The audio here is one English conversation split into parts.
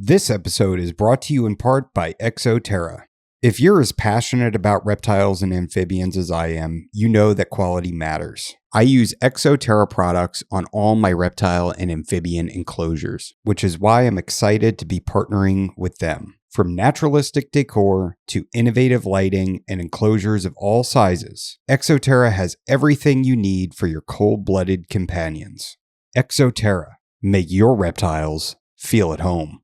This episode is brought to you in part by Exoterra. If you're as passionate about reptiles and amphibians as I am, you know that quality matters. I use Exoterra products on all my reptile and amphibian enclosures, which is why I'm excited to be partnering with them. From naturalistic decor to innovative lighting and enclosures of all sizes, Exoterra has everything you need for your cold-blooded companions. Exoterra. Make your reptiles feel at home.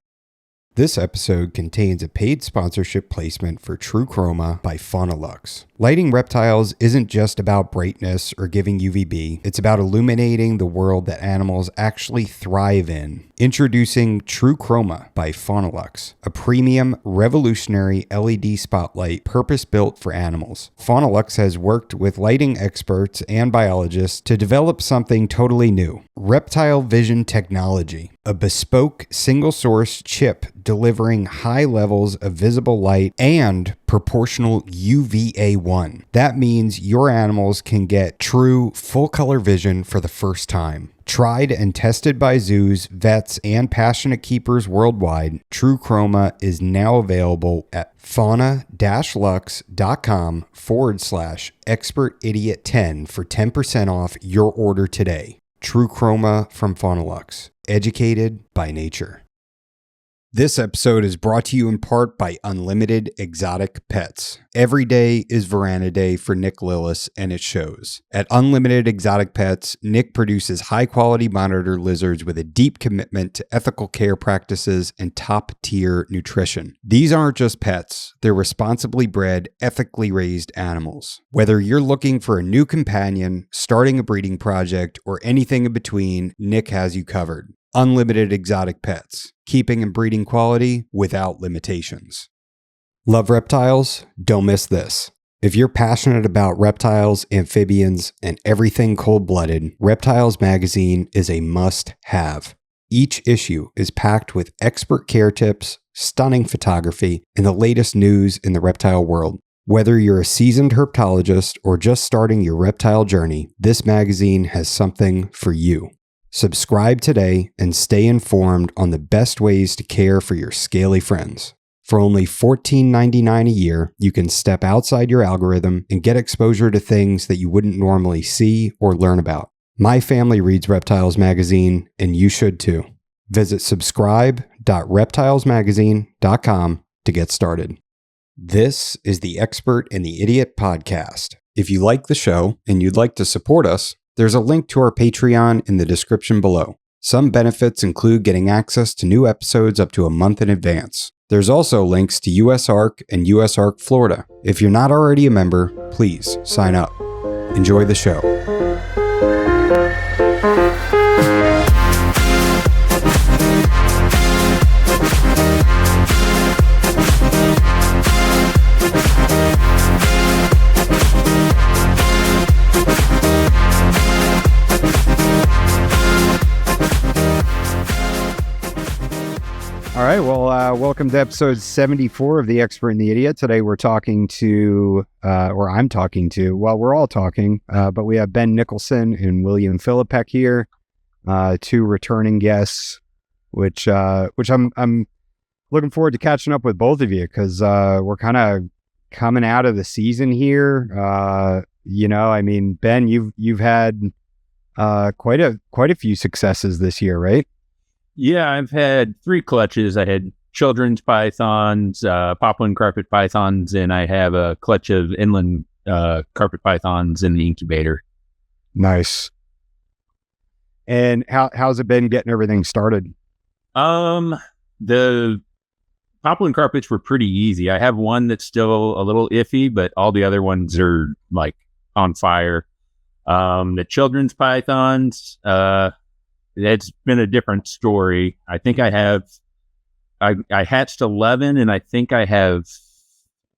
This episode contains a paid sponsorship placement for True Chroma by Faunalux. Lighting reptiles isn't just about brightness or giving UVB, it's about illuminating the world that animals actually thrive in. Introducing True Chroma by Faunalux, a premium, revolutionary LED spotlight purpose-built for animals. Faunalux has worked with lighting experts and biologists to develop something totally new. Reptile Vision Technology, a bespoke single-source chip delivering high levels of visible light and proportional UVA1. That means your animals can get true full-color vision for the first time. Tried and tested by zoos, vets, and passionate keepers worldwide, True Chroma is now available at fauna-lux.com/expertidiot10 for 10% off your order today. True Chroma from Faunalux. Educated by nature. This episode is brought to you in part by Unlimited Exotic Pets. Every day is Veranda Day for Nick Lillis, and it shows. At Unlimited Exotic Pets, Nick produces high-quality monitor lizards with a deep commitment to ethical care practices and top-tier nutrition. These aren't just pets. They're responsibly bred, ethically raised animals. Whether you're looking for a new companion, starting a breeding project, or anything in between, Nick has you covered. Unlimited Exotic Pets, keeping and breeding quality without limitations. Love reptiles? Don't miss this. If you're passionate about reptiles, amphibians, and everything cold-blooded, Reptiles magazine is a must-have. Each issue is packed with expert care tips, stunning photography, and the latest news in the reptile world. Whether you're a seasoned herpetologist or just starting your reptile journey, this magazine has something for you. Subscribe today and stay informed on the best ways to care for your scaly friends. For only $14.99 a year, you can step outside your algorithm and get exposure to things that you wouldn't normally see or learn about. My family reads Reptiles magazine, and you should too. Visit subscribe.reptilesmagazine.com to get started. This is the Expert and the Idiot podcast. If you like the show and you'd like to support us, there's a link to our Patreon in the description below. Some benefits include getting access to new episodes up to a month in advance. There's also links to USARK and USARK Florida. If you're not already a member, please sign up. Enjoy the show. All right, well, welcome to episode 74 of The Expert and the Idiot. Today we're talking to, we're all talking, but we have Ben Nickelson and William Filipek here, two returning guests, which I'm looking forward to catching up with both of you because we're kind of coming out of the season here. I mean, Ben, you've had quite a few successes this year, right? Yeah, I've had 3 clutches. I had children's pythons, poplin carpet pythons, and I have a clutch of inland carpet pythons in the incubator. Nice. And how's it been getting everything started? The poplin carpets were pretty easy. I have one that's still a little iffy, but all the other ones are like on fire. The children's pythons, it's been a different story. I think I hatched 11 and I think I have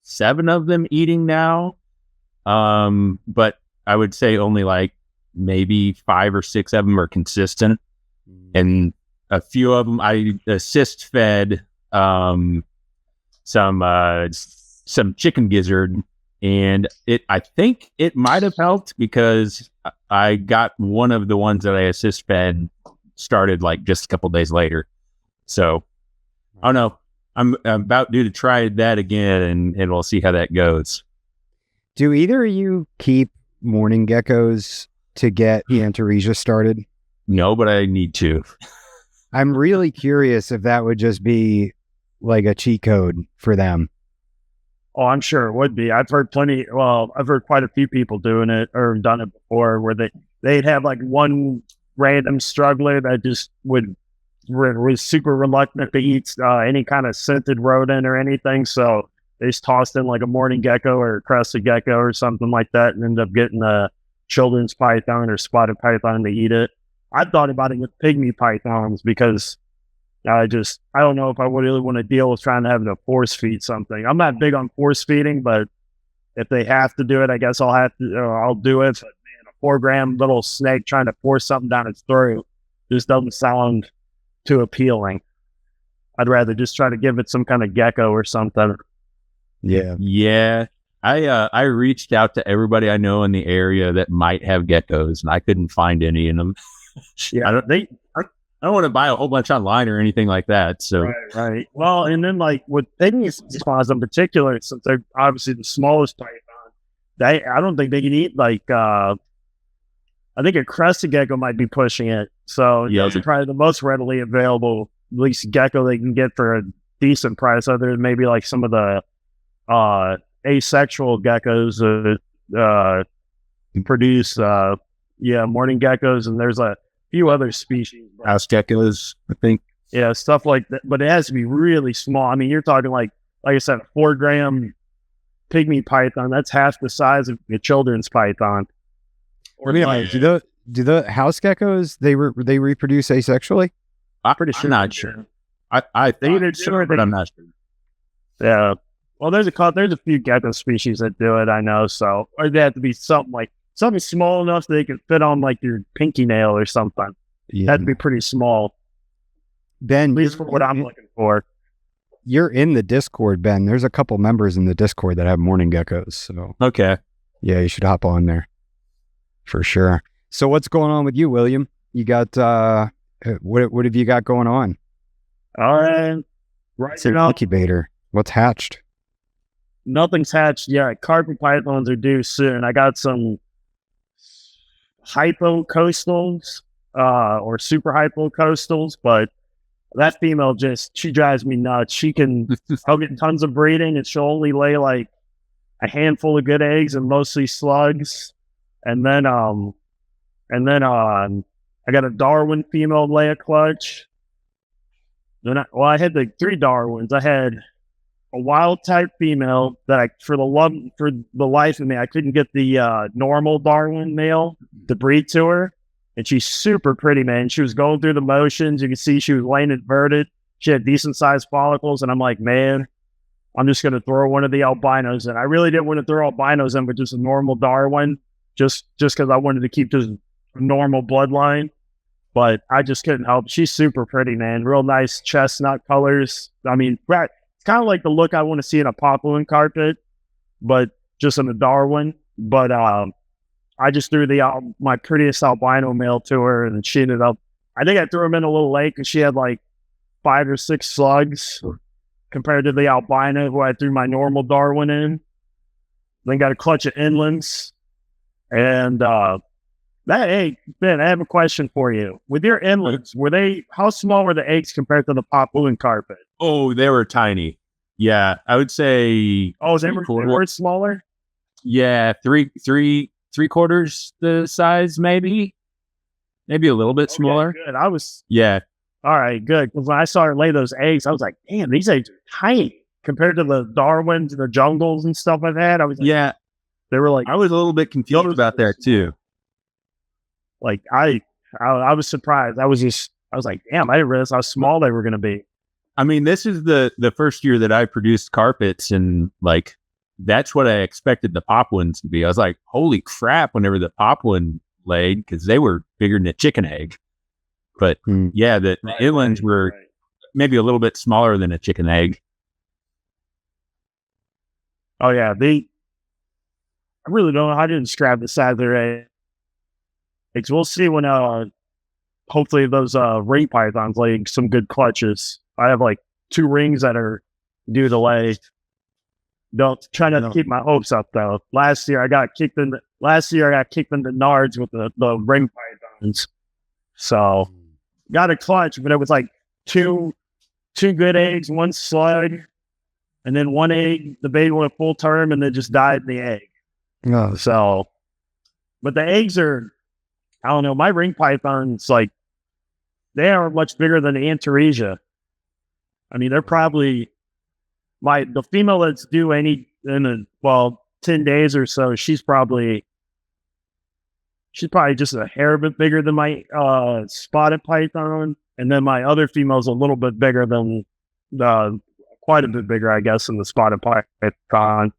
7 of them eating now. But I would say only like maybe 5 or 6 of them are consistent. And a few of them I assist fed, some chicken gizzard, and I think it might have helped because I got one of the ones that I assist fed started like just a couple days later. So I don't know. I'm about due to try that again, and we'll see how that goes. Do either of you keep morning geckos to get Antaresia started? No, but I need to. I'm really curious if that would just be like a cheat code for them. Oh, I'm sure it would be. I've heard quite a few people doing it or done it before where they'd have like one random struggler that just was super reluctant to eat any kind of scented rodent or anything. So they just tossed in like a morning gecko or a crested gecko or something like that and ended up getting a children's python or spotted python to eat it. I thought about it with pygmy pythons because I don't know if I would really want to deal with trying to have to force feed something. I'm not big on force feeding, but if they have to do it, I guess I'll do it. But man, a 4-gram little snake trying to force something down its throat just doesn't sound too appealing. I'd rather just try to give it some kind of gecko or something. Yeah. I reached out to everybody I know in the area that might have geckos, and I couldn't find any in them. Yeah, I don't want to buy a whole bunch online or anything like that. So right. Well, and then like with pygmy pythons in particular, since they're obviously the smallest python, I don't think they can eat like I think a crested gecko might be pushing it. So yeah, it's probably the most readily available, at least gecko they can get for a decent price, other than maybe like some of the asexual geckos produce morning geckos, and there's a few other species, house geckos, I think. Yeah, stuff like that, but it has to be really small. I mean, you're talking like I said, a 4-gram pygmy python. That's half the size of a children's python. Or do the house geckos they reproduce asexually? I'm pretty sure. I'm not sure. I think it's sure, but I'm not sure. Yeah. Well, there's a few gecko species that do it, I know. So, or they have to be something small enough so they can fit on like your pinky nail or something. Yeah. That'd be pretty small. Ben, at least for what I'm looking for. You're in the Discord, Ben. There's a couple members in the Discord that have morning geckos. So okay. Yeah, you should hop on there. For sure. So what's going on with you, William? You got what have you got going on? All right. It's an incubator. What's hatched? Nothing's hatched yet. Carpet pythons are due soon. I got some hypocoastals or super hypocoastals, but that female she drives me nuts. I'll get tons of breeding and she'll only lay like a handful of good eggs and mostly slugs. And then I got a Darwin female lay a clutch. Then I had the 3 Darwins. I had a wild type female that for the life of me, I couldn't get the normal Darwin male to breed to her. And she's super pretty, man. She was going through the motions. You can see she was laying inverted. She had decent sized follicles. And I'm like, man, I'm just going to throw one of the albinos in. I really didn't want to throw albinos in, but just a normal Darwin, just because I wanted to keep just a normal bloodline. But I just couldn't help. She's super pretty, man. Real nice chestnut colors. I mean, it's kind of like the look I want to see in a Papuan carpet, but just in a Darwin. But I just threw my prettiest albino male to her, and she ended up, I think I threw him in a little lake, and she had like 5 or 6 slugs compared to the albino who I threw my normal Darwin in. Then got a clutch of inlands. And hey, Ben, I have a question for you. With your inlands, how small were the eggs compared to the Papuan carpet? Oh, they were tiny. Yeah, I would say. Oh, they were smaller? Yeah, three quarters the size, maybe a little bit smaller. Good. Yeah. All right, good. Because when I saw her lay those eggs, I was like, damn, these eggs are tiny compared to the Darwins and the jungles and stuff I've had. I was like, yeah, they were like, I was a little bit confused about that too. Like I was surprised. I was like, damn, I didn't realize how small they were going to be. I mean, this is the first year that I produced carpets, and like, that's what I expected the Papuans to be. I was like, holy crap, whenever the Papuan laid, because they were bigger than a chicken egg. But yeah, the inlands were maybe a little bit smaller than a chicken egg. Oh yeah, I really don't know how to describe the size of their eggs. We'll see when hopefully those ring pythons lay some good clutches. I have like 2 rings that are due to lay. Don't try not to keep my hopes up though. Last year I got kicked in the nards with the ring pythons. So got a clutch, but it was like two good eggs, 1 slug, and then 1 egg. The baby went full term and then just died in the egg. Oh. So, but the eggs are, I don't know. My ring pythons, like, they are much bigger than the Antaresia. I mean, they're probably the female that's due in 10 days or so. She's probably just a hair bit bigger than my spotted python, and then my other female's a little bit bigger than quite a bit bigger, I guess, than the spotted python.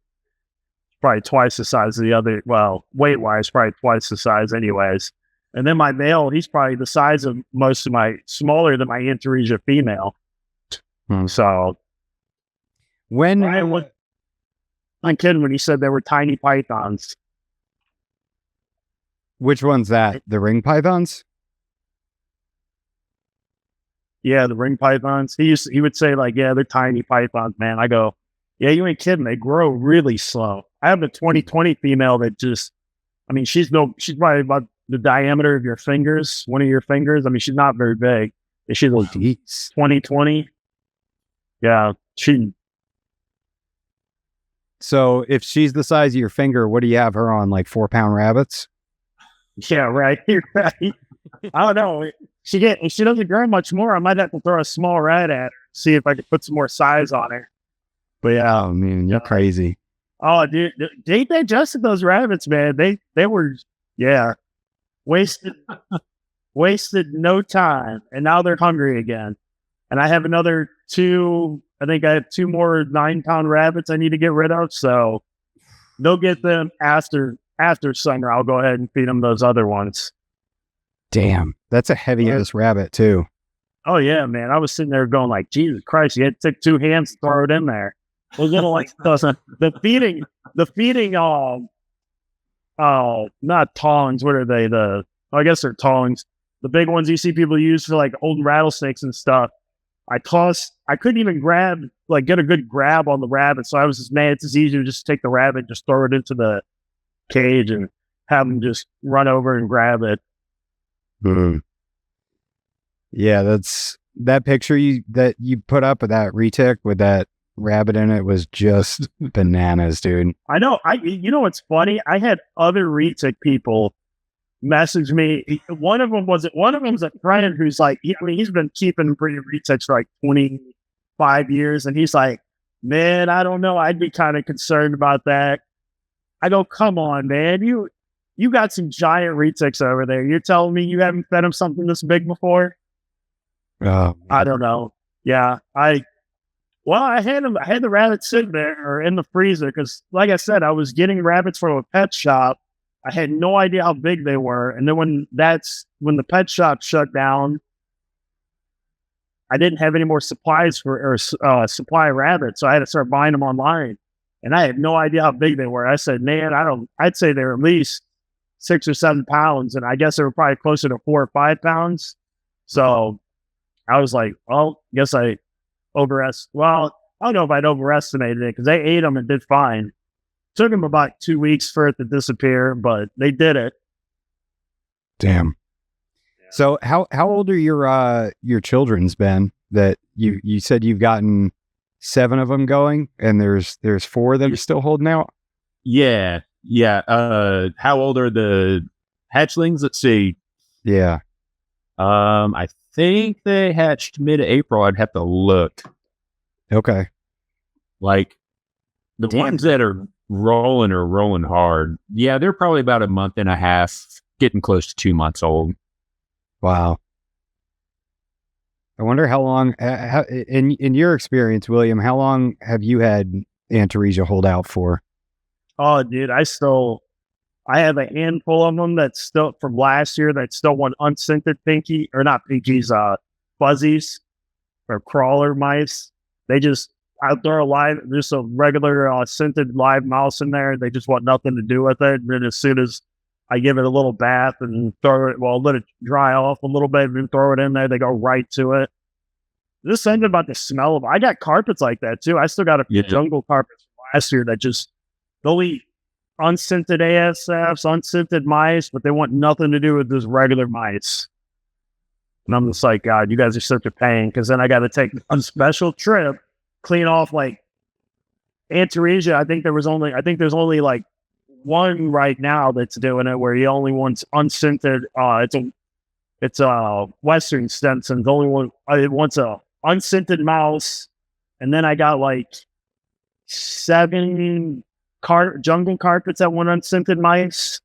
Probably twice the size of the other. Well, weight wise, probably twice the size, anyways. And then my male, he's probably the size of smaller than my Antaresia female. So I'm kidding when he said they were tiny pythons. Which one's that? The ring pythons? Yeah, the ring pythons. He would say, like, yeah, they're tiny pythons, man. I go, yeah, you ain't kidding. They grow really slow. I have a 2020 female that just, I mean, she's probably about the diameter of your fingers, one of your fingers. I mean, she's not very big. She's like 2020. Yeah, So if she's the size of your finger, what do you have her on? Like 4-pound rabbits? Yeah, right. Right. I don't know. If she doesn't grow much more, I might have to throw a small rat at her, see if I can put some more size on her. But yeah. Oh man, you're crazy. Oh, dude, they digested those rabbits, man. They were, wasted no time, and now they're hungry again. And I have another 2. I think I have 2 more 9-pound rabbits I need to get rid of. So they'll get them after summer. I'll go ahead and feed them those other ones. Damn, that's a heavy ass rabbit too. Oh yeah, man. I was sitting there going like, Jesus Christ, you had to take 2 hands to throw it in there. We're gonna like the feeding. Not tongs. What are they? I guess they're tongs. The big ones you see people use for like holding rattlesnakes and stuff. I couldn't even get a good grab on the rabbit. So I was just, man, it's as easy to just take the rabbit, just throw it into the cage and have them just run over and grab it. Mm-hmm. Yeah, that's that picture you put up of that retic with that rabbit in it was just bananas, dude. I know. You know what's funny? I had other retic people message me. One of them's a friend who's like, he's been keeping breeding retics for like 25 years, and he's like, man, I don't know. I'd be kind of concerned about that. I go, come on, man. You got some giant retics over there. You're telling me you haven't fed them something this big before? I don't know. Yeah, I had the rabbits sitting there or in the freezer because, like I said, I was getting rabbits from a pet shop. I had no idea how big they were, and then when the pet shop shut down, I didn't have any more supplies supply rabbits, so I had to start buying them online, and I had no idea how big they were. I said, man, I'd say they're at least 6 or 7 pounds, and I guess they were probably closer to 4 or 5 pounds. So I was like, well, I guess I well, I don't know if I'd overestimated it because they ate them and did fine. Took them about 2 weeks for it to disappear, but they did it. Damn. Yeah. So how old are your children's, Ben? That you said you've gotten 7 of them going, and there's 4 that are still holding out. Yeah. How old are the hatchlings? Let's see. Yeah. I think they hatched mid-April. I'd have to look. Okay. Like the ones that are rolling hard. Yeah, they're probably about a month and a half, getting close to 2 months old. Wow. I wonder how long, in your experience, William, how long have you had Antaresia hold out for? Oh, dude, I have a handful of them that's still from last year that still want unscented pinky, or not pinkies, fuzzies or crawler mice. They just out there just a regular scented live mouse in there. They just want nothing to do with it. And then as soon as I give it a little bath and let it dry off a little bit and then throw it in there, they go right to it. This something about the smell of. I got carpets like that too. I still got a few jungle carpets from last year that just they'll eat unscented ASFs, unscented mice, but they want nothing to do with this regular mice. And I'm just like, God, you guys are such a pain, because then I got to take a special trip, clean off like Antaresia. I think there's only like one right now that's doing it, where he only wants unscented. It's a Western Stenson. The only one it wants a unscented mouse, and then I got like 7 jungle carpets that want unscented mice.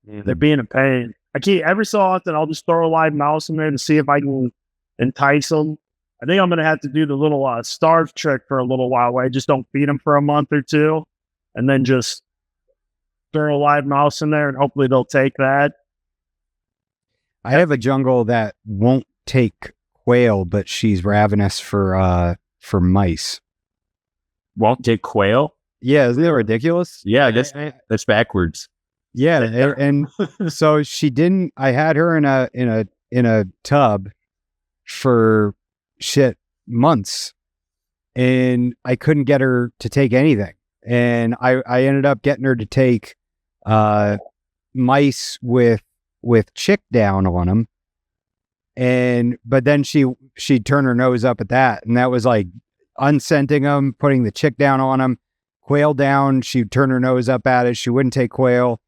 They're being a pain. I keep every so often I'll just throw a live mouse in there to see if I can entice them. I think I'm gonna have to do the little starve trick for a little while, where I just don't feed them for a month or two, and then just throw a live mouse in there, and hopefully they'll take that. I have a jungle that won't take quail, but she's ravenous for mice. Won't take quail? Yeah, isn't that ridiculous? Yeah, that's backwards. Yeah, and so she didn't. I had her in a tub for months, and I couldn't get her to take anything. And I ended up getting her to take mice with chick down on them, but then she'd turn her nose up at that, and that was like unscenting them, putting the chick down on them. Quail down, she'd turn her nose up at it. She wouldn't take quail.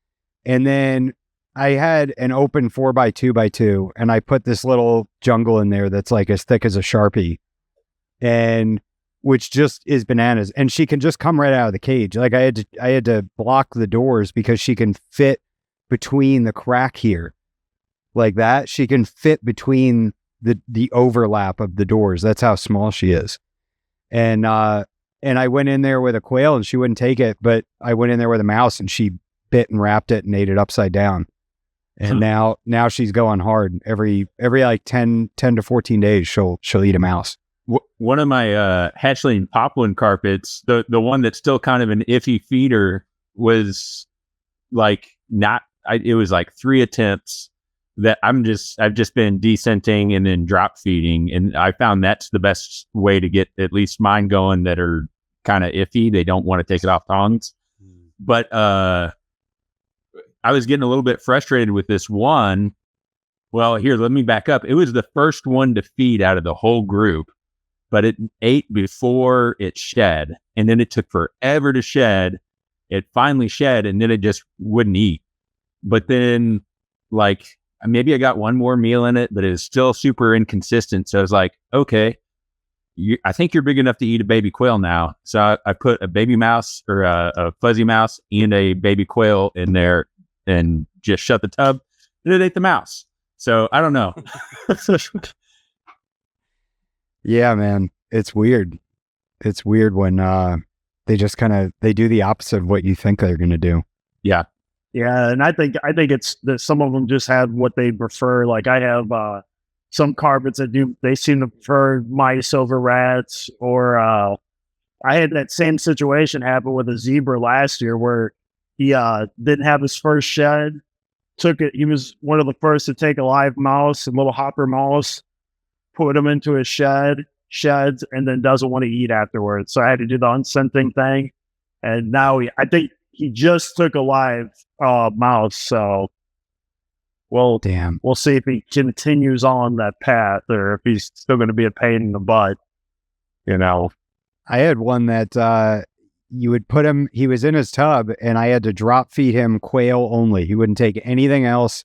And then I had an open 4x2x2, and I put this little jungle in there that's like as thick as a Sharpie, and which just is bananas. And she can just come right out of the cage. Like I had to block the doors because she can fit between the crack here like that. She can fit between the overlap of the doors. That's how small she is. And I went in there with a quail and she wouldn't take it, but I went in there with a mouse and she bit and wrapped it and ate it upside down. And now she's going hard. Every like 10 to 14 days, she'll eat a mouse. One of my hatchling poplin carpets, the one that's still kind of an iffy feeder, was like it was like 3 attempts that I've just been descenting and then drop feeding. And I found that's the best way to get at least mine going that are kind of iffy. They don't want to take it off tongs. But I was getting a little bit frustrated with this one. Well, here, let me back up. It was the first one to feed out of the whole group, but it ate before it shed. And then it took forever to shed. It finally shed, and then it just wouldn't eat. But then, like, maybe I got one more meal in it, but it was still super inconsistent. So I was like, okay, I think you're big enough to eat a baby quail now. So I put a baby mouse, or a fuzzy mouse, and a baby quail in there and just shut the tub, and it ate the mouse. So I don't know. Yeah, man. It's weird. It's weird when they just they do the opposite of what you think they're going to do. Yeah. Yeah, and I think it's that some of them just have what they prefer. Like I have some carpets that they seem to prefer mice over rats. Or I had that same situation happen with a zebra last year, where he didn't have his first shed. He was one of the first to take a live mouse, a little hopper mouse, put him into his sheds, and then doesn't want to eat afterwards. So I had to do the unscenting thing, and now I think he just took a live mouse. So we'll see if he continues on that path, or if he's still going to be a pain in the butt. You know, I had one that you would put him. He was in his tub, and I had to drop feed him quail only. He wouldn't take anything else.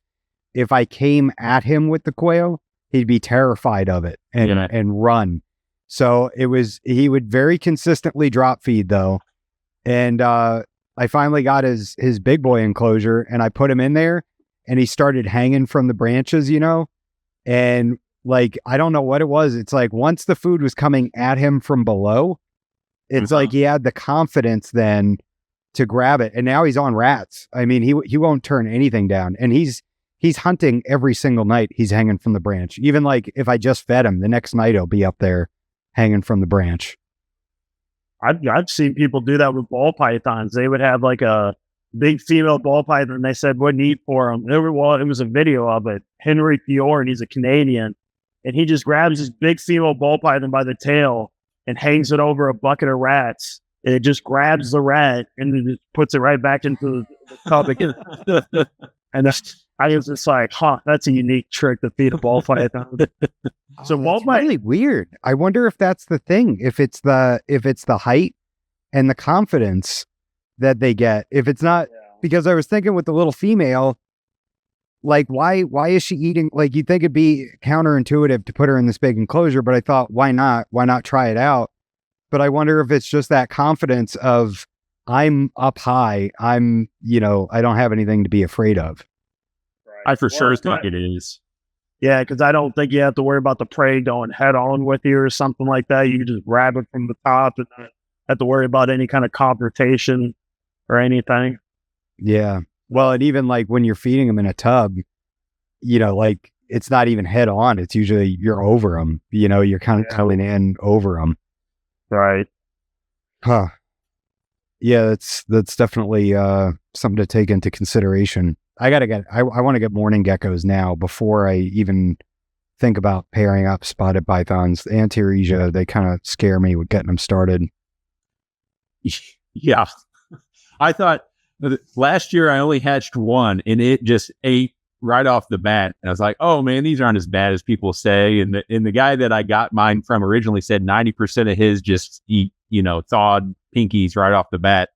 If I came at him with the quail, he'd be terrified of it and run. So he would very consistently drop feed though. And I finally got his big boy enclosure, and I put him in there, and he started hanging from the branches, and like, I don't know what it was. It's like once the food was coming at him from below, it's like he had the confidence then to grab it. And now he's on rats. I mean, he won't turn anything down, and he's hunting every single night. He's hanging from the branch. Even like if I just fed him, the next night he'll be up there hanging from the branch. I've seen people do that with ball pythons. They would have like a big female ball python. They said wouldn't eat for them. It was a video of it. Henry Fiore, and he's a Canadian. and he just grabs this big female ball python by the tail and hangs it over a bucket of rats. And it just grabs the rat and then just puts it right back into the tub again. And I was just like, that's a unique trick to feed a ball python. So ball python, really weird. I wonder if that's the thing. If it's the height and the confidence that they get. If it's not, because I was thinking with the little female, like why is she eating? Like you'd think it'd be counterintuitive to put her in this big enclosure, but I thought, why not? Why not try it out? But I wonder if it's just that confidence of I'm up high. I don't have anything to be afraid of. I for sure think it is. Yeah, because I don't think you have to worry about the prey going head on with you or something like that. You can just grab it from the top and not have to worry about any kind of confrontation or anything. Yeah. Well, and even like when you're feeding them in a tub, like it's not even head on. It's usually you're over them. You're kind of coming in over them. Right. Huh. Yeah, that's definitely something to take into consideration. I want to get morning geckos now before I even think about pairing up spotted pythons. The Antaresia, they kind of scare me with getting them started. Yeah. I thought last year I only hatched one and it just ate right off the bat. And I was like, oh man, these aren't as bad as people say. And the guy that I got mine from originally said 90% of his just eat, thawed pinkies right off the bat.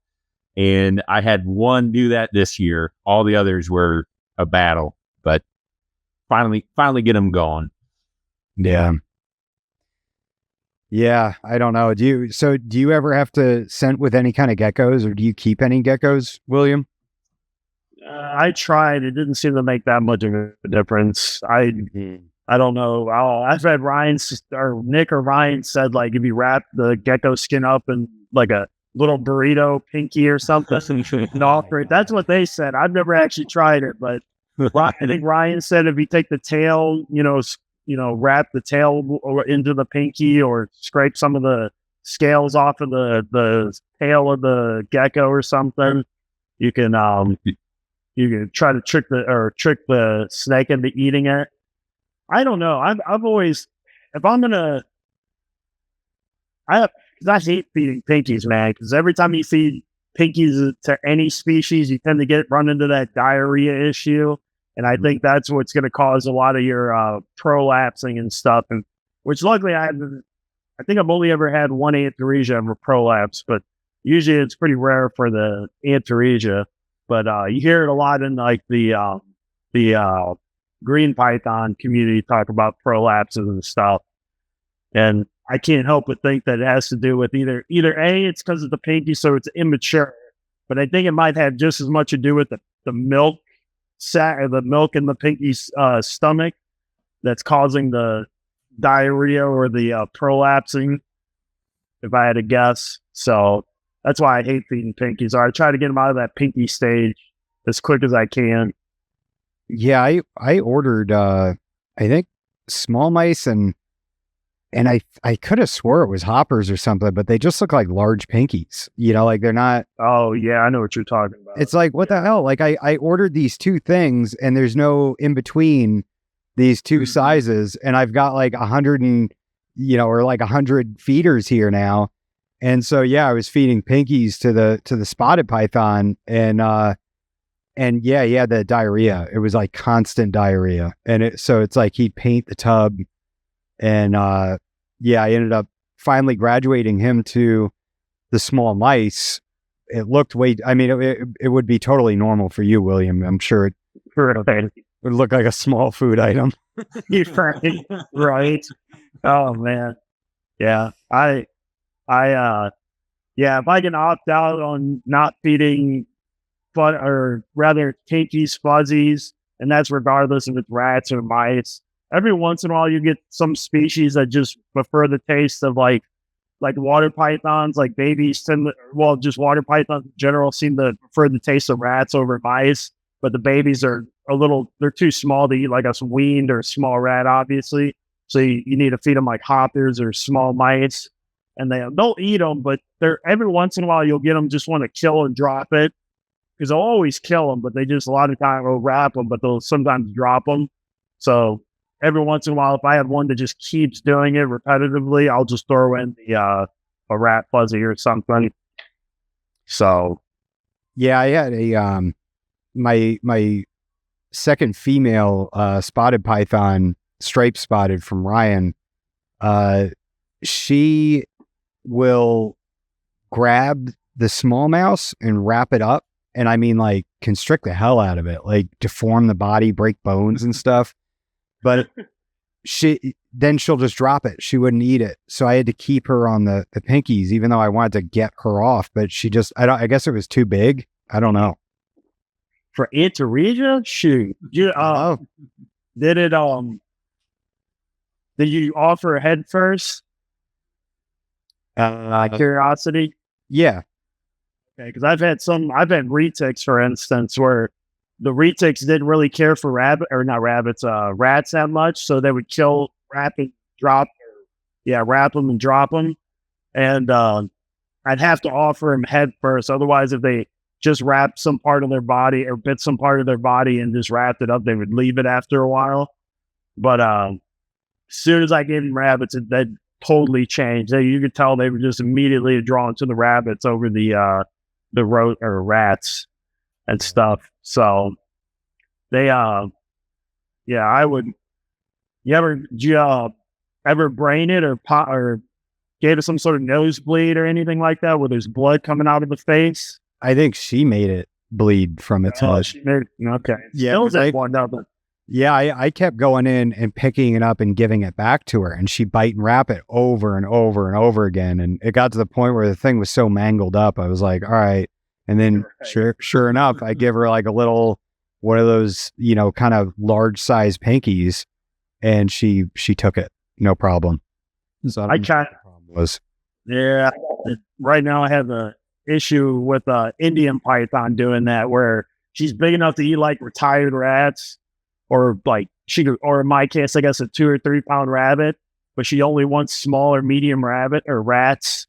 And I had one do that this year. All the others were a battle, but finally get them going. Yeah. Yeah. I don't know. Do you ever have to scent with any kind of geckos, or do you keep any geckos, William? I tried. It didn't seem to make that much of a difference. I don't know. I've had Nick or Ryan said, like, if you wrap the gecko skin up in like a little burrito pinky or something and offer it. That's what they said. I've never actually tried it, but I think Ryan said if you take the tail, wrap the tail into the pinky or scrape some of the scales off of the tail of the gecko or something, you can try to trick the snake into eating it. I don't know. I've always, because I hate feeding pinkies, man, because every time you feed pinkies to any species, you tend to run into that diarrhea issue. And I think that's what's going to cause a lot of your prolapsing and stuff. And which luckily I think I've only ever had one Antaresia ever prolapse, but usually it's pretty rare for the Antaresia. But you hear it a lot in like the green python community talk about prolapses and stuff. And I can't help but think that it has to do with either A, it's because of the pinky, so it's immature. But I think it might have just as much to do with the milk sac, or the milk in the pinky's stomach that's causing the diarrhea or the prolapsing, if I had to guess. So that's why I hate feeding pinkies. Or I try to get them out of that pinky stage as quick as I can. Yeah, I ordered I think small mice and I could have swore it was hoppers or something, but they just look like large pinkies. Like they're not. Oh yeah, I know what you're talking about. It's like, what the hell? Like I ordered these two things and there's no in between these two sizes, and I've got like 100 or like 100 feeders here now. And so yeah, I was feeding pinkies to the spotted python, and yeah, the diarrhea. It was like constant diarrhea, and it's like he'd paint the tub. And I ended up finally graduating him to the small mice. It looked it would be totally normal for you, William. I'm sure it would look like a small food item. Right. Oh man. Yeah. If I can opt out on not feeding pinkies, fuzzies, and that's regardless if it's rats or mice. Every once in a while, you get some species that just prefer the taste of like water pythons, like babies just water pythons in general seem to prefer the taste of rats over mice, but the babies are they're too small to eat like a weaned or small rat, obviously. So you need to feed them like hoppers or small mice, and they'll eat them, but every once in a while, you'll get them just want to kill and drop it, because they'll always kill them, but they just a lot of time will wrap them, but they'll sometimes drop them. So every once in a while, if I have one that just keeps doing it repetitively, I'll just throw in a rat fuzzy or something. So, yeah, I had my second female spotted python, stripe spotted from Ryan. She will grab the small mouse and wrap it up, and I mean, like, constrict the hell out of it, like deform the body, break bones and stuff. But she'll just drop it. She wouldn't eat it, so I had to keep her on the pinkies, even though I wanted to get her off. But she just, I guess it was too big. I don't know. For Antaresia, shoot, did you offer a head first? Curiosity. Yeah. Okay, because I've had retics, for instance, where the retics didn't really care for rats that much, so they would kill, wrap them and drop them, and I'd have to offer them head first. Otherwise, if they just wrapped some part of their body or bit some part of their body and just wrapped it up, they would leave it after a while. But as soon as I gave them rabbits, that totally changed. You could tell they were just immediately drawn to the rabbits over the rats and stuff. So they, I would. Did you ever brain it or gave it some sort of nosebleed or anything like that, where there's blood coming out of the face? I think she made it bleed from its head. Okay. Yeah, I kept going in and picking it up and giving it back to her, and she'd bite and wrap it over and over and over again. And it got to the point where the thing was so mangled up, I was like, all right. And then sure enough, I give her like a little, one of those, kind of large size pinkies, and she took it. No problem. So I tried. Yeah. Right now I have a issue with Indian python doing that, where she's big enough to eat like retired rats, or like or in my case, I guess a 2 or 3 pound rabbit, but she only wants small or medium rabbit or rats.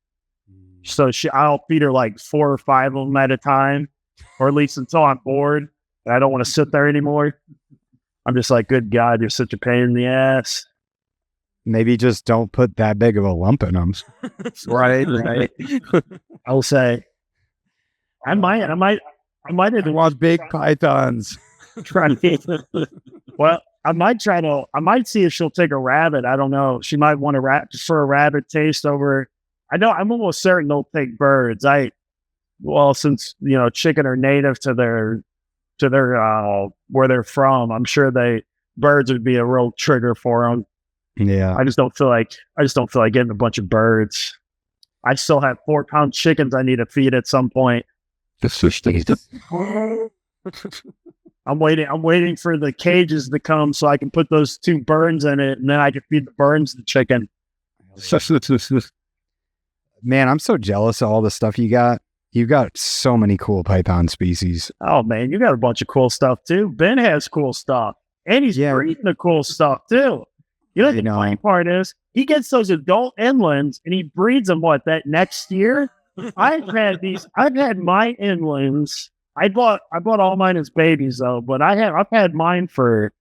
So I'll feed her like 4 or 5 of them at a time, or at least until I'm bored and I don't want to sit there anymore. I'm just like, good God, you're such a pain in the ass. Maybe just don't put that big of a lump in them. Right. I'll say, I might have want big pythons. Well, I might see if she'll take a rabbit. I don't know. She might want prefer a rabbit taste over. I'm almost certain they'll take birds. Since chicken are native to their where they're from, I'm sure birds would be a real trigger for them. Yeah. I just don't feel like getting a bunch of birds. I still have 4-pound chickens I need to feed at some point. I'm waiting for the cages to come so I can put those 2 burns in it, and then I can feed the burns the chicken. Man, I'm so jealous of all the stuff you got. You've got so many cool python species. Oh man, you got a bunch of cool stuff too. Ben has cool stuff, and he's breeding the cool stuff too. The funny part is he gets those adult inlands and he breeds them that next year. I've had my inlands. I bought all mine as babies though, but I've had mine for,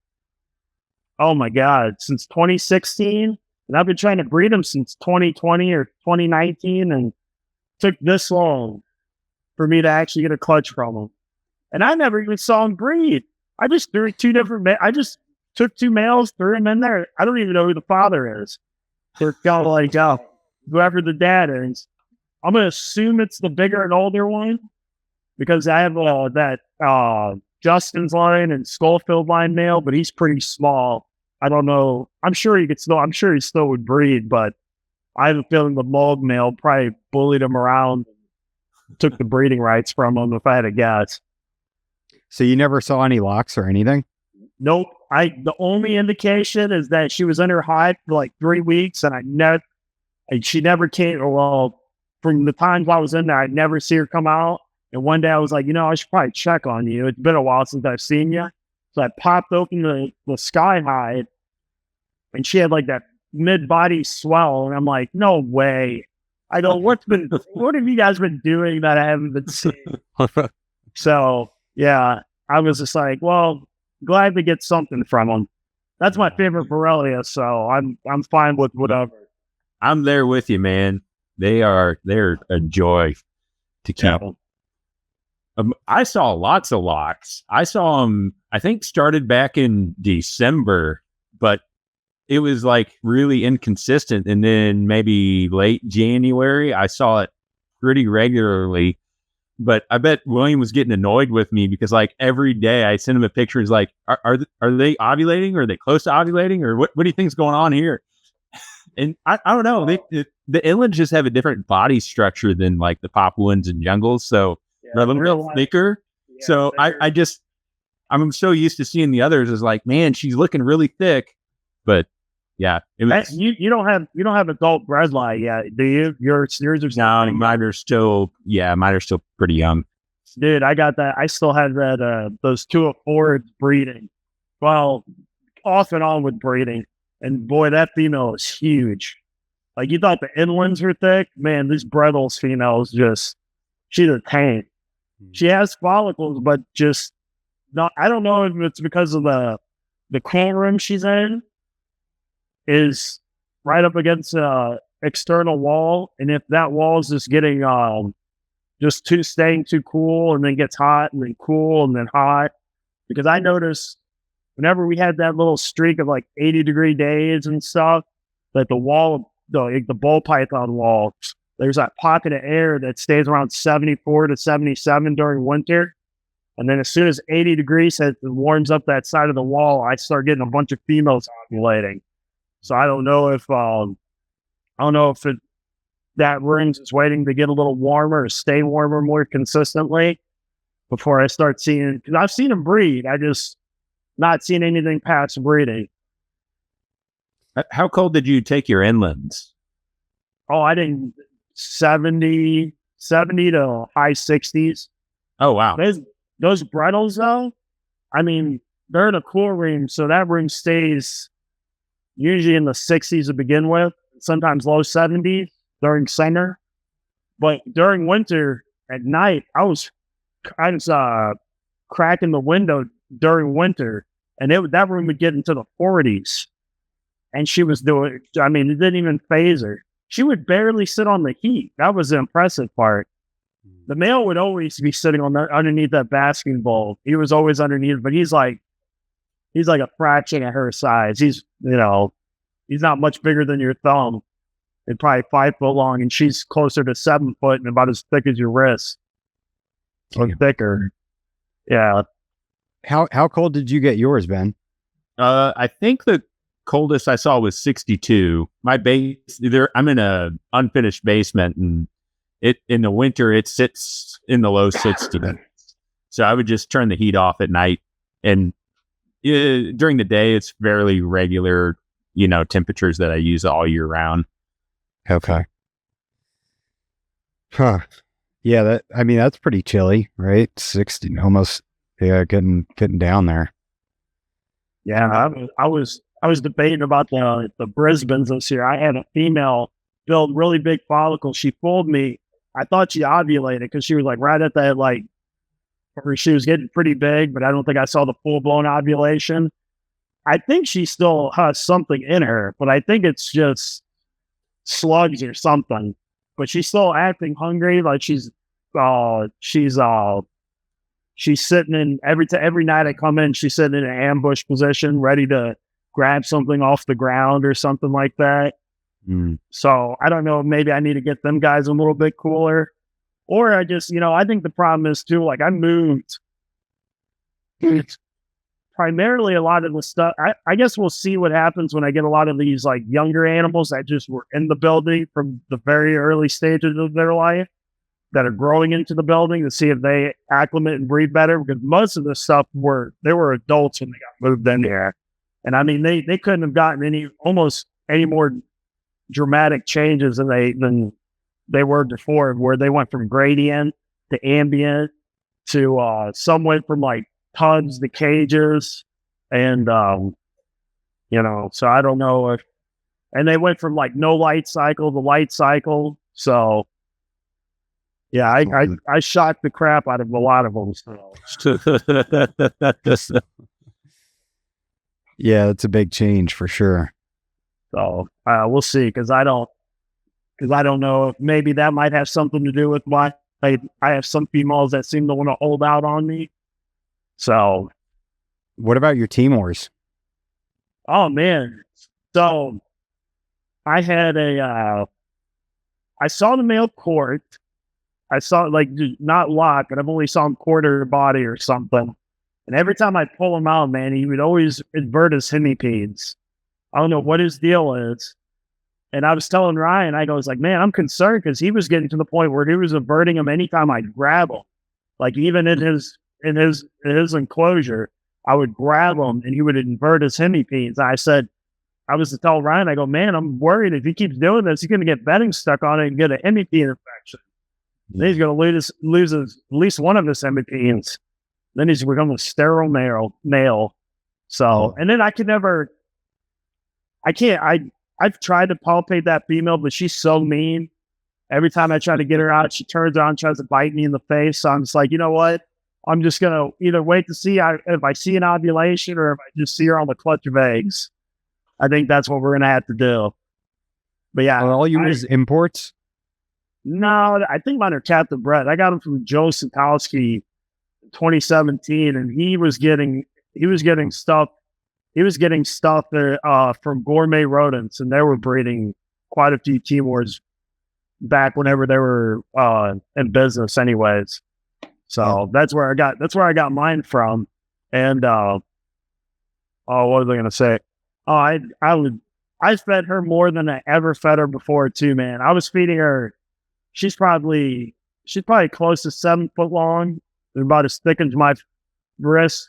oh my God, since 2016, and I've been trying to breed them since 2020 or 2019, and it took this long for me to actually get a clutch from them. And I never even saw them breed. I just threw 2 different. I just took 2 males, threw them in there. I don't even know who the father is. They're kind of like, whoever the dad is. I'm gonna assume it's the bigger and older one, because I have that Justin's line and Schofield line male, but he's pretty small. I don't know. I'm sure he still would breed, but I have a feeling the Mold male probably bullied him around, took the breeding rights from him, if I had to guess. So you never saw any locks or anything? Nope. The only indication is that she was in her hide for like 3 weeks, and she never came. Well, from the times I was in there, I'd never see her come out. And one day I was like, I should probably check on you. It's been a while since I've seen you. So I popped open the sky hide, and she had like that mid-body swell. And I'm like, no way. I go, what have you guys been doing that I haven't been seeing? So yeah, I was just like, well, glad to get something from them. That's my favorite Borrelia, so I'm fine with whatever. I'm there with you, man. They're a joy to keep. Yeah. I saw lots of locks. I saw them, I think, started back in December, but it was like really inconsistent. And then maybe late January, I saw it pretty regularly. But I bet William was getting annoyed with me because like every day I send him a picture. He's like, are they ovulating? Or are they close to ovulating? Or what do you think's going on here? And I don't know. The inlands just have a different body structure than like the Papuans and jungles. So they're a little bit thicker. Yeah, so I'm so used to seeing the others as like, man, she's looking really thick. But yeah, it was, you don't have adult bredli yet, do you? Yours are no, mine are still pretty young. Dude, I got that. I still have that those 2 of 4 breeding. Well, off and on with breeding. And boy, that female is huge. Like you thought the inlands were thick, man. This Bredl's female is she's a tank. She has follicles, but just not. I don't know if it's because of the cool room she's in is right up against a external wall, and if that wall is just getting staying too cool, and then gets hot, and then cool, and then hot. Because I noticed whenever we had that little streak of like 80-degree days and stuff, that the wall, the ball python wall, there's that pocket of air that stays around 74 to 77 during winter. And then as soon as 80 degrees hits, it warms up that side of the wall, I start getting a bunch of females ovulating. So I don't know if that room is waiting to get a little warmer or stay warmer more consistently before I start seeing, because I've seen them breed. I just not seen anything past breeding. How cold did you take your inlands? Oh, I didn't 70 to high 60s. Oh, wow. Those Bredls, though, I mean, they're in a cool room, so that room stays usually in the 60s to begin with, sometimes low 70s during summer. But during winter, at night, I was cracking the window during winter, and that room would get into the 40s. And she was doing, I mean, it didn't even phase her. She would barely sit on the heat. That was the impressive part. The male would always be sitting underneath that basking bowl. He was always underneath, but he's like a fraction of her size. He's not much bigger than your thumb, and probably 5 foot long, and she's closer to 7 foot and about as thick as your wrist, or thicker. Yeah. How cold did you get yours, Ben? I think the coldest I saw was 62. My base, I'm in a unfinished basement, and in the winter it sits in the low 60s. So I would just turn the heat off at night, and during the day it's fairly regular, temperatures that I use all year round. Okay. Huh. Yeah, that's pretty chilly, right? 60 almost. Yeah, getting down there. Yeah, I was debating about the Brisbanes this year. I had a female build really big follicles. She fooled me. I thought she ovulated because she was like right at that, like, or she was getting pretty big, but I don't think I saw the full blown ovulation. I think she still has something in her, but I think it's just slugs or something. But she's still acting hungry, like she's sitting in every night I come in, she's sitting in an ambush position, ready to grab something off the ground or something like that. So I don't know, maybe I need to get them guys a little bit cooler, or I just, I think the problem is too, like I moved primarily a lot of the stuff. I guess we'll see what happens when I get a lot of these like younger animals that just were in the building from the very early stages of their life that are growing into the building, to see if they acclimate and breed better, because most of the stuff they were adults when they got moved in here. And I mean, they couldn't have gotten almost any more dramatic changes than they were before, where they went from gradient to ambient to some went from like tubs to cages, and so I don't know and they went from like no light cycle to light cycle. So yeah, I shocked the crap out of a lot of them. So. Yeah, that's a big change for sure. So we'll see, because I don't know if maybe that might have something to do with why I have some females that seem to want to hold out on me. So, What about your Timors? oh man, so I had I saw the male court. I saw it, like, not lock, but I've only saw him quarter body or something. And every time I pull him out, man, he would always invert his hemipedes. I don't know what his deal is. And I was telling Ryan, I was like, man, I'm concerned, because he was getting to the point where he was averting him anytime I'd grab him. Like, even in his enclosure, I would grab him and he would invert his hemipedes. And I was to tell Ryan, I go, man, I'm worried if he keeps doing this, he's going to get bedding stuck on it and get a hemipede infection. Then he's going to lose at least one of his hemipedes. Then he's become a sterile male. So, and then I've tried to palpate that female, but she's so mean. Every time I try to get her out, she turns on, tries to bite me in the face. So I'm just like, you know what? I'm just going to either wait to see if I see an ovulation or if I just see her on the clutch of eggs. I think that's what we're going to have to do. But yeah. Are all yours imports? No, I think mine are captive bred. I got them from Joe Sitowski in 2017, and he was getting stuff. He was getting stuff from Gourmet Rodents, and they were breeding quite a few Timors back whenever they were in business, anyways. So that's where I got mine from. And what was I gonna say? I fed her more than I ever fed her before too, man. I was feeding her. She's probably close to 7 foot long, and about as thick as my wrist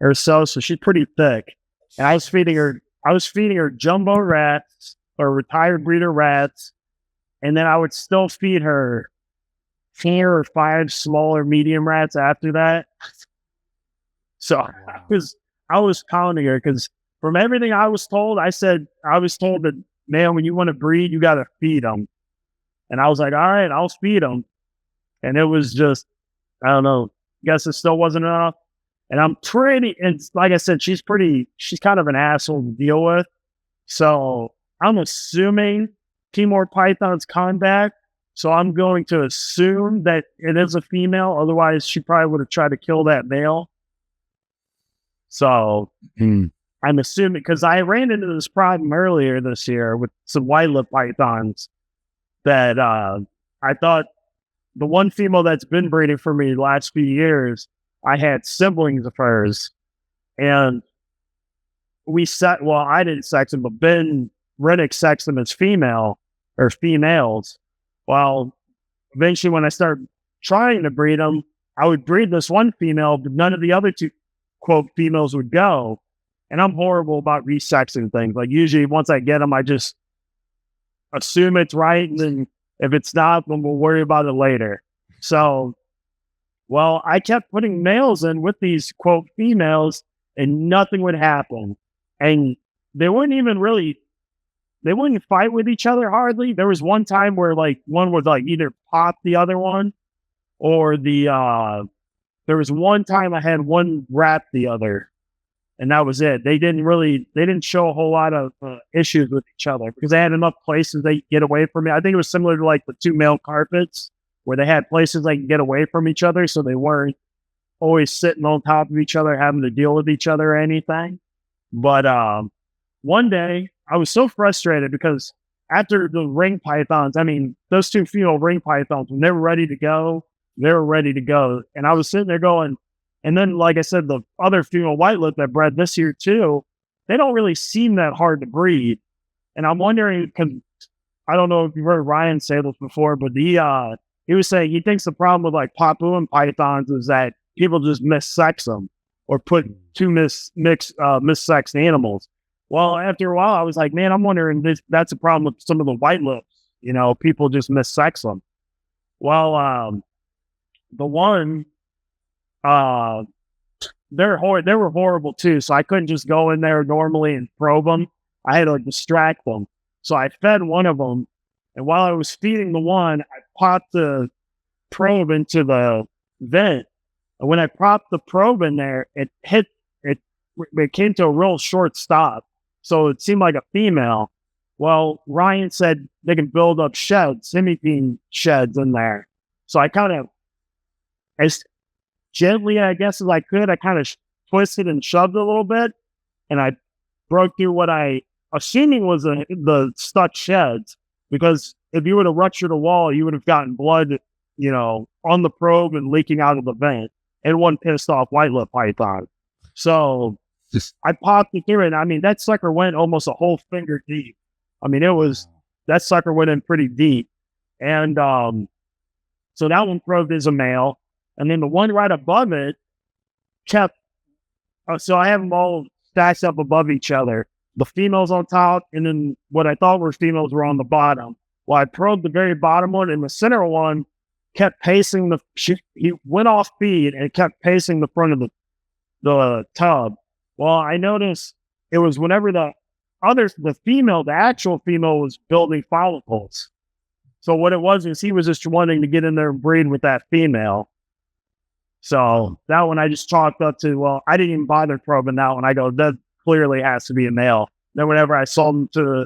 or so. So she's pretty thick. And I was feeding her jumbo rats or retired breeder rats, and then I would still feed her 4 or 5 smaller medium rats after that. So I was pounding her, because from everything I was told that, man, when you want to breed, you got to feed them. And I was like, all right, I'll feed them. And it was just, I don't know, guess it still wasn't enough. And and like I said, she's kind of an asshole to deal with. So I'm assuming Timor Python's contact. So I'm going to assume that it is a female. Otherwise, she probably would have tried to kill that male. So I'm assuming, because I ran into this problem earlier this year with some white-lip pythons that I thought the one female that's been breeding for me the last few years, I had siblings of hers, and I didn't sex them, but Ben Rennick sexed them as females. Well, eventually when I started trying to breed them, I would breed this one female, but none of the other 2, quote, females would go. And I'm horrible about resexing things. Like, usually once I get them, I just assume it's right. And then if it's not, then we'll worry about it later. So, well, I kept putting males in with these, quote, females, and nothing would happen. And they wouldn't fight with each other hardly. There was one time where, like, one would, like, either pop the other one, or there was one time I had one wrap the other, and that was it. They didn't show a whole lot of issues with each other, because they had enough places they could get away from me. I think it was similar to, like, the 2 male carpets, where they had places they could get away from each other, so they weren't always sitting on top of each other, having to deal with each other or anything. But one day, I was so frustrated, because after the ring pythons, I mean, those 2 female ring pythons, when they were ready to go, they were ready to go. And I was sitting there going, and then, like I said, the other female white lip that bred this year too, they don't really seem that hard to breed. And I'm wondering, because I don't know if you've heard Ryan say this before, but he was saying he thinks the problem with, like, Papuan pythons is that people just missex them, or put 2 missexed animals. Well, after a while, I was like, man, I'm wondering if that's a problem with some of the white lips. You know, people just missex them. Well, the one, they were horrible too. So I couldn't just go in there normally and probe them. I had to, like, distract them. So I fed one of them, and while I was feeding the one, I popped the probe into the vent. And when I popped the probe in there, it it came to a real short stop. So it seemed like a female. Well, Ryan said they can build up sheds, hemipean sheds in there. So I kind of, as gently, I guess, as I could, I kind of twisted and shoved a little bit. And I broke through what I assuming was the stuck sheds. Because if you would have ruptured a wall, you would have gotten blood, on the probe and leaking out of the vent. And one pissed off white-lip python. So I popped it through it. I mean, that sucker went almost a whole finger deep. I mean, that sucker went in pretty deep. And so that one probed as a male. And then the one right above it kept, so I have them all stacked up above each other. The females on top, and then what I thought were females were on the bottom. Well, I probed the very bottom one, and the center one kept pacing he went off feed and kept pacing the front of the tub. Well, I noticed it was whenever the actual female was building follicles. So what it was is he was just wanting to get in there and breed with that female. So that one I just chalked up to, well, I didn't even bother probing that one. I go, that clearly has to be a male. Then whenever I sold him to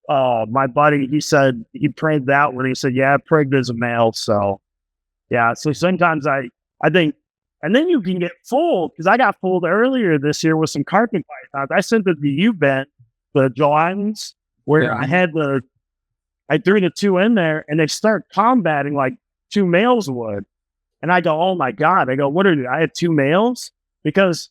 my buddy, he said he prigged that one. He said, yeah, prigged as a male. So yeah, so sometimes I think, and then you can get fooled, because I got fooled earlier this year with some carpet pythons. I sent it to you, Ben, the Joans, where I threw the two in there and they start combating like two males would. And I go, oh my God. I go, I had two males? Because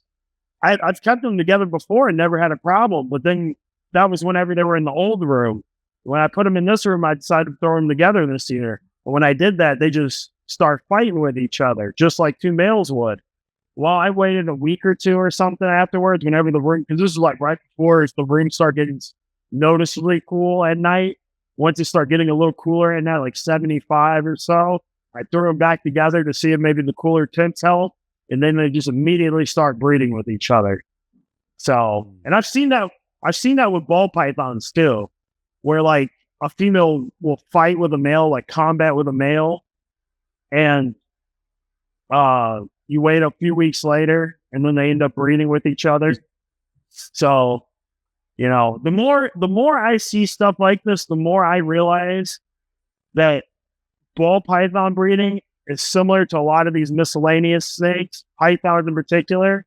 I've kept them together before and never had a problem. But then that was whenever they were in the old room. When I put them in this room, I decided to throw them together this year. But when I did that, they just start fighting with each other, just like two males would. Well, I waited a week or two or something afterwards, whenever the room, because this is like right before the room started getting noticeably cool at night. Once it started getting a little cooler at night, like 75 or so, I threw them back together to see if maybe the cooler temps help. And then they just immediately start breeding with each other. So, and I've seen that with ball pythons too, where like a female will fight with a male, like combat with a male. And you wait a few weeks later and then they end up breeding with each other. So, the more I see stuff like this, the more I realize that ball python breeding is similar to a lot of these miscellaneous snakes, pythons in particular.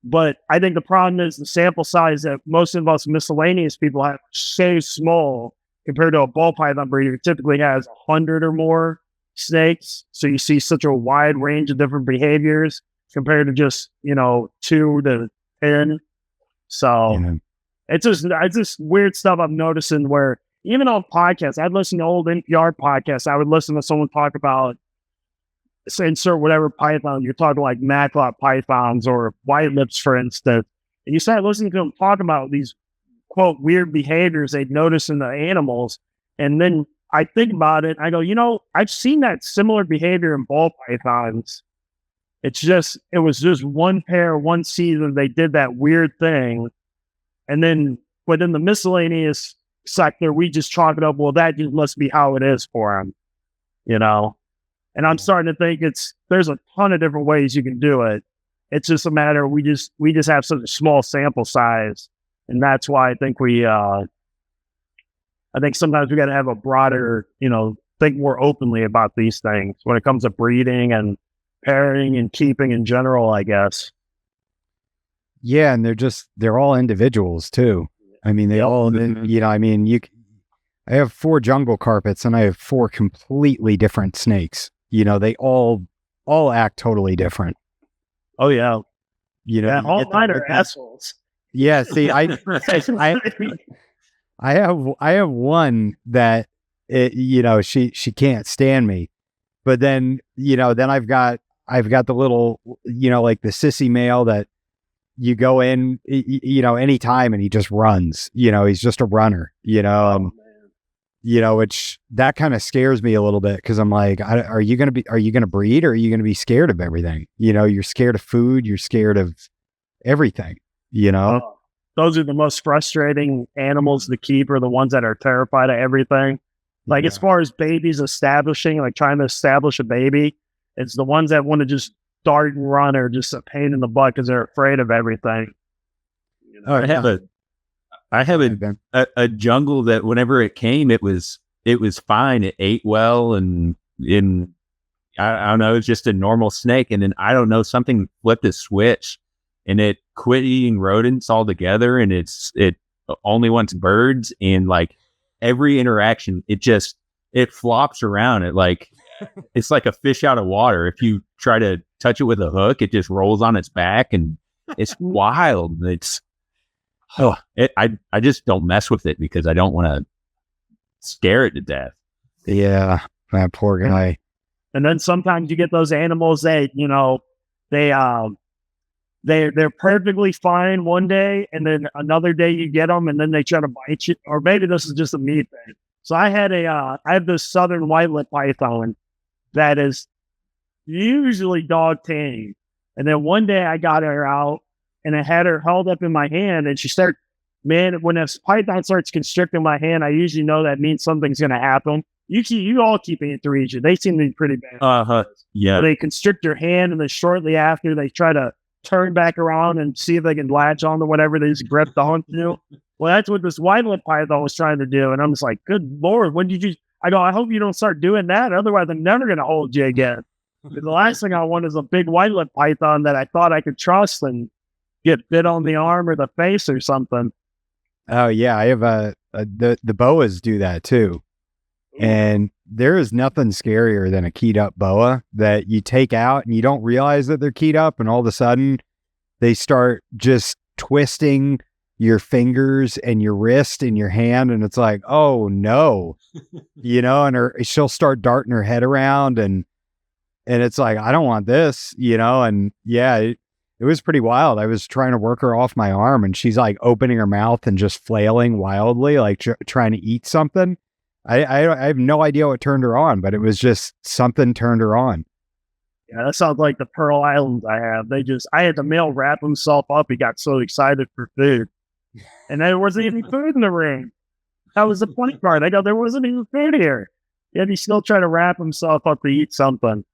But I think the problem is the sample size that most of us miscellaneous people have is so small compared to a ball python breeder who typically has 100 or more snakes. So you see such a wide range of different behaviors compared to just, 2 to 10. So it's just weird stuff I'm noticing where even on podcasts, I'd listen to old NPR podcasts. I would listen to someone talk about, insert whatever python. You're talking like Macklot pythons or white lips, for instance. And you start listening to them talk about these, quote, weird behaviors they'd notice in the animals. And then I think about it. I go, I've seen that similar behavior in ball pythons. It was just one pair, one season, they did that weird thing. And then within the miscellaneous sector, we just chalk it up. Well, that just must be how it is for them, And I'm starting to think there's a ton of different ways you can do it. It's just a matter of we just have such a small sample size, and that's why I think I think sometimes we got to have a broader, think more openly about these things when it comes to breeding and pairing and keeping in general, I guess. Yeah, and they're all individuals too. I mean, they all, I have 4 jungle carpets and I have 4 completely different snakes. They all act totally different. Oh yeah. All mine are assholes. Yeah. See, I have one that, she can't stand me, but then, then I've got the little, like the sissy male that you go in, anytime and he just runs, he's just a runner, which that kind of scares me a little bit. Cause I'm like, are you going to breed or are you going to be scared of everything? You're scared of food. You're scared of everything, Those are the most frustrating animals to keep, are the ones that are terrified of everything. Like as far as babies trying to establish a baby, it's the ones that want to just start and run are just a pain in the butt because they're afraid of everything. You know? I have a jungle that whenever it came, it was fine. It ate well, and I don't know, it's just a normal snake. And then I don't know, something flipped a switch, and it quit eating rodents altogether, and it only wants birds. And like every interaction, it flops around. It's like a fish out of water. If you try to touch it with a hook, it just rolls on its back, and it's wild. I just don't mess with it because I don't want to scare it to death. Yeah, that poor guy. And then sometimes you get those animals that, you know, they're perfectly fine one day, and then another day you get them, and then they try to bite you. Or maybe this is just a me thing. So I have this southern white-lipped python that is usually dog tame. And then one day I got her out, and I had her held up in my hand, and she started, when a python starts constricting my hand, I usually know that means something's going to happen. You all keep anthrasia. They seem to be pretty bad. Yeah. They constrict your hand, and then shortly after, they try to turn back around and see if they can latch on to whatever they just gripped onto. Well, that's what this white-lipped python was trying to do. And I'm just like, good Lord, when did you... I go, I hope you don't start doing that. Otherwise, I'm never going to hold you again. The last thing I want is a big white-lipped python that I thought I could trust and get bit on the arm or the face or something. Oh, yeah. I have the boas do that too. And there is nothing scarier than a keyed up boa that you take out and you don't realize that they're keyed up, and all of a sudden they start just twisting your fingers and your wrist and your hand, and it's like, oh no, you know, and she'll start darting her head around, and it's like, I don't want this, you know. And yeah, it was pretty wild. I was trying to work her off my arm, and she's like opening her mouth and just flailing wildly, like trying to eat something. I have no idea what turned her on, but it was just something turned her on. Yeah, that sounds like the Pearl Islands I have. I had the male wrap himself up. He got so excited for food. And there wasn't any food in the ring. That was the funny part. I go, there wasn't even food here. Yet he's still trying to wrap himself up to eat something.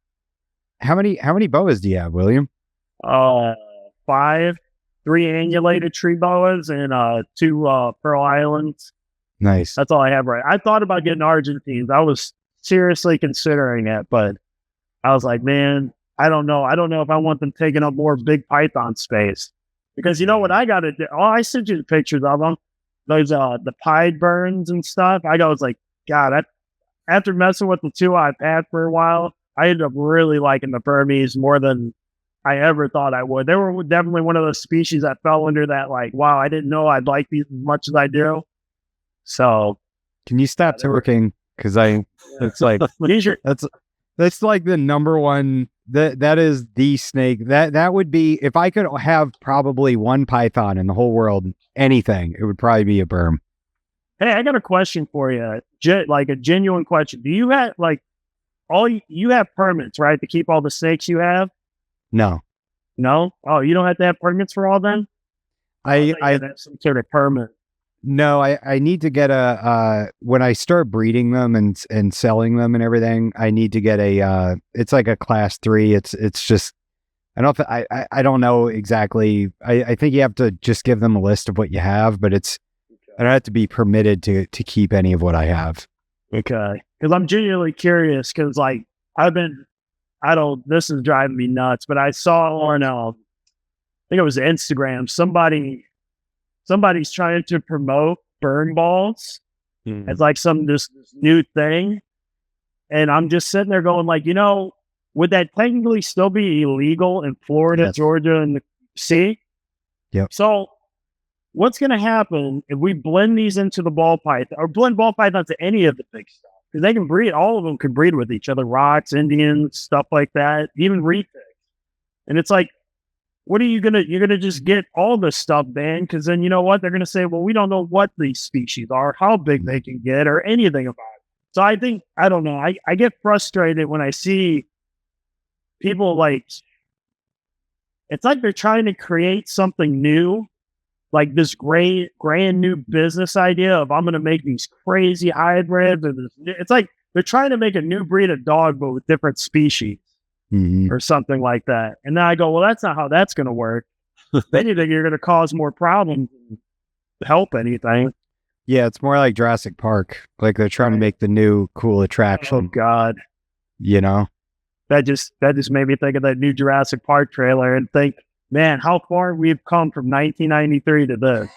How many boas do you have, William? 5, 3 annulated tree boas and 2 Pearl Islands. Nice. That's all I have. Right. I thought about getting Argentines. I was seriously considering it, but I was like, man, I don't know. I don't know if I want them taking up more big python space, because you know what I got to do? Oh, I sent you the pictures of them. Those the pied burns and stuff. I was like, God, after messing with the 2 I've had for a while, I ended up really liking the Burmese more than I ever thought I would. They were definitely one of those species that fell under that, like, wow, I didn't know I'd like these as much as I do. So, can you stop twerking? Because it's like that's like the number one. That is the snake. That would be, if I could have probably one python in the whole world, anything, it would probably be a Burm. Hey, I got a question for you. Like a genuine question. Do you have you have permits, right, to keep all the snakes you have? No. Oh, you don't have to have permits for all them? I have some sort of permit. No, I need to get when I start breeding them and selling them and everything, I need to get it's like a class 3. It's just, I don't know exactly. I think you have to just give them a list of what you have, but I don't have to be permitted to keep any of what I have. Okay. Because I'm genuinely curious, because like this is driving me nuts, but I saw on, I think it was Instagram, somebody's trying to promote burn balls as like this new thing. And I'm just sitting there going like, you know, would that technically still be illegal in Florida, yes, Georgia, and the sea? Yep. So what's going to happen if we blend these into the ball python, or blend ball pythons to any of the big stuff? Because they can breed, all of them can breed with each other, rocks, Indians, stuff like that, even repigs. And it's like, what are you're gonna just get all this stuff banned? Because then you know what? They're gonna say, well, we don't know what these species are, how big they can get, or anything about it. So I don't know. I get frustrated when I see people like, it's like they're trying to create something new, like this great grand new business idea of, I'm gonna make these crazy hybrids, or it's like they're trying to make a new breed of dog, but with different species. Mm-hmm. Or something like that. And then I go, well, that's not how that's going to work. then you think you're going to cause more problems than help anything. Yeah, it's more like Jurassic Park. Like they're trying to make the new cool Oh attraction, God, you know? that just made me think of that new Jurassic Park trailer and think, man, how far we've come from 1993 to this.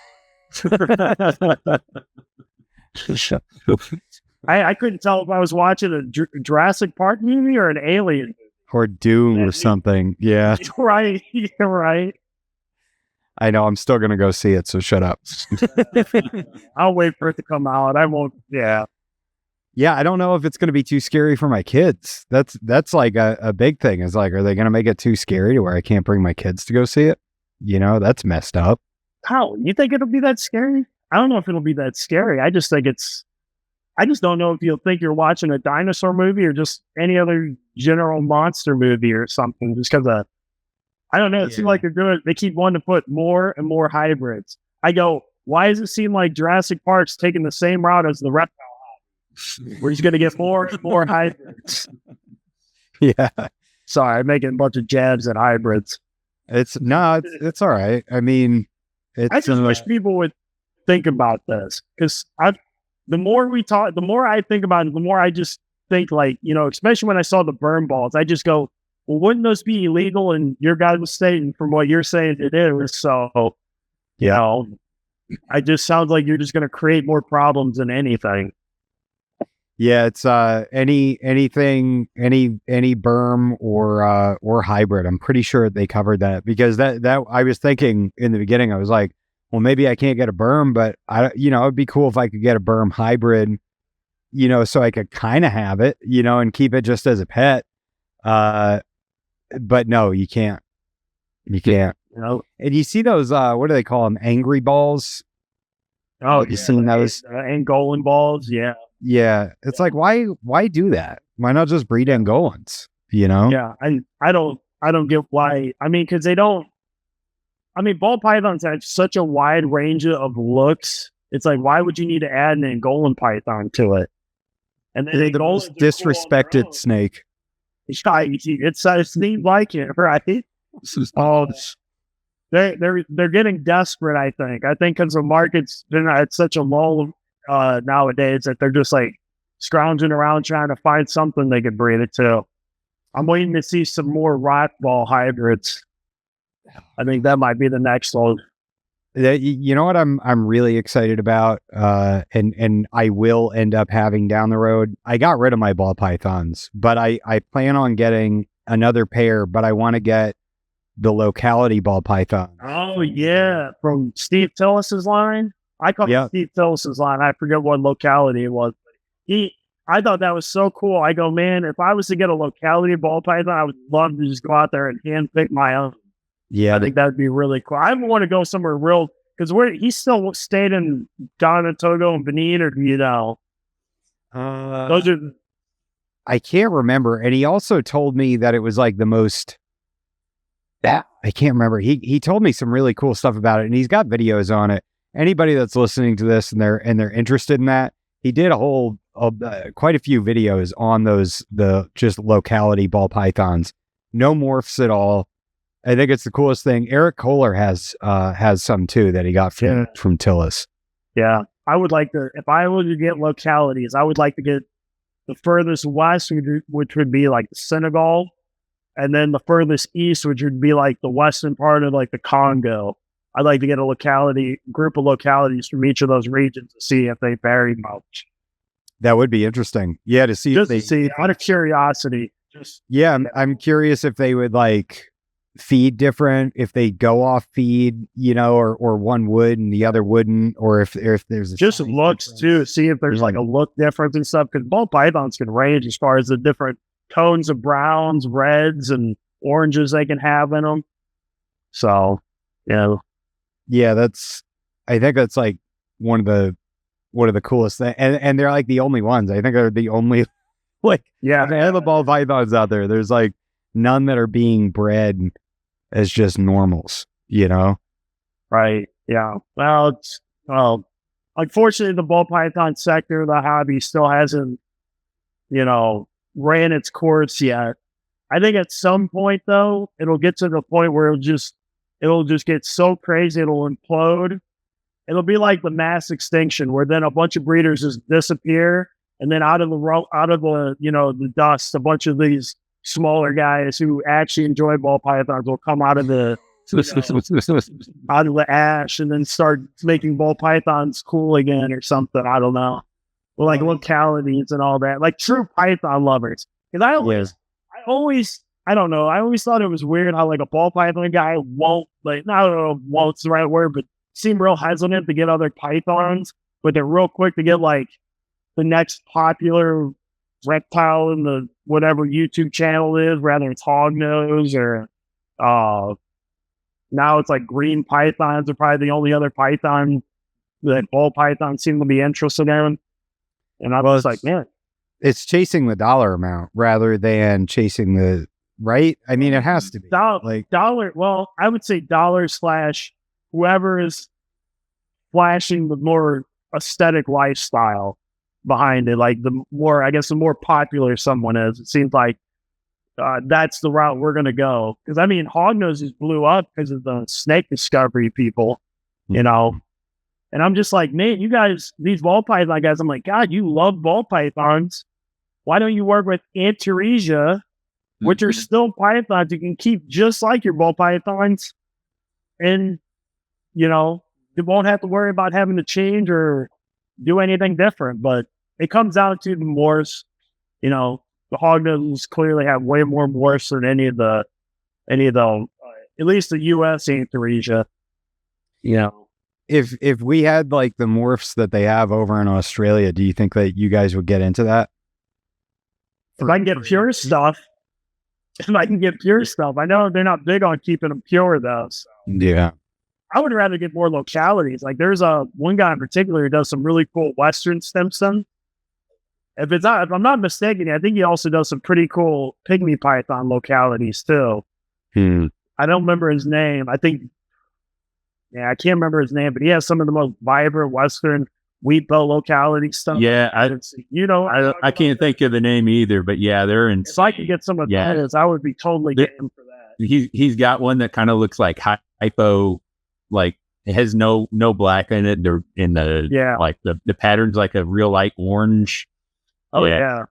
I couldn't tell if I was watching a Jurassic Park movie or an Alien movie. Or Doom or something. Yeah. Right. You're right. I know. I'm still going to go see it, so shut up. I'll wait for it to come out. I won't. Yeah. Yeah, I don't know if it's going to be too scary for my kids. That's like a big thing. Is like, are they going to make it too scary to where I can't bring my kids to go see it? You know, that's messed up. How? You think it'll be that scary? I don't know if it'll be that scary. I just don't know if you'll think you're watching a dinosaur movie or just any other general monster movie or something. Just because I don't know. It seems like they keep wanting to put more and more hybrids. I go, why does it seem like Jurassic Park's taking the same route as the Reptile? We're just going to get more and more hybrids. Yeah. Sorry, I'm making a bunch of jabs at hybrids. It's all right. I mean, I just wish people would think about this because the more we talk, the more I think about it, the more I just think like, especially when I saw the burn balls, I just go, well, wouldn't those be illegal in your guys' state? And from what you're saying, it is. So, it just sounds like you're just going to create more problems than anything. Yeah, it's anything, any berm or hybrid. I'm pretty sure they covered that because that I was thinking in the beginning, I was like, well, maybe I can't get a berm, but it'd be cool if I could get a berm hybrid, so I could kind of have it, and keep it just as a pet. But no, you can't. You can't. And you see those, what do they call them? Angry balls. Oh, you seen those? Angolan balls. Yeah. Yeah. It's like, why do that? Why not just breed Angolans? Yeah. I don't get why. I mean, because ball pythons have such a wide range of looks. It's like, why would you need to add an Angolan python to it? And then the most disrespected snake. It seems like it, right? Oh, they're getting desperate. I think because the market's been at such a lull nowadays that they're just like scrounging around trying to find something they could breed it to. I'm waiting to see some more rock ball hybrids. I think that might be the next one. You know what I'm really excited about, and I will end up having down the road. I got rid of my ball pythons, but I plan on getting another pair. But I want to get the locality ball python. Oh yeah, from Steve Tillis's line. I call it Steve Tillis's line. I forget what locality it was. I thought that was so cool. I go, man, if I was to get a locality ball python, I would love to just go out there and hand pick my own. Yeah, I think that would be really cool. I want to go somewhere real because he still stayed in Ghana, Togo, and Benin, or those are. I can't remember, and he also told me that it was like the most. I can't remember. He told me some really cool stuff about it, and he's got videos on it. Anybody that's listening to this and they're interested in that, he did quite a few videos on the just locality ball pythons. No morphs at all. I think it's the coolest thing. Eric Kohler has some too that he got from Tillis. Yeah. I would like to, if I were to get localities, I would like to get the furthest west, which would be like Senegal, and then the furthest east, which would be like the western part of like the Congo. I'd like to get a group of localities from each of those regions to see if they vary much. That would be interesting. Yeah, to see out of curiosity. I'm curious if they would like feed different, if they go off feed, or one would and the other wouldn't, or if there's just looks too, see if there's like a look difference and stuff, because ball pythons can range as far as the different tones of browns, reds, and oranges they can have in them. So, yeah, I think that's like one of the coolest things, and they're like the only ones. I think they're the only they have the ball pythons out there. There's like none that are being bred as just normals, Right. Yeah. Well, unfortunately, the ball python sector, the hobby still hasn't, ran its course yet. I think at some point, though, it'll get to the point where it'll just it'll just get so crazy, it'll implode. It'll be like the mass extinction, where then a bunch of breeders just disappear, and then out of the the dust, a bunch of these smaller guys who actually enjoy ball pythons will come out of the out of the ash and then start making ball pythons cool again or something. I don't know. Well, like localities and all that, like true python lovers. Because I don't know. I always thought it was weird how like a ball python guy won't, like, I don't know if won't's the right word, but seem real hesitant to get other pythons, but they're real quick to get like the next popular reptile in the whatever YouTube channel is, whether it's hognose or now it's like green pythons are probably the only other python that ball pythons seem to be interested in. And I was like, man, it's chasing the dollar amount rather than chasing the right. I mean, it has to be dollar. Well, I would say dollar / whoever is flashing the more aesthetic lifestyle behind it. Like the more popular someone is, it seems like that's the route we're going to go. Because I mean, hognoses blew up because of the snake discovery people, you know. And I'm just like, man, you guys, these ball python guys, I'm like, God, you love ball pythons. Why don't you work with Antaresia, which are still pythons you can keep just like your ball pythons? And, you know, you won't have to worry about having to change or do anything different. But it comes down to the morphs. You know, the hognoses clearly have way more morphs than any of the at least the U.S. Antaresia. You know. If we had like the morphs that they have over in Australia, do you think that you guys would get into that? If I can get pure stuff, I know they're not big on keeping them pure though. So. Yeah. I would rather get more localities. Like there's one guy in particular who does some really cool Western Stimson. If I'm not mistaken, I think he also does some pretty cool pygmy python localities too. I don't remember his name. I can't remember his name, but he has some of the most vibrant Western wheat belt locality stuff. Yeah, I can't think of the name either, but yeah, they're in. If I could get some of that, I would be totally game for that. He's got one that kind of looks like hypo, like it has no black in it. They're in the like the pattern's like a real light orange. Oh yeah.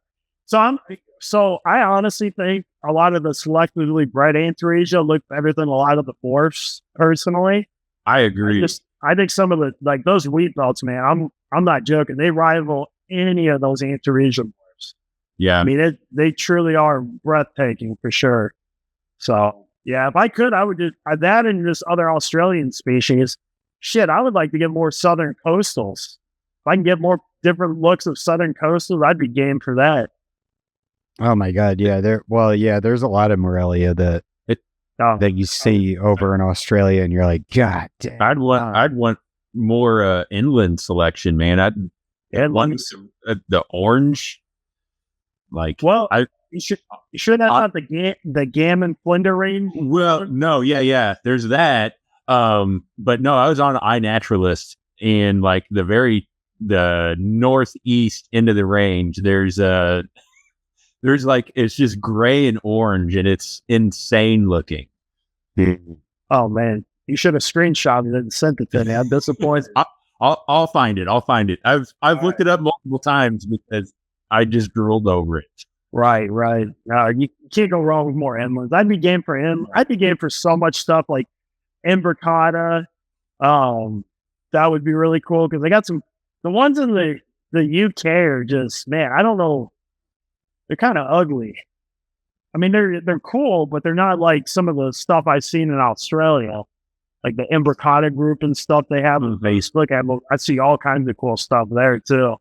So I honestly think a lot of the selectively bred Antaresia look better than a lot of the morphs. Personally, I agree. I think some of the like those wheat belts, man. I'm not joking. They rival any of those Antaresia morphs. Yeah, I mean they truly are breathtaking for sure. So yeah, if I could, I would just that and just other Australian species. Shit, I would like to get more southern coastals. If I can get more different looks of southern coastals, I'd be game for that. Oh my God, yeah. There's a lot of Morelia that you see over in Australia, and you're like, God damn. I'd want more inland selection, man. I'd want the orange. Like, well, you should have the Gammon Flender range. Well, no, yeah. There's that. But no, I was on iNaturalist, and like the northeast end of the range, there's like, it's just gray and orange, and it's insane looking. Oh man, you should have screenshotted it and sent it to me. I'm disappointed. I'll find it. I've looked it up multiple times because I just drooled over it. Right. You can't go wrong with more inlands. I'd be game for him. I'd be game for so much stuff like Imbricata. That would be really cool because they got the ones in the UK are just, man, I don't know. They're kind of ugly. I mean, they're cool, but they're not like some of the stuff I've seen in Australia, like the Imbricata group and stuff they have on Facebook. I see all kinds of cool stuff there too.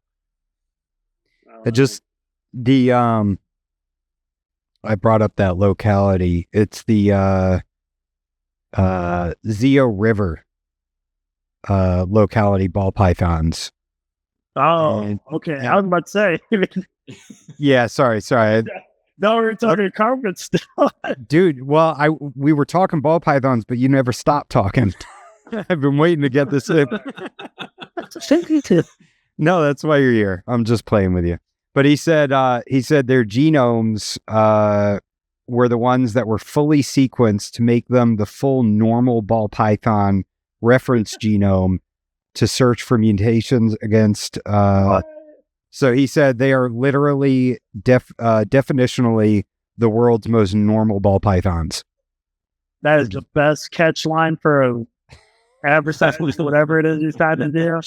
I brought up that locality. It's the Zio River locality ball pythons. Oh, okay. I was about to say. Yeah, sorry. No, we're talking carpet still. Dude, well, we were talking ball pythons, but you never stopped talking. I've been waiting to get this in. No, that's why you're here. I'm just playing with you. But he said their genomes were the ones that were fully sequenced to make them the full normal ball python reference genome to search for mutations against. So he said they are literally definitionally the world's most normal ball pythons. That is the best catch line for a advertising, whatever it is you're trying to do.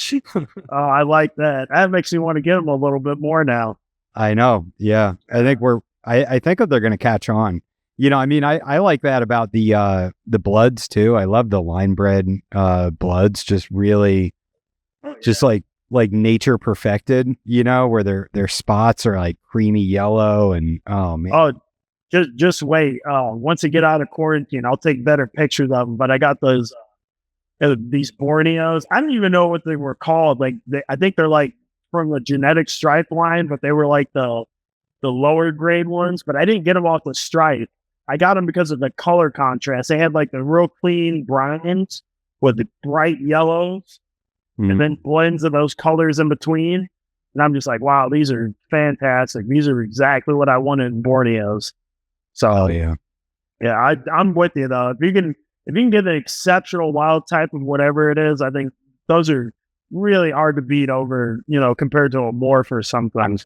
Oh, I like that. That makes me want to get them a little bit more now. I know. Yeah. I think I think that they're going to catch on. You know, I mean, I like that about the bloods too. I love the line bred bloods, just really, just like nature perfected, you know, where their spots are like creamy yellow and, oh man. Oh, just wait. Once I get out of quarantine, I'll take better pictures of them. But I got those, these Borneos. I don't even know what they were called. Like, I think they're like from the genetic stripe line, but they were like the lower grade ones. But I didn't get them off the stripe. I got them because of the color contrast. They had like the real clean browns with the bright yellows, and then blends of those colors in between. And I'm just like, wow, these are fantastic. These are exactly what I wanted in Borneos. So yeah, I'm with you though. If you can get an exceptional wild type of whatever it is, I think those are really hard to beat over, you know, compared to a morph or something.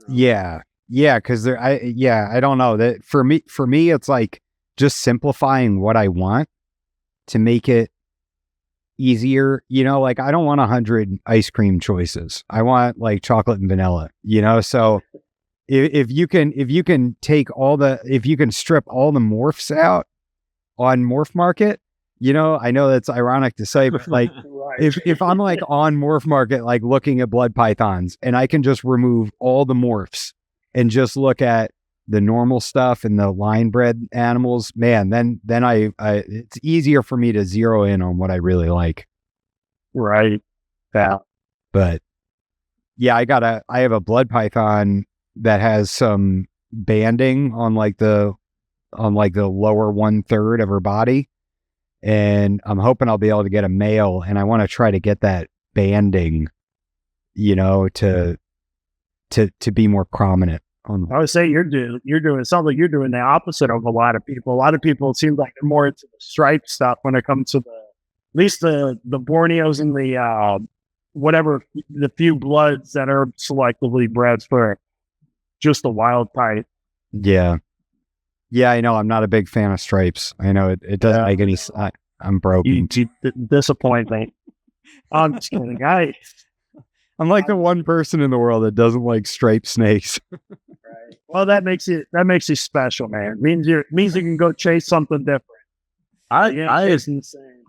Yeah. Yeah. Cause I don't know that for me, it's like just simplifying what I want to make it easier. You know, like I don't want 100 ice cream choices. I want like chocolate and vanilla, you know? So if you can strip all the morphs out on Morph Market, you know, I know that's ironic to say, but like right. if I'm like on Morph Market, like looking at blood pythons and I can just remove all the morphs and just look at the normal stuff and the line bred animals, man, then I it's easier for me to zero in on what I really like. Right. Yeah. But yeah, I have a blood python that has some banding on like the lower 1/3 of her body. And I'm hoping I'll be able to get a male, and I want to try to get that banding, you know, to be more prominent. I would say you're doing, it sounds like you're doing the opposite of a lot of people. A lot of people, it seems like they're more into the stripe stuff when it comes to at least the Borneos and the, whatever, the few bloods that are selectively bred for just the wild type. Yeah. Yeah, I know. I'm not a big fan of stripes. I know it doesn't make any sense. I'm broken. You disappoint me. I'm just kidding. I'm like the one person in the world that doesn't like striped snakes. Right. Well, that makes you special, man. It means you can go chase something different. It's insane.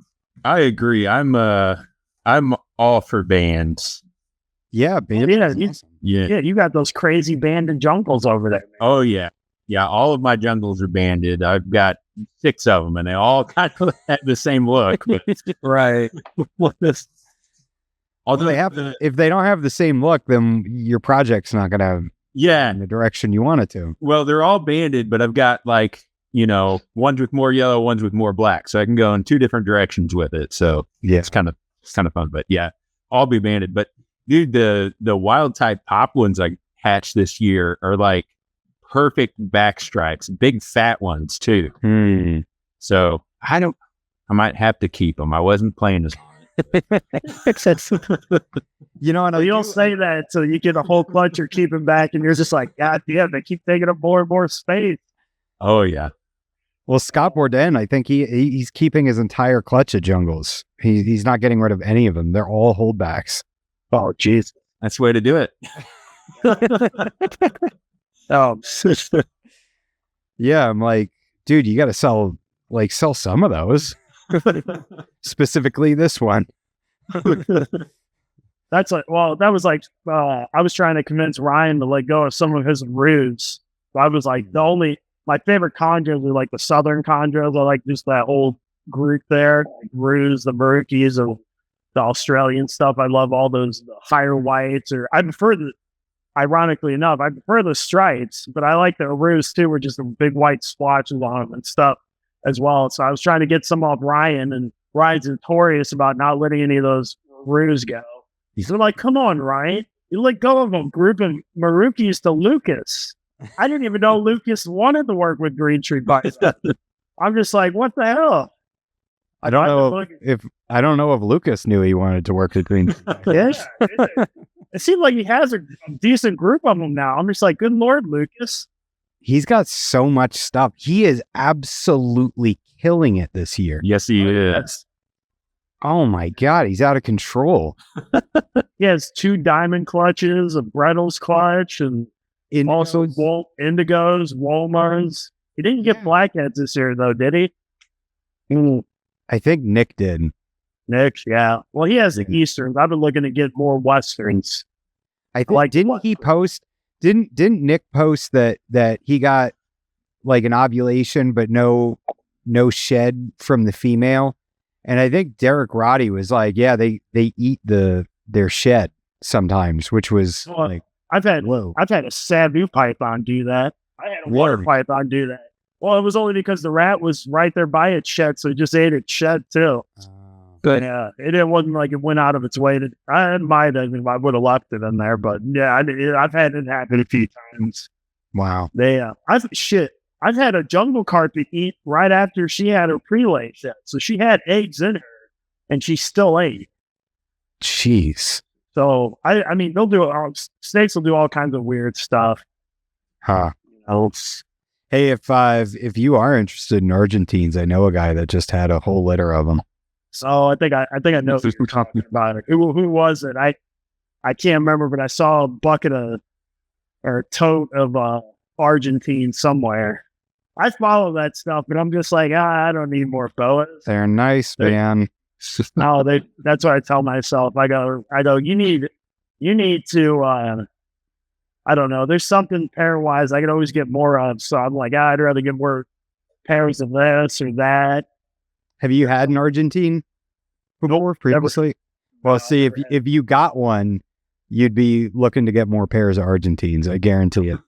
I agree. I'm all for bands. Yeah, bands. Yeah, awesome. Yeah. You got those crazy banded jungles over there, man. Oh yeah. Yeah, all of my jungles are banded. I've got 6 of them, and they all kind of have the same look. But right. Although if they don't have the same look, then your project's not going to in the direction you want it to. Well, they're all banded, but I've got like, you know, ones with more yellow, ones with more black, so I can go in 2 different directions with it. So yeah, it's kind of fun. But yeah, all be banded. But dude, the wild type poplins I hatched this year are like perfect back stripes, big fat ones too. So I might have to keep them. I wasn't playing as you know, and you'll say that so you get a whole clutch you're keeping back, and you're just like, God damn, they keep taking up more and more space. Oh yeah. Well, Scott Bourdain, I think he's keeping his entire clutch of jungles. He's not getting rid of any of them. They're all holdbacks. Oh, jeez, that's the way to do it. Oh, yeah. I'm like, dude, you got to sell some of those. Specifically this one. That's like, well, that was like, I was trying to convince Ryan to let go of some of his roots. So I was like, my favorite chondros are like the southern chondros. I like just that whole group there, like roos, the Merkies, or the Australian stuff. I love all those higher whites, or ironically enough, I prefer the stripes, but I like the roos too, where just the big white splotches on them and stuff as well. So I was trying to get some off Ryan, and Ryan's notorious about not letting any of those roos go. He's like, come on, Ryan, you let go of them, grouping Marukis to Lucas. I didn't even know Lucas wanted to work with green tree python. I'm just like, what the hell? I don't know if Lucas knew he wanted to work with green tree python. Yes. It seems like he has a decent group of them now. I'm just like, good Lord, Lucas. He's got so much stuff. He is absolutely killing it this year. Yes, he is. Oh my God, he's out of control. He has 2 diamond clutches, a Brettles clutch, and also indigos, Walmars. He didn't get blackheads this year, though, did he? I think Nick did. Nick, yeah. Well, he has the Easterns. I've been looking to get more Westerns. I think didn't Nick post that he got like an ovulation but no shed from the female? And I think Derek Roddy was like, yeah, they eat their shed sometimes, which was like, I've had a Sabu python do that. I had a water python do that. Well, it was only because the rat was right there by its shed, so it just ate its shed too. Good. Yeah, it wasn't like it went out of its way to. I might have, I would have left it in there, but yeah, I've had it happen a few times. Wow. I've had a jungle carpet eat right after she had her prelay set, so she had eggs in her, and she still ate. Jeez. So I mean, snakes will do all kinds of weird stuff. Huh. Hey, if you are interested in Argentines, I know a guy that just had a whole litter of them. So I think I know who you're talking about. Who was it? I can't remember, but I saw a bucket or a tote of Argentine somewhere. I follow that stuff, but I'm just like, I don't need more boas. They're nice, man. No, that's what I tell myself. I go, you need to, I don't know. There's something pair wise I could always get more of. So I'm like, I'd rather get more pairs of this or that. Have you had an Argentine before previously? Well, see, if you got one, you'd be looking to get more pairs of Argentines. I guarantee it.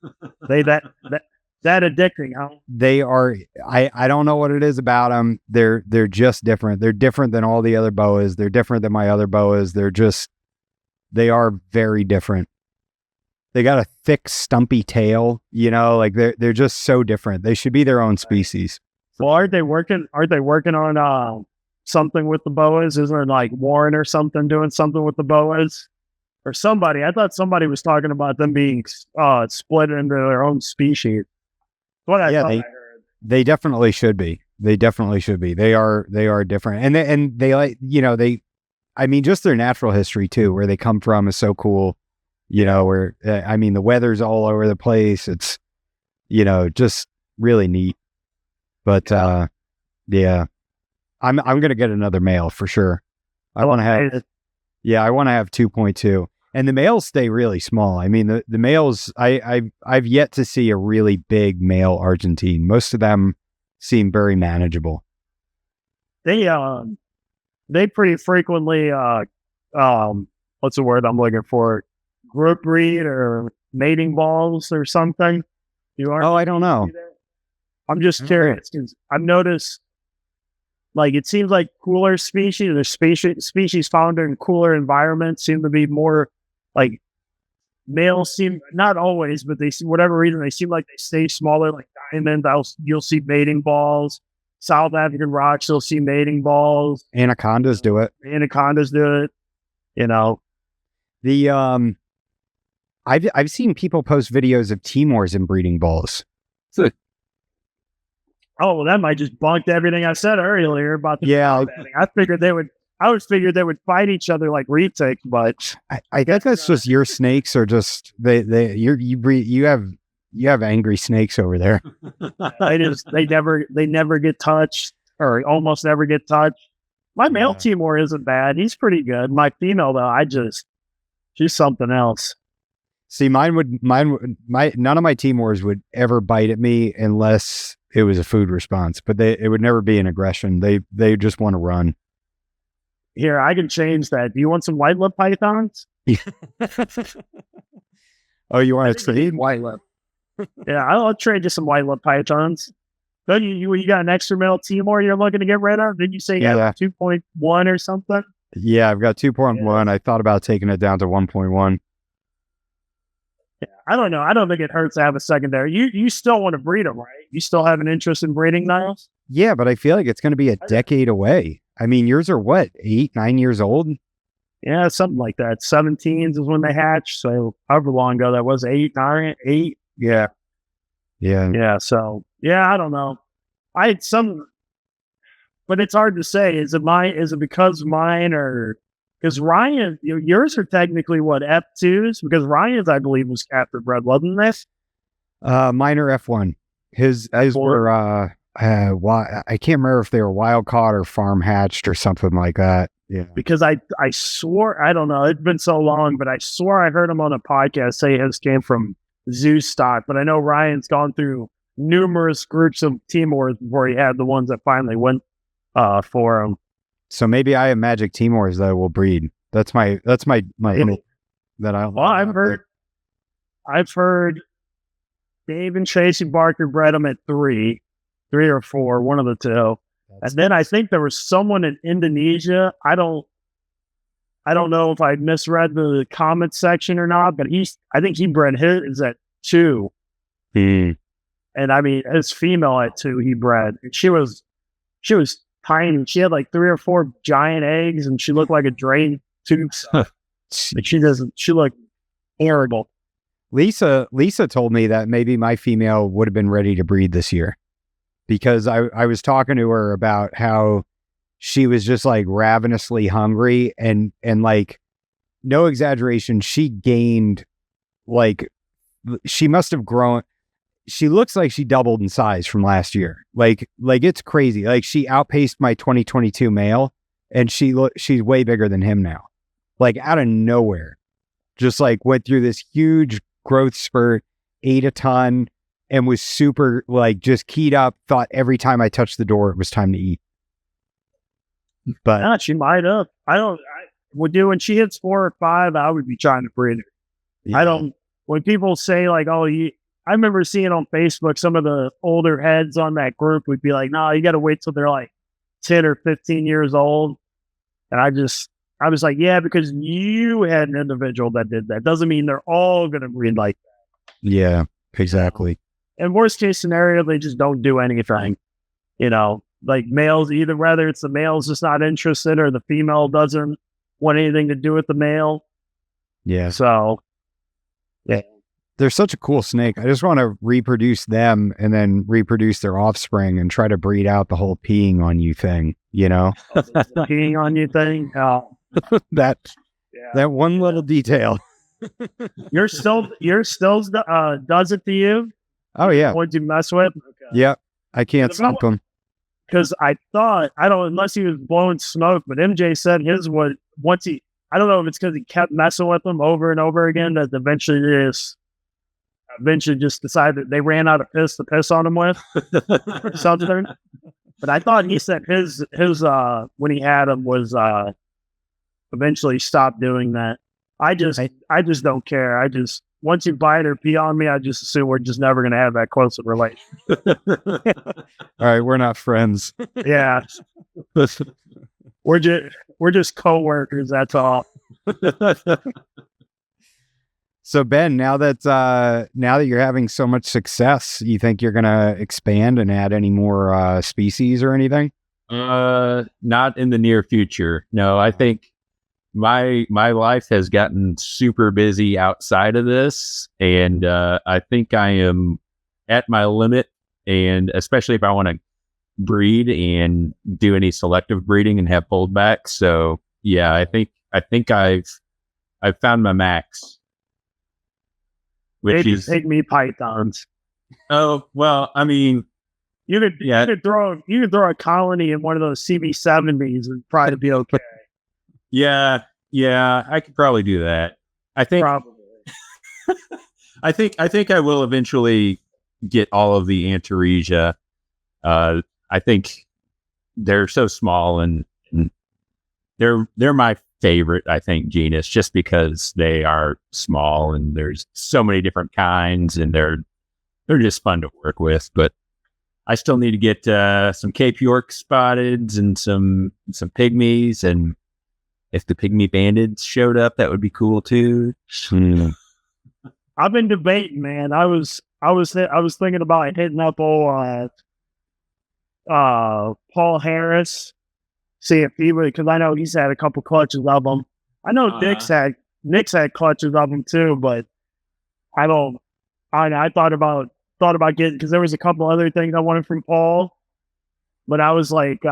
That addicting, huh? They are. I don't know what it is about them. They're just different. They're different than all the other boas. They're different than my other boas. They are very different. They got a thick, stumpy tail. You know, like they're just so different. They should be their own species. Well, aren't they working on something with the boas? Isn't there like Warren or something doing something with the boas? Or somebody? I thought somebody was talking about them being split into their own species. What I heard. They definitely should be. They are different, and they like, you know, I mean, just their natural history too, where they come from is so cool. You know, where I mean, the weather's all over the place. It's, you know, just really neat. But yeah, I'm gonna get another male for sure. I want to have 2.2, and the males stay really small. I mean, the males, I've yet to see a really big male Argentine. Most of them seem very manageable. They pretty frequently what's the word I'm looking for? Group breed or mating balls or something. I don't know. I'm just curious because I've noticed, like, it seems like cooler species or species found in cooler environments seem to be more like males seem, not always, but they, whatever reason, they seem like they stay smaller, like diamond. You'll see mating balls. South African rocks, you'll see mating balls. Anacondas do it. You know, I've seen people post videos of Timors in breeding balls. Oh, well, that might just bunk everything I said earlier about the I figured they would fight each other like retics, but I guess that's just your snakes are just you have angry snakes over there. they never get touched or almost never get touched. My male Timor isn't bad. He's pretty good. My female though, she's something else. See, none of my Timors would ever bite at me unless it was a food response, but it would never be an aggression. They just want to run. Here, I can change that. Do you want some white lip pythons? Oh, you want to trade white lip? Yeah, I'll trade you some white lip pythons. But you got an extra male Timor you're looking to get rid of? Did you say you have 2.1 or something? Yeah, I've got 2.1. I thought about taking it down to 1.1. I don't know. I don't think it hurts to have a secondary. You still want to breed them, right? You still have an interest in breeding Niles? Yeah, but I feel like it's going to be a decade away. I mean, yours are what, 8, 9 years old? Yeah, something like that. 17s is when they hatch. So however long ago that was, 8, 9, 8. Yeah. Yeah. Yeah. So yeah, I don't know. I had some, but it's hard to say. Is it because mine or because Ryan, yours are technically what, F2s? Because Ryan's, I believe, was captive bred, wasn't this? Mine are F1. His were I can't remember if they were wild caught or farm hatched or something like that. Yeah. Because I swore, I don't know, it's been so long, but I swore I heard him on a podcast say his came from zoo stock. But I know Ryan's gone through numerous groups of Timors before he had the ones that finally went for him. So maybe I have magic Timors that will breed. That's my that I. Well, I've heard Dave and Tracy Barker bred them at 3 or 4, one of the two. And then I think there was someone in Indonesia. I don't know if I misread the comment section or not, but I think he bred his at 2. And I mean, his female at 2 he bred. And she was tiny. She had like 3 or 4 giant eggs, and she looked like a drain tube. Like she looked horrible. Lisa told me that maybe my female would have been ready to breed this year, because I was talking to her about how she was just like ravenously hungry, and like, no exaggeration, she gained, like, she must have grown. She looks like she doubled in size from last year. Like it's crazy. Like, she outpaced my 2022 male, and she's way bigger than him now. Like, out of nowhere, just like went through this huge growth spurt, ate a ton, and was super, like, just keyed up, thought every time I touched the door, it was time to eat. But yeah, she might have. I would do when she hits 4 or 5, I would be trying to breed her. Yeah. When people say like, oh, I remember seeing on Facebook, some of the older heads on that group would be like, no, you got to wait till they're like 10 or 15 years old. And I was like, yeah, because you had an individual that did that. Doesn't mean they're all going to breed like that. Yeah, exactly. And worst case scenario, they just don't do anything. Like males, either whether it's the male's just not interested or the female doesn't want anything to do with the male. Yeah. So, yeah. They're such a cool snake. I just want to reproduce them and then reproduce their offspring and try to breed out the whole peeing on you thing, Peeing on you thing? That one little detail. You're still does it to you? Oh, yeah. Would you mess with? Okay. Yeah. I can't smoke them. Because I thought, unless he was blowing smoke, but MJ said his would, I don't know if it's because he kept messing with them over and over again, that eventually just decided they ran out of piss to piss on him with or something. But I thought he said his when he had him was eventually stopped doing that. I just don't care. Once you bite or pee on me, I just assume we're just never going to have that close of a relationship. All right, we're not friends. Yeah, we're just co-workers. That's all. So Ben, now that you're having so much success, you think you're going to expand and add any more species or anything? Not in the near future. No, I think my life has gotten super busy outside of this, and I think I am at my limit, and especially if I want to breed and do any selective breeding and have holdbacks. So yeah, I think I've found my max. Which is pygmy pythons. Oh, well, I mean, you could throw a colony in one of those CB70s and probably be okay. Yeah, I could probably do that. I think probably. I think I will eventually get all of the Antaresia. I think they're so small and they're my favorite, I think, genus, just because they are small and there's so many different kinds and they're just fun to work with. But I still need to get some Cape York spotteds and some pygmies, and if the pygmy bandeds showed up, that would be cool too. I've been debating, man. I was thinking about hitting up old Paul Harris, see if he would, because I know he's had a couple clutches of them. I know Nick's had clutches of them too, but I don't. I thought about getting, because there was a couple other things I wanted from Paul, but I was like,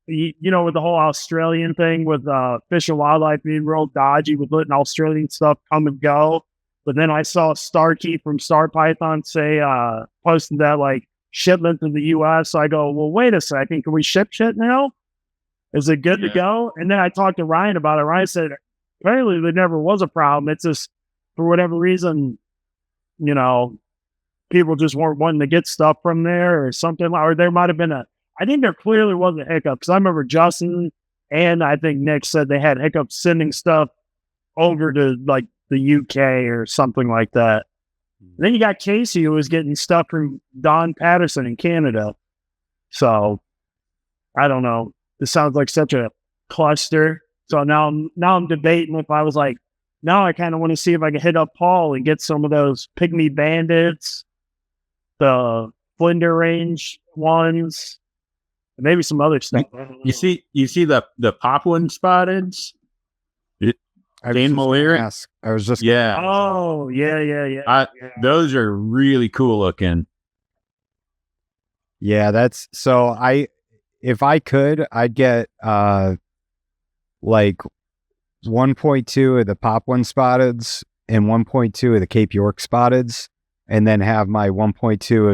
you know, with the whole Australian thing with Fish and Wildlife being real dodgy with letting Australian stuff come and go. But then I saw Starkey from Star Python say, posting that like shipment to the US. So I go, well, wait a second, can we ship shit now? Is it good to go? And then I talked to Ryan about it. Ryan said, apparently there never was a problem. It's just, for whatever reason, you know, people just weren't wanting to get stuff from there or something. Or there might have been I think there clearly was a hiccup, because I remember Justin and I think Nick said they had hiccups sending stuff over to like the UK or something like that. And then you got Casey, who was getting stuff from Don Patterson in Canada. So I don't know. This sounds like such a cluster. So now I'm debating if I was like, now I kind of want to see if I can hit up Paul and get some of those pygmy bandits, the Flinders range ones, and maybe some other stuff. You see the Papuan spotteds? Dan Malaria? I was just Oh, yeah. Those are really cool looking. Yeah, that's so if I could, I'd get like 1.2 of the Papuan spotteds and 1.2 of the Cape York spotteds, and then have my 1.2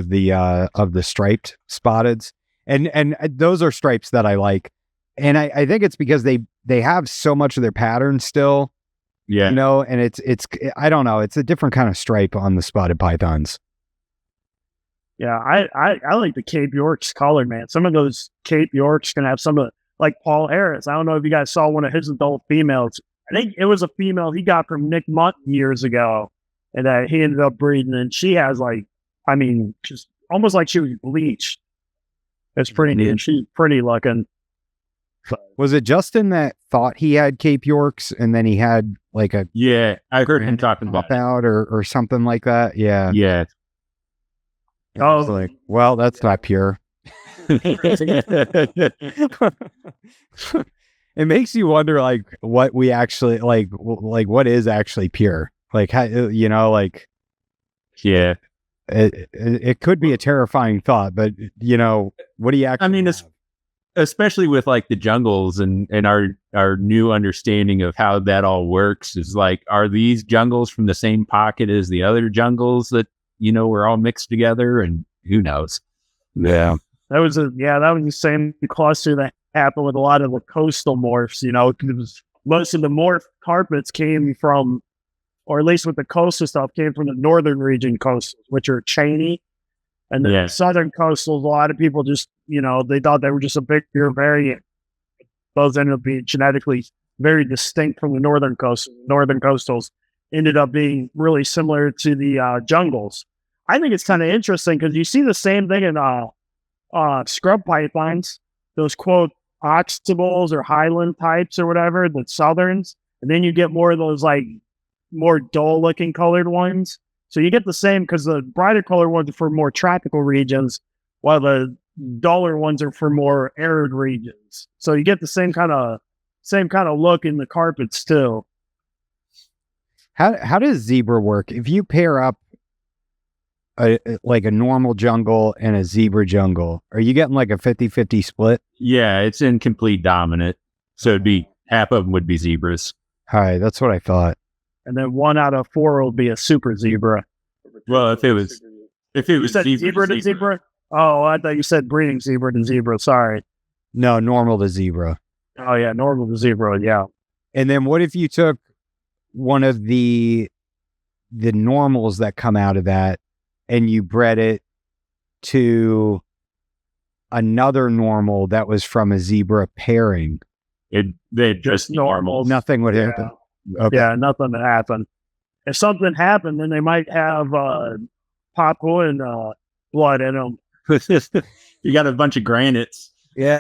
of the striped spotteds. And those are stripes that I like. And I think it's because they have so much of their pattern still. Yeah. You know, and it's I don't know, it's a different kind of stripe on the spotted pythons. Yeah, I like the Cape Yorks colored, man. Some of those Cape Yorks can have some of the, like Paul Harris. I don't know if you guys saw one of his adult females. I think it was a female he got from Nick Mutt years ago, and he ended up breeding, and she has like, I mean, just almost like she was bleached. It's pretty neat. She's pretty looking. Was it Justin that thought he had Cape Yorks and then he had like a I heard him talking about out or something like that? Yeah. I was like, well, that's not pure. It makes you wonder, like, what we actually like what is actually pure, like, how, you know, like, it could be a terrifying thought, but you know, what do you actually, I mean, especially with like the jungles and our new understanding of how that all works, is like, are these jungles from the same pocket as the other jungles that, you know, were all mixed together, and who knows? That was the same cluster that happened with a lot of the coastal morphs, you know, because most of the morph carpets came from, or at least with the coastal stuff, came from the northern region coastals, which are chainy. And the southern coastals, a lot of people just, you know, they thought they were just a bigger variant. Those ended up being genetically very distinct from the northern coastals. Northern coastals ended up being really similar to the jungles. I think it's kind of interesting because you see the same thing in scrub pythons, those quote oxtables or highland types or whatever, the southerns, and then you get more of those like more dull looking colored ones. So you get the same, because the brighter colored ones are for more tropical regions, while the duller ones are for more arid regions. So you get the same kind of look in the carpets too. How does zebra work? If you pair up like a normal jungle and a zebra jungle, are you getting like a 50-50 split? Yeah, it's in complete dominant. So it'd be half of them would be zebras. Hi, that's what I thought. And then 1 out of 4 will be a super zebra. Well, if it was zebra to zebra. Oh, I thought you said breeding zebra to zebra. Sorry. No, normal to zebra. Oh yeah, normal to zebra. Yeah. And then what if you took one of the normals that come out of that and you bred it to another normal that was from a zebra pairing? They're just normal. Nothing would happen. Okay. Yeah, nothing would happen. If something happened, then they might have Papuan blood in them. You got a bunch of granites. Yeah.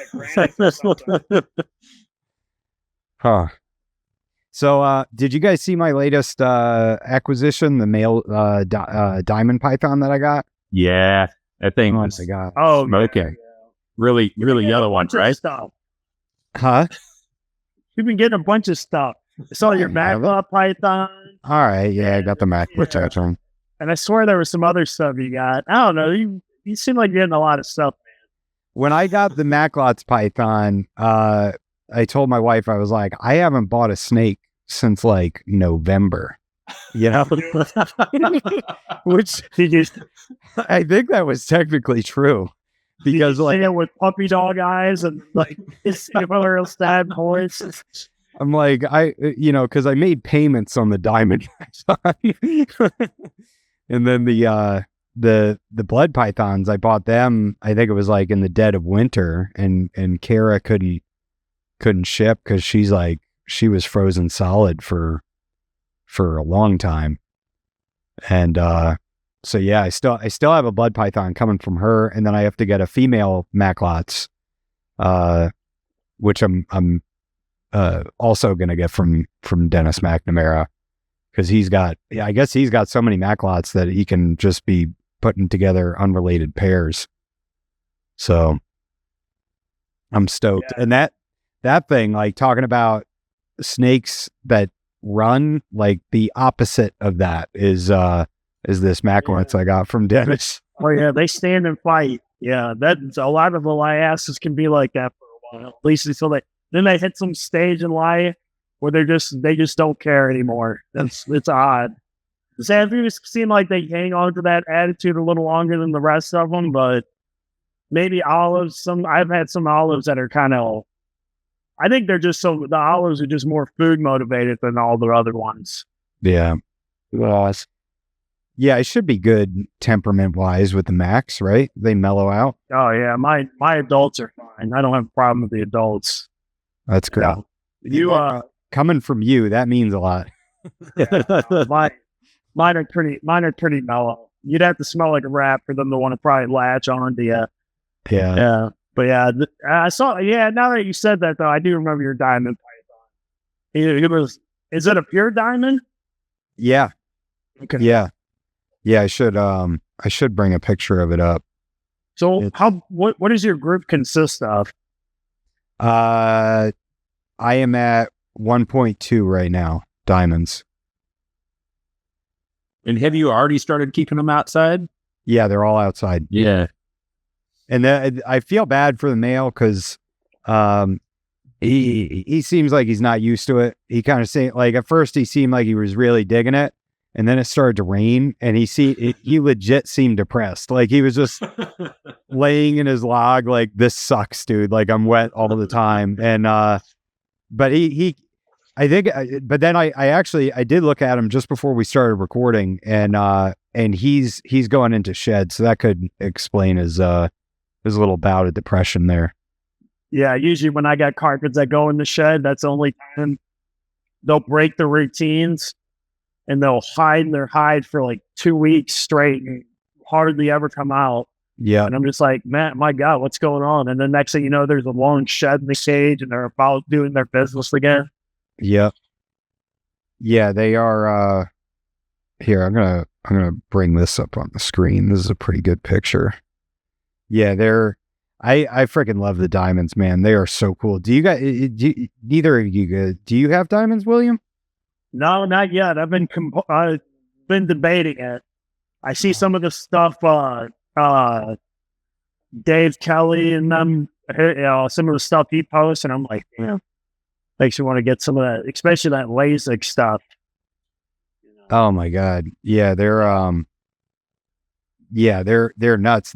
Huh. So, did you guys see my latest acquisition, the male diamond python that I got? Yeah, that thing Oh was my god! Oh, smoking. Really yellow one, right? Stuff. Huh? You've been getting a bunch of stuff. I saw your mackerel python. All right, yeah, I got the Mac protection. And I swear there was some other stuff you got. I don't know. You seem like you're getting a lot of stuff. When I got the Maclots python, I told my wife, I was like, I haven't bought a snake since like November, which I think that was technically true because like with puppy dog eyes and like similar sad voice. I'm like, because I made payments on the diamond and then the blood pythons, I bought them, I think it was like in the dead of winter, and Kara couldn't ship because she was frozen solid for a long time. And so yeah, I still have a blood python coming from her, and then I have to get a female Maclots, which I'm also gonna get from Dennis McNamara, because I guess he's got so many Maclots that he can just be putting together unrelated pairs. So I'm stoked. Yeah. And that thing, like talking about snakes that run, like the opposite of that is this Maclots I got from Dennis. Oh yeah, they stand and fight. Yeah, that's a lot of the liasses can be like that for a while. At least until then they hit some stage in life where they just don't care anymore. It's odd. The Sanders seem like they hang on to that attitude a little longer than the rest of them, but maybe olives. I've had some olives that are kind of. I think the olives are just more food motivated than all the other ones. Yeah. Yeah, it should be good temperament wise with the Macs, right? They mellow out. Oh yeah, my adults are fine. I don't have a problem with the adults. That's great. You coming from you, that means a lot. Mine are pretty mellow. You'd have to smell like a rat for them to want to probably latch on to you. Yeah. But yeah, I saw. Yeah, now that you said that, though, I do remember your diamond python. Is it a pure diamond? Yeah. Okay. Yeah. I should bring a picture of it up. So what does your group consist of? I am at 1.2 right now, diamonds. And have you already started keeping them outside? Yeah, they're all outside. Yeah. And I feel bad for the male because he seems like he's not used to it. He kind of say, like, at first he seemed like he was really digging it, and then it started to rain, and he legit seemed depressed. Like he was just laying in his log like, this sucks, dude. Like I'm wet all the time. And but I think, but then I did look at him just before we started recording, and he's going into shed, so that could explain his little bout of depression there. Yeah, usually when I got carpets that go in the shed, that's the only time they'll break the routines, and they'll hide in their hide for like 2 weeks straight and hardly ever come out. Yeah. And I'm just like, man, my God, what's going on? And then next thing you know, there's a lone shed in the cage, and they're about doing their business again. Yep. Yeah, they are. Here, I'm gonna bring this up on the screen. This is a pretty good picture. Yeah, I freaking love the diamonds, man. They are so cool. Do you guys? Neither of you do you have diamonds, William? No, not yet. I've been debating it. I see some of the stuff. Dave Kelly and them. Some of the stuff he posts, and I'm like, yeah. Makes you want to get some of that, especially that LASIK stuff. Oh my God. Yeah, they're nuts.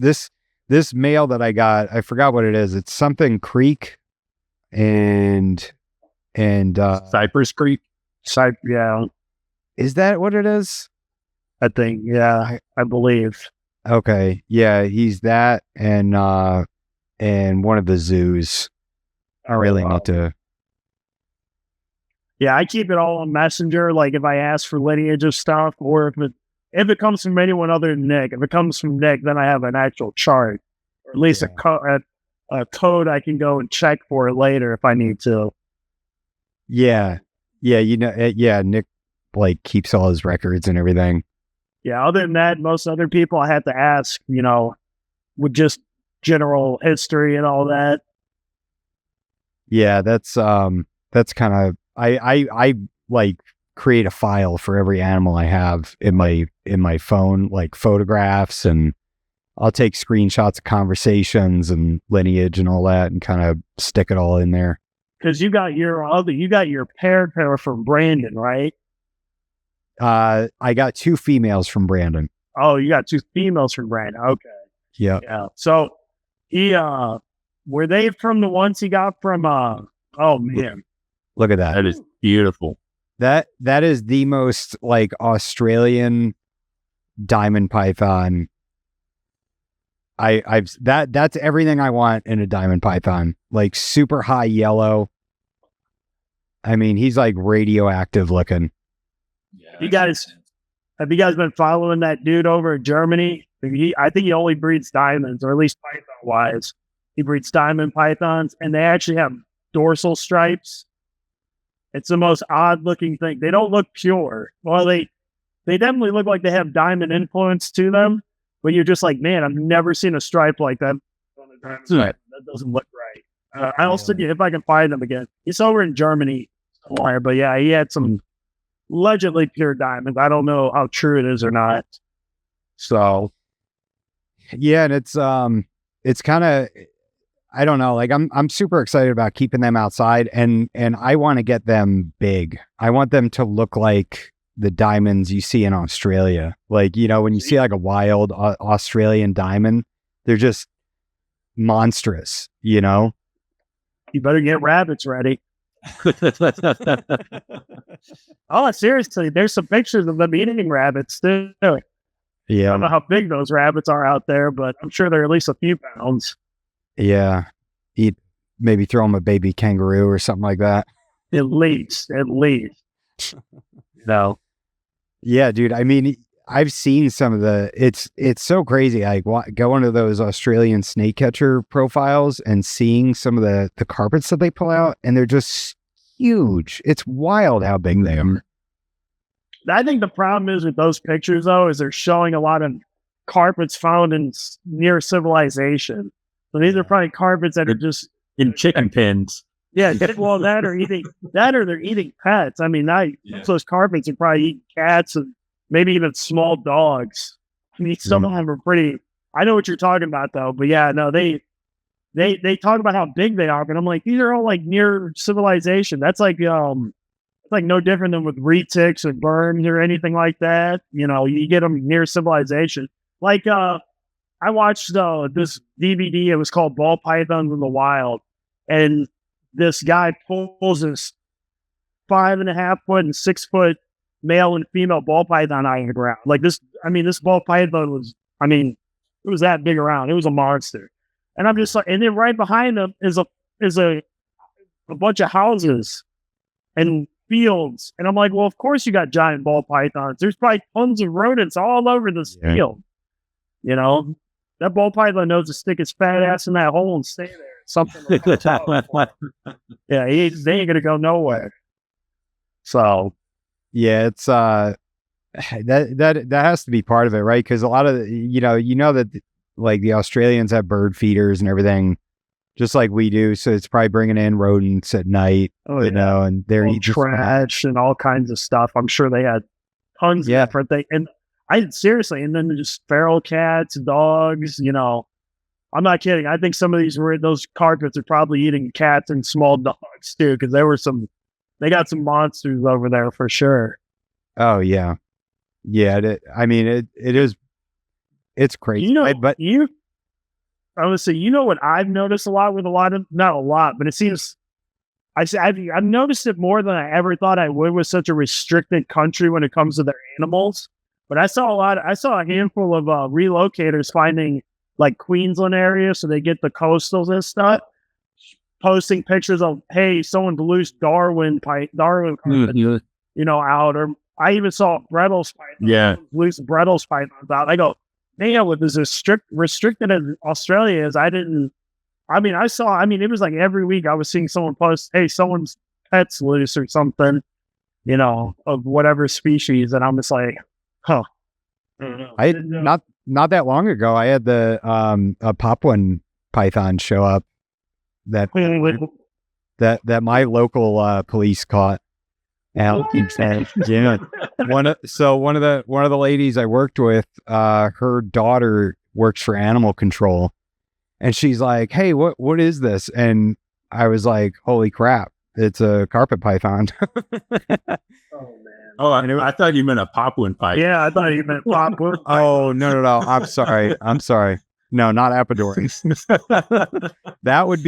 This male that I got, I forgot what it is. It's something Creek and Cypress Creek. Yeah. Is that what it is? I think, yeah, I believe. Okay. Yeah, he's that and one of the zoos. I really need to. Yeah, I keep it all on Messenger. Like if I ask for lineage of stuff, or if it comes from anyone other than Nick. If it comes from Nick, then I have an actual chart, or at least a code I can go and check for it later if I need to. Yeah, Yeah, Nick like keeps all his records and everything. Yeah, other than that, most other people I had to ask, with just general history and all that. Yeah, that's kind of I like create a file for every animal I have in my phone, like photographs, and I'll take screenshots of conversations and lineage and all that and kind of stick it all in there. Because you got your pair from Brandon, right? I got 2 females from Brandon. Oh, you got 2 females from Brandon. Okay. Yeah. Yeah. So he were they from the ones he got from oh man. Look at that. That is beautiful. That is the most like Australian diamond python. That's everything I want in a diamond python. Like super high yellow. I mean, he's like radioactive looking. Yeah, have you guys been following that dude over in Germany? I think he only breeds diamonds, or at least python wise. He breeds diamond pythons, and they actually have dorsal stripes. It's the most odd looking thing. They don't look pure. Well, they definitely look like they have diamond influence to them, but you're just like, man, I've never seen a stripe like that on a diamond. That doesn't look right. I'll see if I can find them again. He's over in Germany somewhere, but yeah, he had some allegedly pure diamonds. I don't know how true it is or not. So, yeah, and it's kind of, I don't know, like I'm super excited about keeping them outside, and I want to get them big. I want them to look like the diamonds you see in Australia. Like, when you see like a wild Australian diamond, they're just monstrous, You better get rabbits ready. Oh, seriously, there's some pictures of them eating rabbits too. Yeah. I don't know how big those rabbits are out there, but I'm sure they're at least a few pounds. Yeah. Maybe throw them a baby kangaroo or something like that. At least. No. Yeah, dude. I mean, I've seen some of it's so crazy. Like going to those Australian snake catcher profiles and seeing some of the carpets that they pull out, and they're just huge. It's wild how big they are. I think the problem is with those pictures, though, is they're showing a lot of carpets found in near civilization. So these are probably carpets that are just in chicken pens. Yeah, well, that or they're eating pets. I mean, those carpets are probably eating cats and maybe even small dogs. I mean, some of them are pretty. I know what you're talking about, though. But yeah, no, they talk about how big they are, but I'm like, these are all like near civilization. That's like it's like no different than with retics or burns or anything like that. You get them near civilization. Like I watched this DVD. It was called Ball Pythons in the Wild, and this guy pulls this 5.5 foot and 6 foot male and female ball python out of the ground. Like this ball python was, it was that big around. It was a monster. And I'm just like, and then right behind them is a bunch of houses and fields. And I'm like, well, of course you got giant ball pythons. There's probably tons of rodents all over this field. That ball python knows to stick his fat ass in that hole and stay there. Something like that. Yeah, they ain't gonna go nowhere. So, yeah, it's that has to be part of it, right? Because a lot of that like the Australians have bird feeders and everything, just like we do. So it's probably bringing in rodents at night, and they're eating trash and all kinds of stuff. I'm sure they had tons of different things. And and then just feral cats, dogs. I'm not kidding. I think some of those carpets are probably eating cats and small dogs too, because they got some monsters over there for sure. Oh yeah, yeah. It is. It's crazy. I would say, what I've noticed a lot with not a lot, but it seems I've noticed it more than I ever thought I would with such a restricted country when it comes to their animals. But I saw a handful of relocators finding like Queensland area, so they get the coastals and stuff, posting pictures of, hey, someone loose Darwin carpet, out. Or I even saw Brettles pythons, loose Brettles pythons out. I go, damn, with as restricted as Australia is, it was like every week I was seeing someone post, hey, someone's pet's loose or something. of whatever species. And I'm just like, huh. I not that long ago, I had the a Papuan python show up that my local police caught. Out. Yeah. One of the ladies I worked with, her daughter works for animal control, and she's like, "Hey, what is this?" And I was like, "Holy crap, it's a carpet python." Oh, I thought you meant a Papuan python. Yeah, I thought you meant Papuan. Oh, no. I'm sorry. No, not Apodorans. That would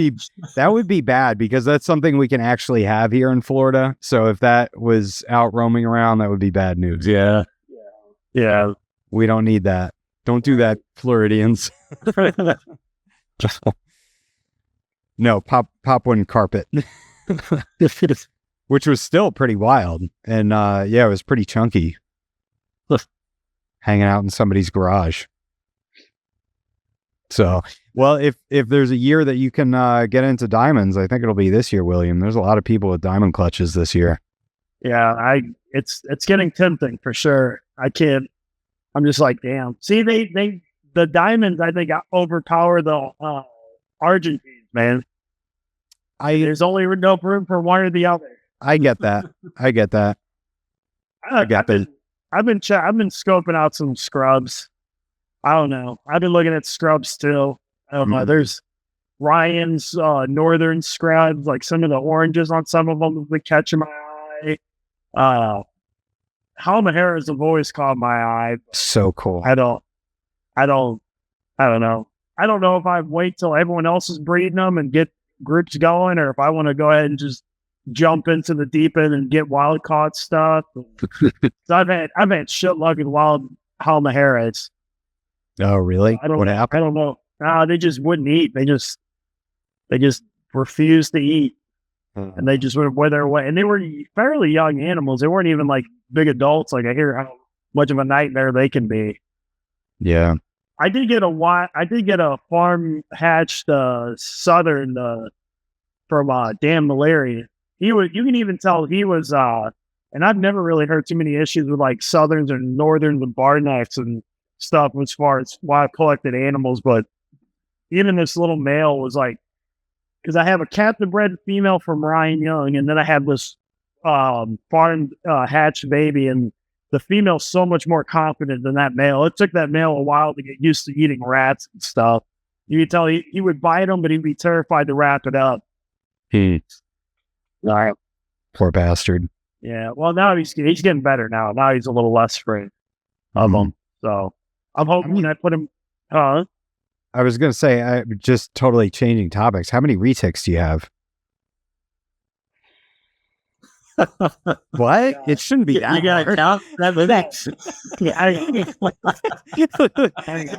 be bad, because that's something we can actually have here in Florida. So if that was out roaming around, that would be bad news. Yeah. We don't need that. Don't do that, Floridians. No, Papuan carpet. Which was still pretty wild. And it was pretty chunky. Hanging out in somebody's garage. So, well, if there's a year that you can get into diamonds, I think it'll be this year, William. There's a lot of people with diamond clutches this year. Yeah, it's getting tempting for sure. I'm just like, damn. See, the diamonds, I think, overpower the Argentines, man. There's only no room for one or the other. I get that. I've been scoping out some scrubs. I don't know. I've been looking at scrubs still. I don't know. There's Ryan's northern scrubs, like some of the oranges on some of them have been catching my eye. Halmaheras have always caught my eye. So cool. I don't know. I don't know if I wait till everyone else is breeding them and get groups going, or if I want to go ahead and just jump into the deep end and get wild caught stuff. So I've had shit luck with wild Halmaheras. Oh, really? What happened? I don't know. They just wouldn't eat. They just refused to eat. And they just would wither away. And they were fairly young animals. They weren't even like big adults. Like, I hear how much of a nightmare they can be. Yeah. I did get a farm hatched southern from Dan Malari. You can even tell he was and I've never really heard too many issues with like southerns or northerns with bar knives and stuff as far as why I've collected animals, but even this little male was like, because I have a captive bred female from Ryan Young, and then I have this farmed hatched baby, and the female's so much more confident than that male. It took that male a while to get used to eating rats and stuff. You could tell he would bite them, but he'd be terrified to wrap it up. All right. Poor bastard. Yeah. Well, now he's getting better now. Now he's a little less afraid of them. So I'm hoping I put him. I was going to say, just totally changing topics. How many retics do you have? What? Yeah. It shouldn't be that. You got to count that with X. I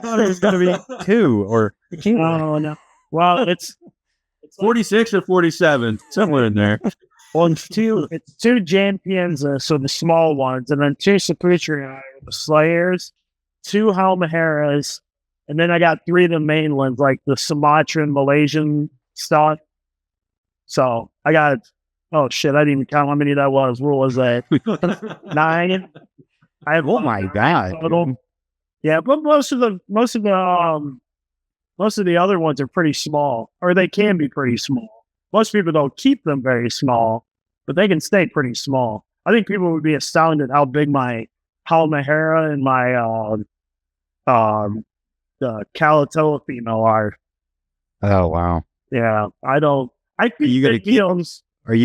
thought it was going to be 2 or. Oh, no. Well, it's 46 or 47, somewhere in there. Well, it's two Jampions, so the small ones, and then 2 Saputri, the Slayers, 2 Halmaheras, and then I got 3 of the main ones, like the Sumatran, Malaysian stuff. So I got, oh shit, I didn't even count how many that was. What was that? 9. I have. Oh my god! Total. Yeah, but most of the other ones are pretty small, or they can be pretty small. Most people don't keep them very small, but they can stay pretty small. I think people would be astounded how big my Halmahera and my the Kalatoa female are. Oh wow! Yeah, I don't. I think Are you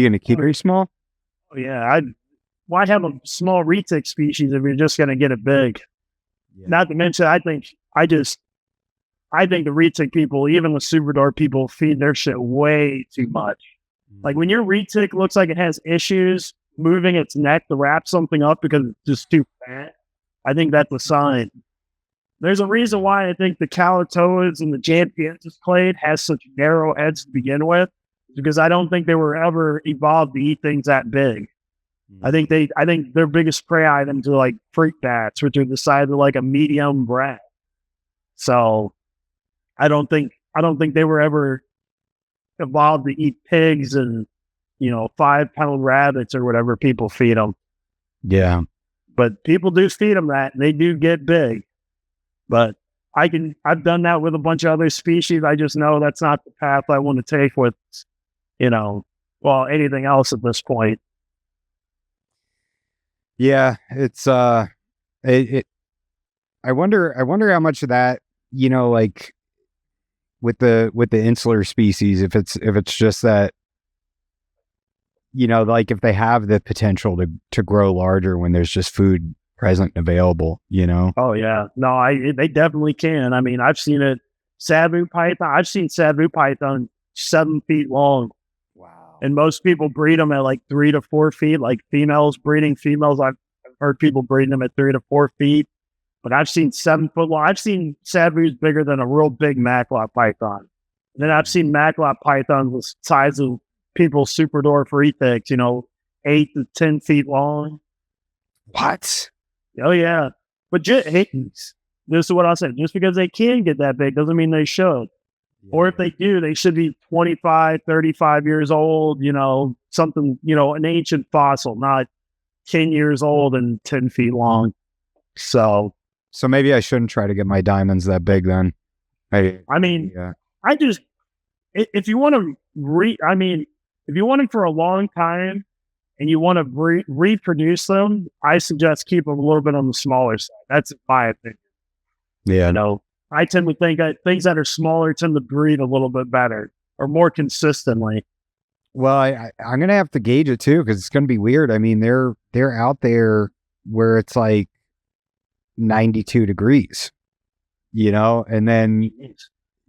gonna keep her small? Yeah, why have a small retic species if you're just gonna get it big? Yeah. Not to mention, I think the retic people, even the Superdor people, feed their shit way too much. Like when your retic looks like it has issues moving its neck to wrap something up because it's just too fat, I think that's a sign. There's a reason why I think the Kalatoas and the Jampiensis clade has such narrow heads to begin with, because I don't think they were ever evolved to eat things that big. I think their biggest prey items are like freak bats, which are the size of like a medium rat. So I don't think they were ever evolved to eat pigs and 5-pound rabbits or whatever people feed them. Yeah. But people do feed them that, and they do get big. But I've done that with a bunch of other species. I just know that's not the path I want to take with, anything else at this point. Yeah. It's, I wonder how much of that, like with the insular species, if it's just that, like if they have the potential to grow larger when there's just food present and available, Oh yeah, no, they definitely can. I mean, I've seen it. Sabu python. I've seen sabu python 7 feet long, Wow. and most people breed them at like 3 to 4 feet. Like females breeding females, I've heard people breeding them at 3 to 4 feet. But I've seen 7 foot long. I've seen sabus bigger than a real big macklot python. And then I've seen macklot pythons the size of people's superdwarf retics, 8 to 10 feet long. What? Oh yeah, but this is what I said. Just because they can get that big doesn't mean they should. Or if they do, they should be 25, 35 years old, something, an ancient fossil, not 10 years old and 10 feet long. So maybe I shouldn't try to get my diamonds that big then. I mean, if you want to if you want them for a long time and you want to reproduce them, I suggest keep them a little bit on the smaller side. That's my opinion. Yeah. I tend to think that things that are smaller tend to breed a little bit better or more consistently. Well, I'm going to have to gauge it too, because it's going to be weird. I mean, they're out there where it's like 92 degrees, and then,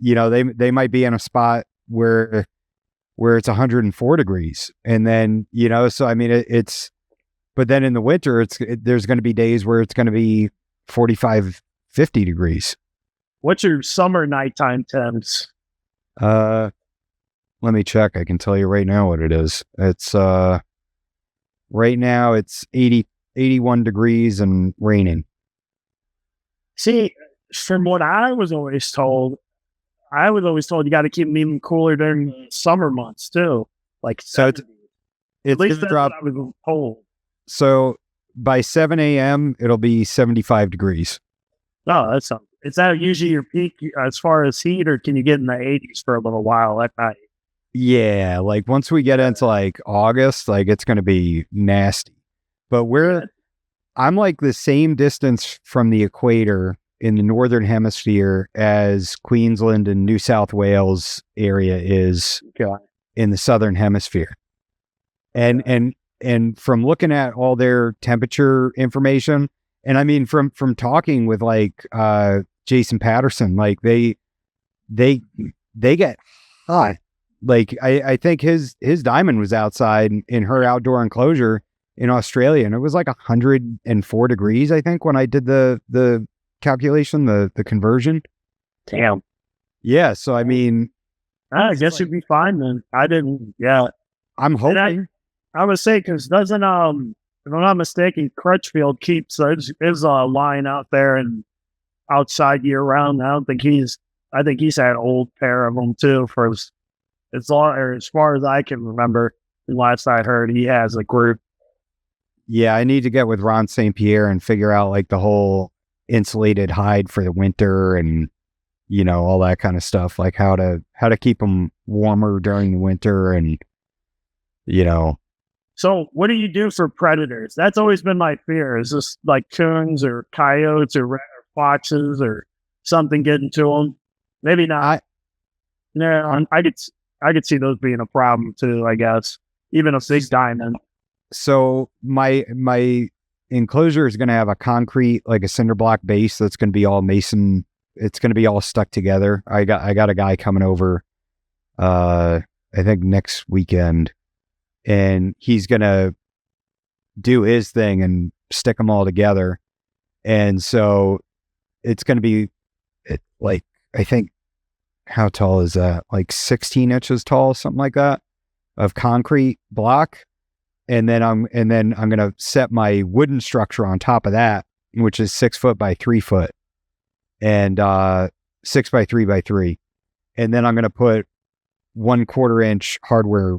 they might be in a spot where it's 104 degrees. And then, so I mean, but then in the winter, there's going to be days where it's going to be 45, 50 degrees. What's your summer nighttime temps? Let me check. I can tell you right now what it is. It's, right now it's 81 degrees and raining. See, from what I was always told you got to keep them even cooler during the summer months too. Like, so it's at least that's drop. what I was told. So by 7 a.m. it'll be 75 degrees. Oh, that's something. Is that usually your peak as far as heat, or can you get in the 80s for a little while at night? Yeah, like once we get into like August, like it's going to be nasty. But I'm like the same distance from the equator in the northern hemisphere as Queensland and New South Wales area is in the southern hemisphere. And from looking at all their temperature information, and I mean from talking with like Jason Patterson, like they get hot. Like I think his diamond was outside in her outdoor enclosure in Australia, and it was like 104 degrees, I think, when I did the calculation, the conversion. Damn. Yeah. So I mean, I guess you'd be fine then. I didn't. Yeah. I'm hoping. I would say, because doesn't if I'm not mistaken, Crutchfield keeps his line out there and outside year round. I think he's had an old pair of them too for as far as I can remember. Last I heard, he has a group. Yeah, I need to get with Ron St. Pierre and figure out like the whole insulated hide for the winter and all that kind of stuff, like how to keep them warmer during the winter and So what do you do for predators? That's always been my fear. Is this like coons or coyotes or foxes or something getting to them? Maybe not. I could see those being a problem too, I guess. Even a big diamond. So my enclosure is going to have a concrete, like a cinder block base that's going to be all mason. It's going to be all stuck together. I got a guy coming over, I think next weekend, and he's going to do his thing and stick them all together. And so it's going to be like, I think, how tall is that? Like 16 inches tall, something like that, of concrete block. And then I'm going to set my wooden structure on top of that, which is 6 foot by 3 foot and 6 by 3 by 3. And then I'm going to put 1/4 inch hardware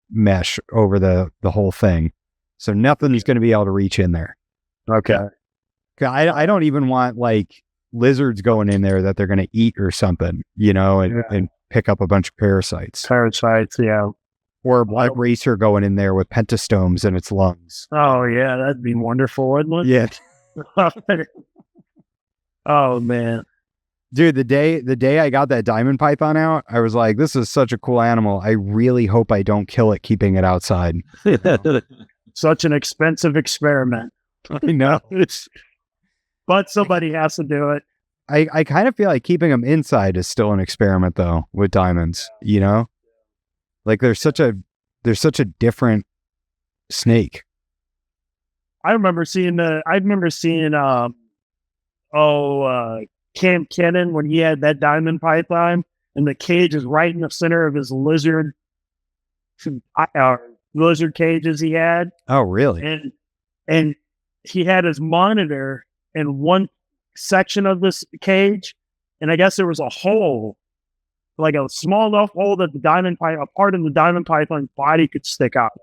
mesh over the whole thing. So nothing's going to be able to reach in there. Okay. I don't even want like lizards going in there that they're going to eat or something, and pick up a bunch of parasites. Parasites, yeah. Or a black racer going in there with pentastomes in its lungs. Oh, yeah, that'd be wonderful, wouldn't it? Yeah. Oh, man. Dude, the day I got that diamond python out, I was like, this is such a cool animal. I really hope I don't kill it keeping it outside. Such an expensive experiment. I know. But somebody has to do it. I kind of feel like keeping them inside is still an experiment, though, with diamonds, Like they're such a different snake. I remember seeing Cam Kennan when he had that diamond python, and the cage is right in the center of his lizard cages he had. Oh, really? And he had his monitor in one section of this cage, and I guess there was a hole, like a small enough hole that a part of the diamond python's body could stick out.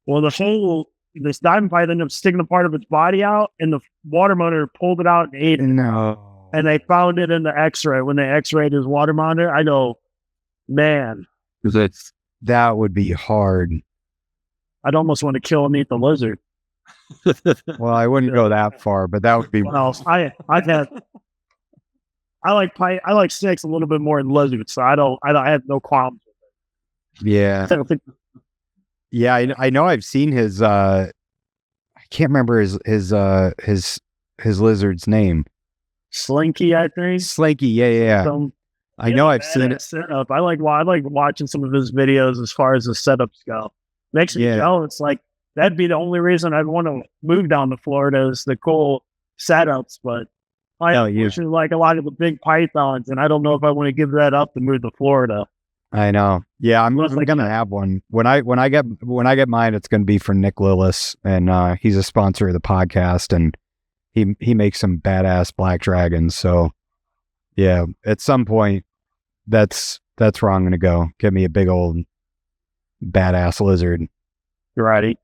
Well, this diamond python ended up sticking a part of its body out, and the water monitor pulled it out and ate it. No. And they found it in the x-ray. When they x-rayed his water monitor, I go, man. That would be hard. I'd almost want to kill and eat the lizard. Well, I wouldn't go that far, but that would be... Well, I like snakes a little bit more than lizards, so I have no qualms with it. Yeah. Yeah, I know I've seen his I can't remember his lizard's name. Slinky, I think. Slinky, yeah. I know I've seen it. Setup. I like watching some of his videos as far as the setups go. Makes me jealous. Like that'd be the only reason I'd want to move down to Florida is the cool setups. But I actually like a lot of the big pythons, and I don't know if I want to give that up to move to Florida. I know. Yeah, I'm gonna have one when I get mine. It's gonna be for Nick Lillis, and he's a sponsor of the podcast, and he makes some badass black dragons. So yeah, at some point, that's where I'm gonna go. Get me a big old badass lizard. Righty.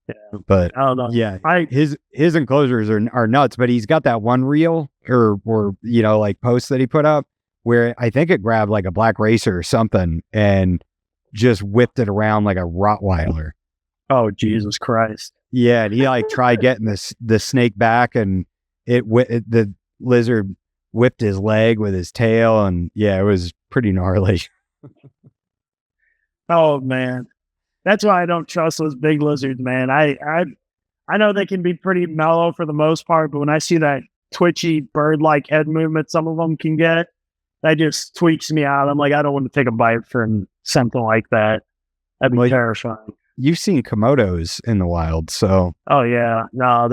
Yeah, but I don't know. Yeah, his enclosures are nuts. But he's got that one reel or like post that he put up where I think it grabbed like a black racer or something and just whipped it around like a Rottweiler. Oh, Jesus Christ. Yeah, and he like tried getting the snake back, and the lizard whipped his leg with his tail, and yeah, it was pretty gnarly. Oh man, that's why I don't trust those big lizards, man. I know they can be pretty mellow for the most part, but when I see that twitchy bird-like head movement some of them can get, that just tweaks me out. I'm like, I don't want to take a bite from something like that. That'd be terrifying. You've seen Komodos in the wild, so. Oh yeah, no,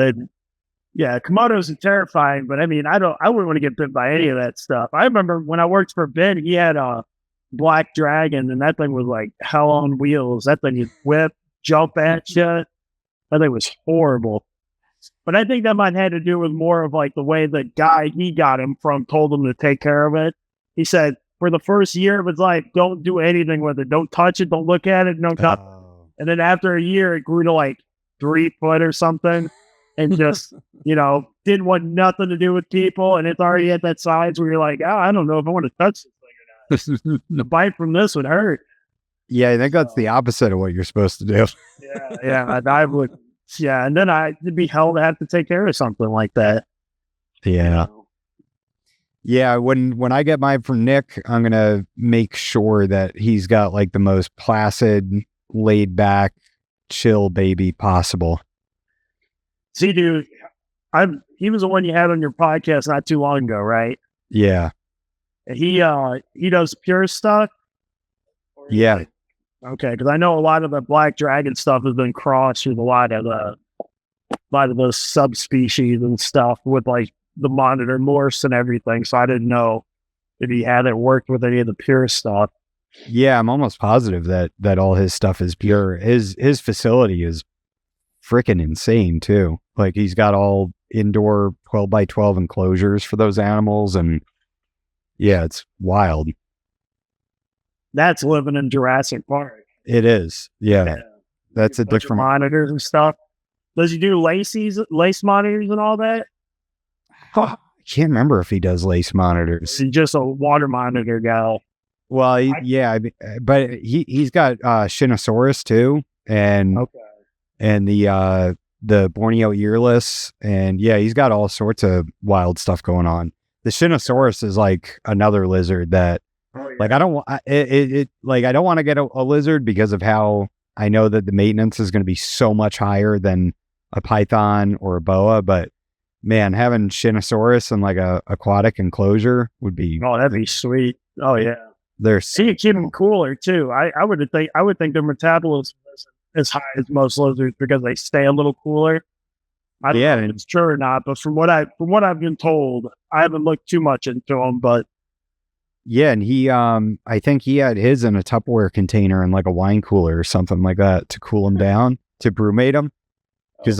Komodos are terrifying, but I mean, I wouldn't want to get bit by any of that stuff. I remember when I worked for Ben, he had a black dragon, and that thing was like hell on wheels. That thing would whip, jump at you. That thing was horrible. But I think that might have to do with more of like the way the guy he got him from told him to take care of it. He said for the first year of its life, don't do anything with it. Don't touch it. Don't look at it. Don't touch it. And then after a year, it grew to like 3 foot or something, and just didn't want nothing to do with people. And it's already at that size where you're like, oh, I don't know if I want to touch this thing or not. The bite from this would hurt. Yeah, I think that's the opposite of what you're supposed to do. Yeah, I would. Yeah, and then it'd be hell to have to take care of something like that. Yeah. Yeah, when I get mine from Nick, I'm going to make sure that he's got like the most placid, laid back, chill baby possible. See, dude, he was the one you had on your podcast not too long ago, right? Yeah. He does pure stuff? Yeah. Okay, because I know a lot of the black dragon stuff has been crossed with a lot of the subspecies and stuff with like the monitor morphs and everything. So I didn't know if he hadn't worked with any of the pure stuff. Yeah, I'm almost positive that all his stuff is pure. His facility is freaking insane too. Like he's got all indoor 12 by 12 enclosures for those animals, and yeah, it's wild. That's living in Jurassic Park. It is. Yeah. That's a bunch of different monitors and stuff. Does he do lace monitors and all that? I can't remember if he does lace monitors. He's just a water monitor guy. Well, but he's got Shinosaurus too, and the Borneo earless, and he's got all sorts of wild stuff going on. The Shinosaurus is like another lizard that, like, I don't want I don't want to get a lizard because of how I know that the maintenance is going to be so much higher than a python or a boa, but man, having Shinosaurus in like a aquatic enclosure would be that'd be sweet. Oh yeah. See, you keep them cooler too. I would think their metabolism isn't as high as most lizards because they stay a little cooler. I don't know if it's true or not, but from what I've been told, I haven't looked too much into them, but and he I think he had his in a Tupperware container in like a wine cooler or something like that to cool him down, to brumate him, because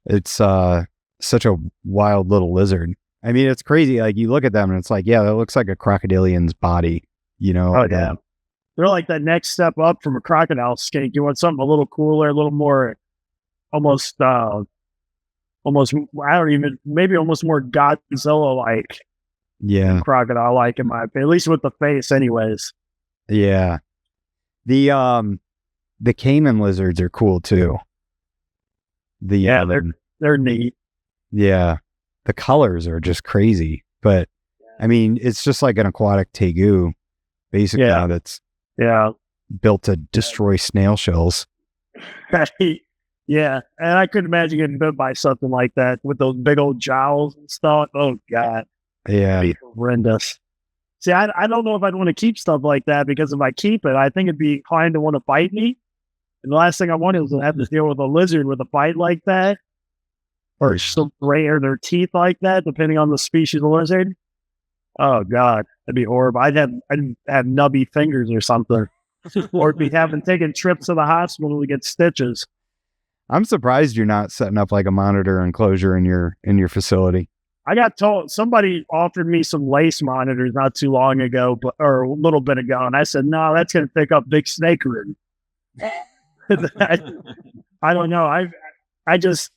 it's such a wild little lizard. I mean, it's crazy. Like, you look at them and it's like, that looks like a crocodilian's body, you know? Oh, yeah. They're like that next step up from a crocodile skink. You want something a little cooler, a little more, almost more Godzilla-like. Yeah. Crocodile-like, in my opinion, at least with the face anyways. Yeah. The caiman lizards are cool too. They're neat. Yeah. The colors are just crazy, but I mean, it's just like an aquatic tegu, basically, that's built to destroy snail shells. Yeah, and I couldn't imagine getting bit by something like that with those big old jowls and stuff. Oh God, yeah, horrendous. See, I don't know if I'd want to keep stuff like that, because if I keep it, I think it'd be inclined to want to bite me. And the last thing I want is to have to deal with a lizard with a bite like that. Or some rare their teeth like that, depending on the species of lizard. Oh God, that'd be horrible. I'd have nubby fingers or something, or be taking trips to the hospital to get stitches. I'm surprised you're not setting up like a monitor enclosure in your facility. I got told, somebody offered me some lace monitors not too long ago, or a little bit ago, and I said, no, that's going to pick up big snake root. I don't know. I just.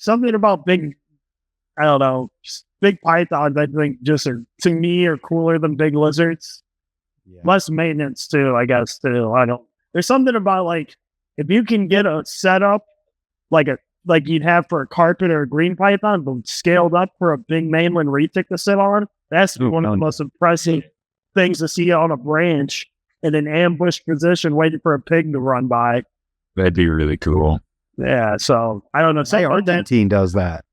Something about big pythons, I think, just to me are cooler than big lizards. Yeah. Less maintenance too, I guess, too. There's something about, like, if you can get a setup like you'd have for a carpet or a green python, but scaled up for a big mainland retic to sit on, that's one of the most impressive things to see on a branch in an ambush position waiting for a pig to run by. That'd be really cool. Yeah, so I don't know. Say Argentine does that.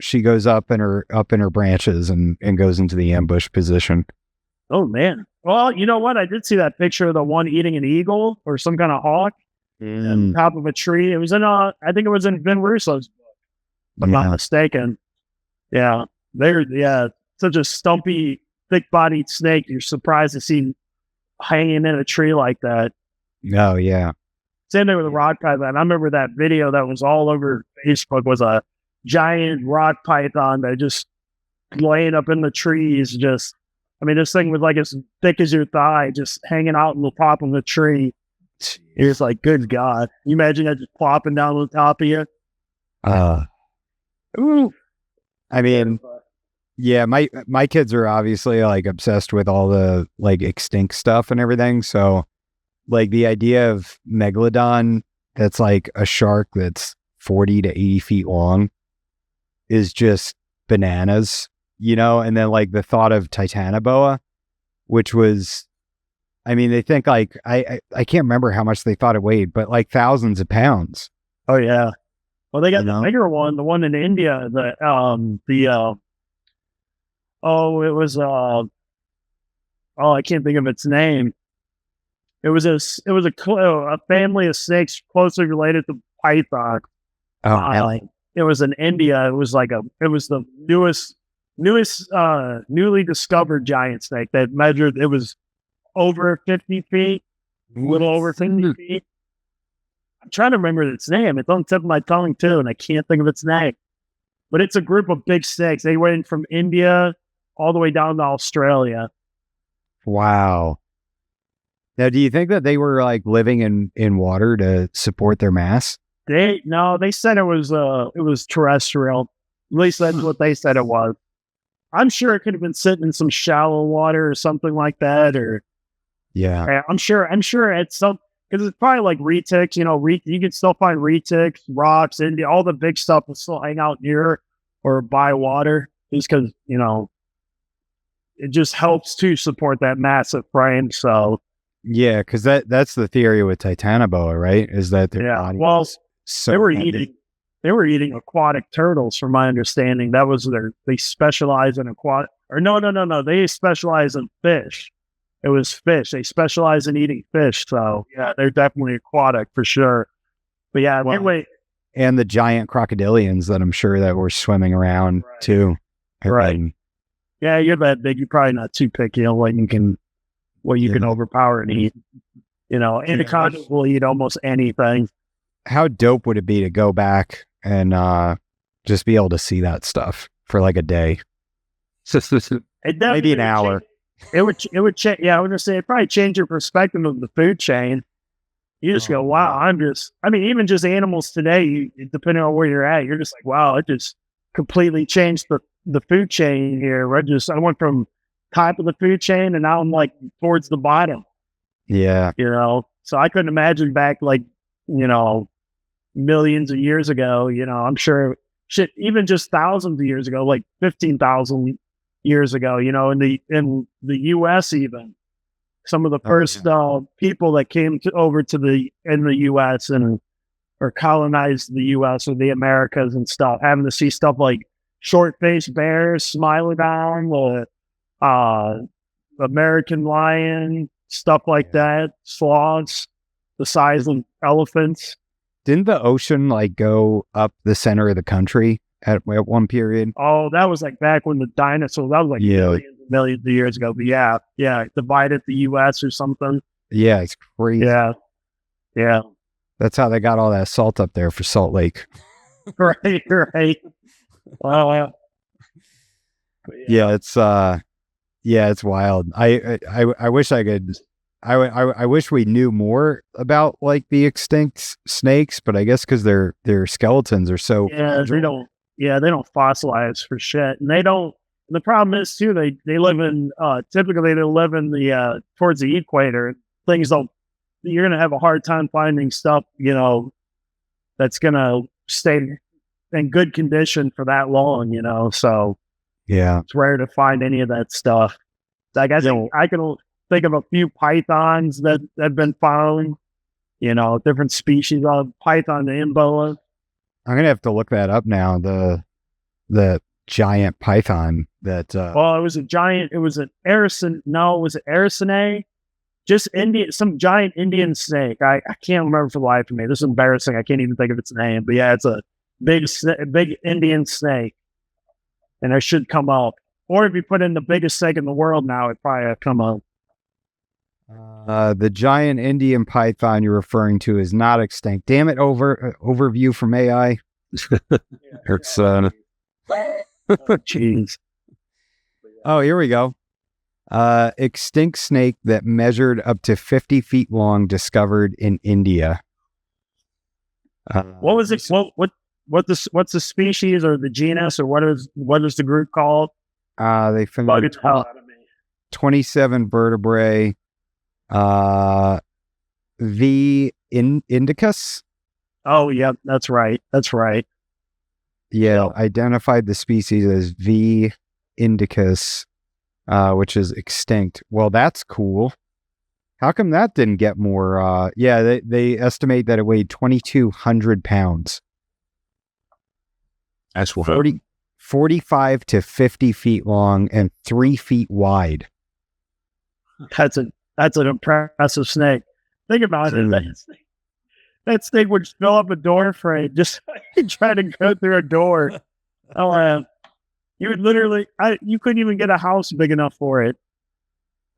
She goes up in her branches and goes into the ambush position. Oh man! Well, you know what? I did see that picture of the one eating an eagle or some kind of hawk on top of a tree. It was in I think it was in Vin Russo's book, if I'm not mistaken. Yeah, they're such a stumpy, thick-bodied snake. You're surprised to see hanging in a tree like that. Oh yeah. Same thing with the rock python. I remember that video that was all over Facebook, was a giant rock python that just laying up in the trees. This thing was like as thick as your thigh, just hanging out in the top of the tree. You're just like, good God. You imagine that just plopping down on top of you? Ooh. I mean, yeah, my kids are obviously like obsessed with all the like extinct stuff and everything. So like the idea of megalodon that's like a shark that's 40 to 80 feet long is just bananas, you know? And then like the thought of Titanoboa, which was, I mean, they think like, I can't remember how much they thought it weighed, but like thousands of pounds. Oh yeah. Well, they got the bigger one, the one in India, it was, I can't think of its name. It was a family of snakes closely related to python. It was in India. It was the newly discovered giant snake that measured. It was over 50 feet, a little over 50 feet. I'm trying to remember its name. It's on the tip of my tongue too, and I can't think of its name. But it's a group of big snakes. They went from India all the way down to Australia. Wow. Now, do you think that they were like living in water to support their mass? They said it was terrestrial. At least that's what they said it was. I'm sure it could have been sitting in some shallow water or something like that. Or I'm sure it's some, because it's probably like retics. You can still find retics, rocks, and all the big stuff will still hang out near or by water, just because it just helps to support that massive frame. So yeah, because that's the theory with Titanoboa, right? Is that their body was so they were heavy. eating aquatic turtles, from my understanding. That was they specialize in aquatic, or no. They specialize in fish. It was fish. They specialize in eating fish. So yeah, they're definitely aquatic for sure. But yeah, anyway. And the giant crocodilians that I'm sure that were swimming around too. Right. Yeah, you're that big. You're probably not too picky on what you can overpower and eat. Anacondas will eat almost anything. How dope would it be to go back and just be able to see that stuff for like a day? Maybe an hour. It would change. Yeah, I would just say it'd probably change your perspective of the food chain. You just go, wow, even just animals today, depending on where you're at, you're just like, wow, it just completely changed the food chain here. I went from top of the food chain and now I'm like towards the bottom. Yeah. So I couldn't imagine back like, millions of years ago, I'm sure even just thousands of years ago, like 15,000 years ago, in the US, even some of the first people that came in the US or colonized the US or the Americas and stuff, having to see stuff like short-faced bears, smilodon, American lion, stuff like that, sloths the size of elephants. Didn't the ocean like go up the center of the country at one period? Oh, that was like back when the dinosaurs, that was like millions of years ago. But yeah, divided the U.S. or something. Yeah, it's crazy. Yeah. That's how they got all that salt up there for Salt Lake. Right. Wow. Yeah, it's wild. I wish I could. I wish we knew more about like the extinct snakes, but I guess because their skeletons are so they don't fossilize for shit, and they don't. The problem is too they live in typically they live in the towards the equator. Things don't. You're gonna have a hard time finding stuff that's gonna stay in good condition for that long. So yeah, it's rare to find any of that stuff. Like I can think of a few pythons that have been found, different species of python, the imboa. I'm going to have to look that up now. The giant python that, well, it was an Arison. No, was it Arisinae? Just some giant Indian snake. I can't remember for the life of me. This is embarrassing. I can't even think of its name, but yeah, it's a big Indian snake. And it should come up. Or if you put in the biggest snake in the world now, it probably come up. The giant Indian python you're referring to is not extinct. Damn it! Overview from AI. It's jeez. Oh, here we go. Extinct snake that measured up to 50 feet long, discovered in India. What was it? What's the species or the genus or what is the group called? They found 27 vertebrae. V. indicus. Oh, yeah, that's right. Yeah, identified the species as V. indicus, which is extinct. Well, that's cool. How come that didn't get more? They estimate that it weighed 2,200 pounds. That's 45 to 50 feet long and 3 feet wide. That's an impressive snake. Think about it. That snake would fill up a door frame just try to go through a door. Oh, you would literally, you couldn't even get a house big enough for it.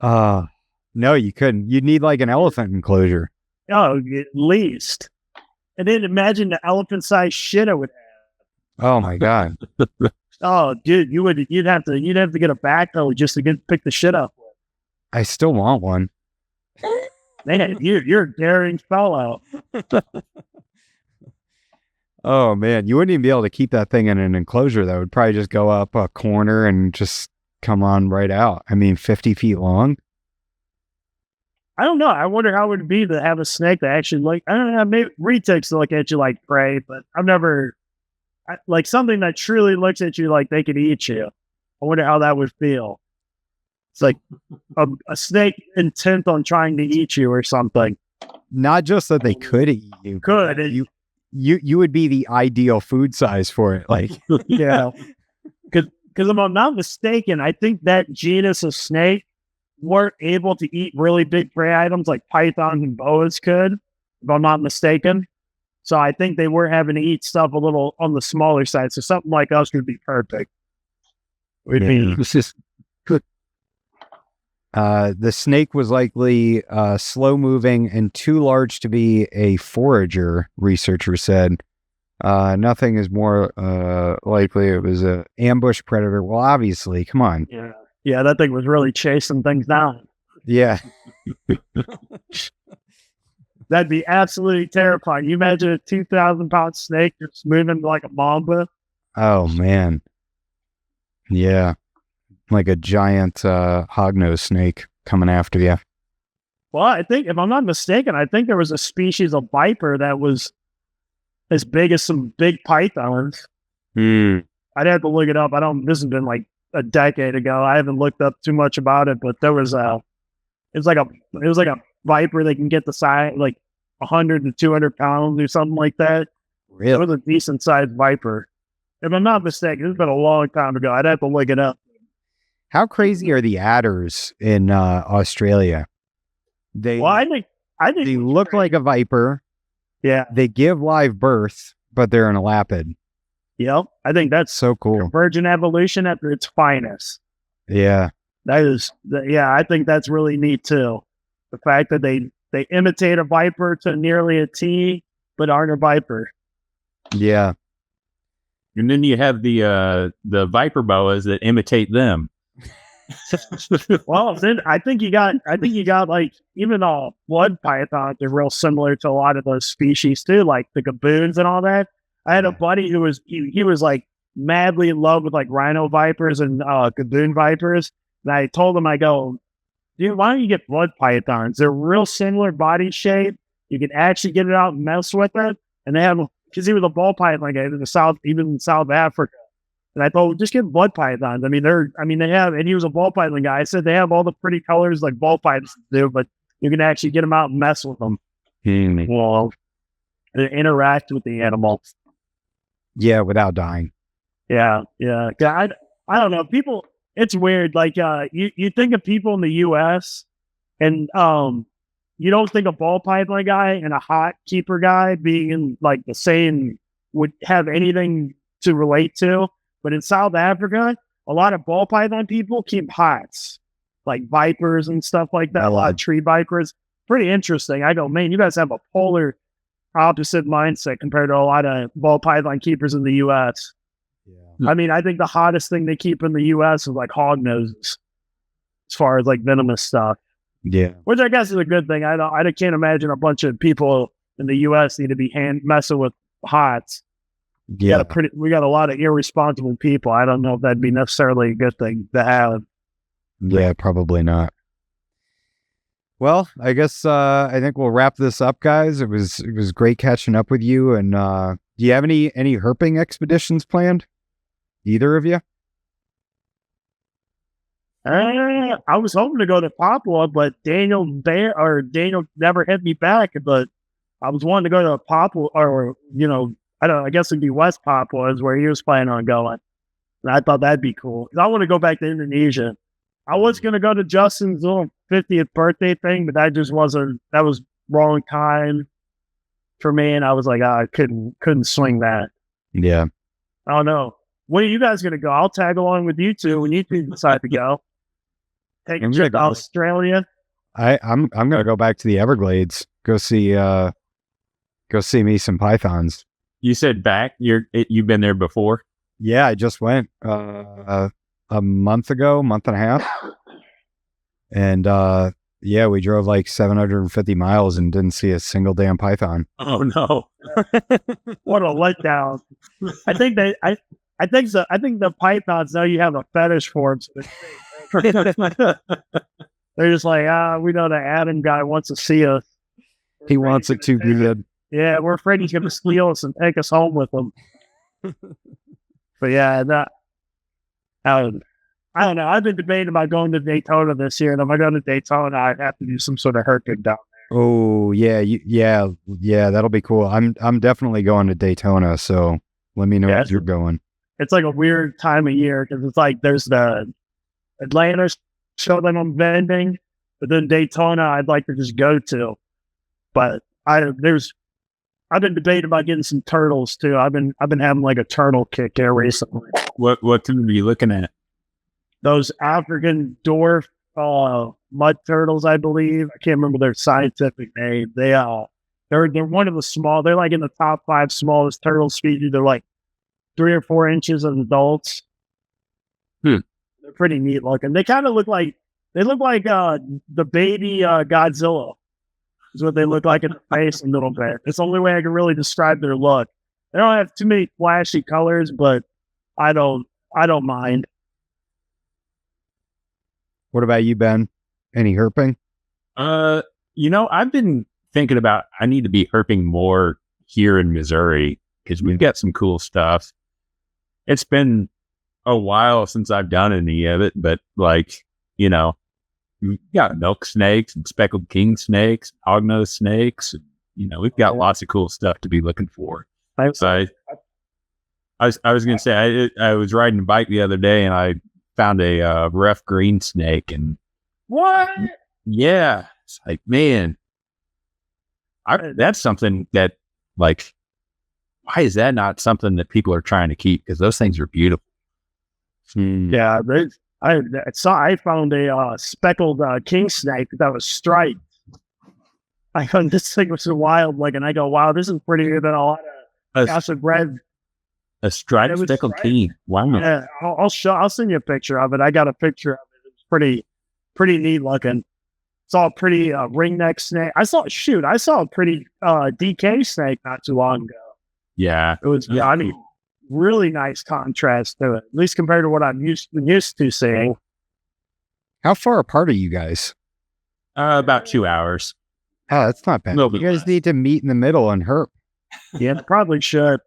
No, you couldn't. You'd need like an elephant enclosure. Oh, at least. And then imagine the elephant-sized shit it would have. Oh my God. Oh, dude, you'd have to get a backhoe just to pick the shit up. I still want one. Man, you're a daring fellow. Oh man, you wouldn't even be able to keep that thing in an enclosure though. It would probably just go up a corner and just come on right out. I mean, 50 feet long. I don't know. I wonder how it would be to have a snake that actually I don't know, maybe retics look at you like prey, but I've never, like something that truly looks at you like they could eat you. I wonder how that would feel. It's like a snake intent on trying to eat you or something. Not just that they could eat you. Could. You would be the ideal food size for it. Like, yeah. Because if I'm not mistaken, I think that genus of snake weren't able to eat really big prey items like pythons and boas could, if I'm not mistaken. So I think they were having to eat stuff a little on the smaller side. So something like us would be perfect. The snake was likely slow moving and too large to be a forager, researcher said. Nothing is more likely it was an ambush predator. Well, obviously, come on. Yeah, that thing was really chasing things down. Yeah. That'd be absolutely terrifying. You imagine a 2,000-pound snake just moving like a mamba? Oh, man. Yeah. Like a giant hognose snake coming after you. Well, I think, if I'm not mistaken, I think there was a species of viper that was as big as some big pythons. I'd have to look it up. This has been like a decade ago. I haven't looked up too much about it, but there was it was like a viper that can get the size like 100 to 200 pounds or something like that. Really? It was a decent sized viper. If I'm not mistaken, it's been a long time ago. I'd have to look it up. How crazy are the adders in Australia? I think they look like a viper. Yeah. They give live birth, but they're an elapid. Yep. I think that's so cool. Virgin evolution at its finest. Yeah. I think that's really neat too. The fact that they imitate a viper to nearly a T, but aren't a viper. Yeah. And then you have the viper boas that imitate them. Well, then I think you got like even all blood pythons are real similar to a lot of those species too, like the gaboons and all that. I had a buddy who was he was like madly in love with like rhino vipers and gaboon vipers. And I told him, I go, dude, why don't you get blood pythons? They're real similar body shape. You can actually get it out and mess with it. And they have, because he was a ball python guy in South Africa. And I thought, just get blood pythons. They have, and he was a ball python guy. I said they have all the pretty colors like ball pythons do, but you can actually get them out and mess with them. Well, interact with the animals. Yeah, without dying. Yeah. I don't know. People, it's weird. Like, you think of people in the U.S. and you don't think a ball python guy and a hot keeper guy being in like the same would have anything to relate to. But in South Africa, a lot of ball python people keep hots, like vipers and stuff like that. A lot of tree vipers. Pretty interesting. I go, man, you guys have a polar opposite mindset compared to a lot of ball python keepers in the U.S. Yeah. I think the hottest thing they keep in the U.S. is like hog noses, as far as like venomous stuff. Yeah, which I guess is a good thing. I can't imagine a bunch of people in the U.S. need to be messing with hots. Yeah, we got a lot of irresponsible people. I don't know if that'd be necessarily a good thing to have. Yeah, probably not. Well, I guess I think we'll wrap this up, guys. It was great catching up with you. And do you have any herping expeditions planned? Either of you? I was hoping to go to Papua, but Daniel never hit me back. But I was wanting to go to Papua, or I guess it'd be West Papua is where he was planning on going. And I thought that'd be cool. I want to go back to Indonesia. I was going to go to Justin's little 50th birthday thing, but that was wrong time for me. And I was like, I couldn't swing that. Yeah. I don't know. When are you guys going to go? I'll tag along with you two when you two decide to go. Take a trip to Australia. I'm going to go back to the Everglades. Go see me some pythons. You said back? You've been there before? Yeah, I just went a month and a half. And Yeah, we drove like 750 miles and didn't see a single damn python. Oh no. What a letdown. I think the pythons know you have a fetish for them. So they're just like, we know the Adam guy wants to see us. He wants it too good. Yeah, we're afraid he's going to steal us and take us home with him. But yeah, I don't know. I've been debating about going to Daytona this year, and if I go to Daytona, I'd have to do some sort of herking down there. Oh yeah, yeah, that'll be cool. I'm definitely going to Daytona, so let me know if you're going. It's like a weird time of year because it's like there's the Atlanta show that I'm vending, but then Daytona I'd like to just go to. But I've been debating about getting some turtles too. I've been having like a turtle kick here recently. What two are you looking at? Those African dwarf mud turtles, I believe. I can't remember their scientific name. They're one of the small. They're like in the top 5 smallest turtle species. They're like 3 or 4 inches as adults. They're pretty neat looking. They kind of look like the baby Godzilla. Is what they look like in the face a little bit. It's the only way I can really describe their look. They don't have too many flashy colors, but I don't mind. What about you, Ben? Any herping? I've been thinking about I need to be herping more here in Missouri because we've got some cool stuff. It's been a while since I've done any of it, but we've got milk snakes and speckled king snakes, hognose snakes. We've got lots of cool stuff to be looking for. So I was going to say, I was riding a bike the other day and I found a rough green snake and what? Yeah. It's like, man, that's something that why is that not something that people are trying to keep? Because those things are beautiful. Yeah. I found a speckled king snake that was striped. I found this thing was so wild looking. I go, wow, this is prettier than a lot of gossip red. A striped speckled king. Wow. Yeah, I'll send you a picture of it. I got a picture of it. It's pretty neat looking. Saw a pretty ringneck snake. I saw a pretty DK snake not too long ago. Yeah. It was really nice contrast to it, at least compared to what I'm used to seeing. How far apart are you guys? About 2 hours. Oh, that's not bad. You guys need to meet in the middle and herp. Yeah, probably should.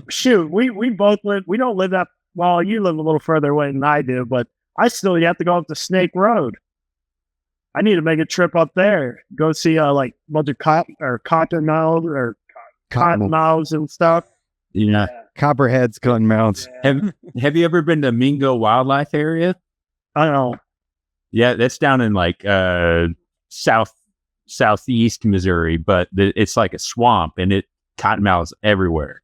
Shoot, we both live. We don't live that. Well, you live a little further away than I do, but you have to go up to Snake Road. I need to make a trip up there. Go see like bunch of cottonmouths or cottonmouths and stuff. Yeah. Copperheads, cottonmouths. Have you ever been to Mingo Wildlife Area? I don't know. Yeah, that's down in like southeast Missouri, but it's like a swamp and cottonmouths everywhere.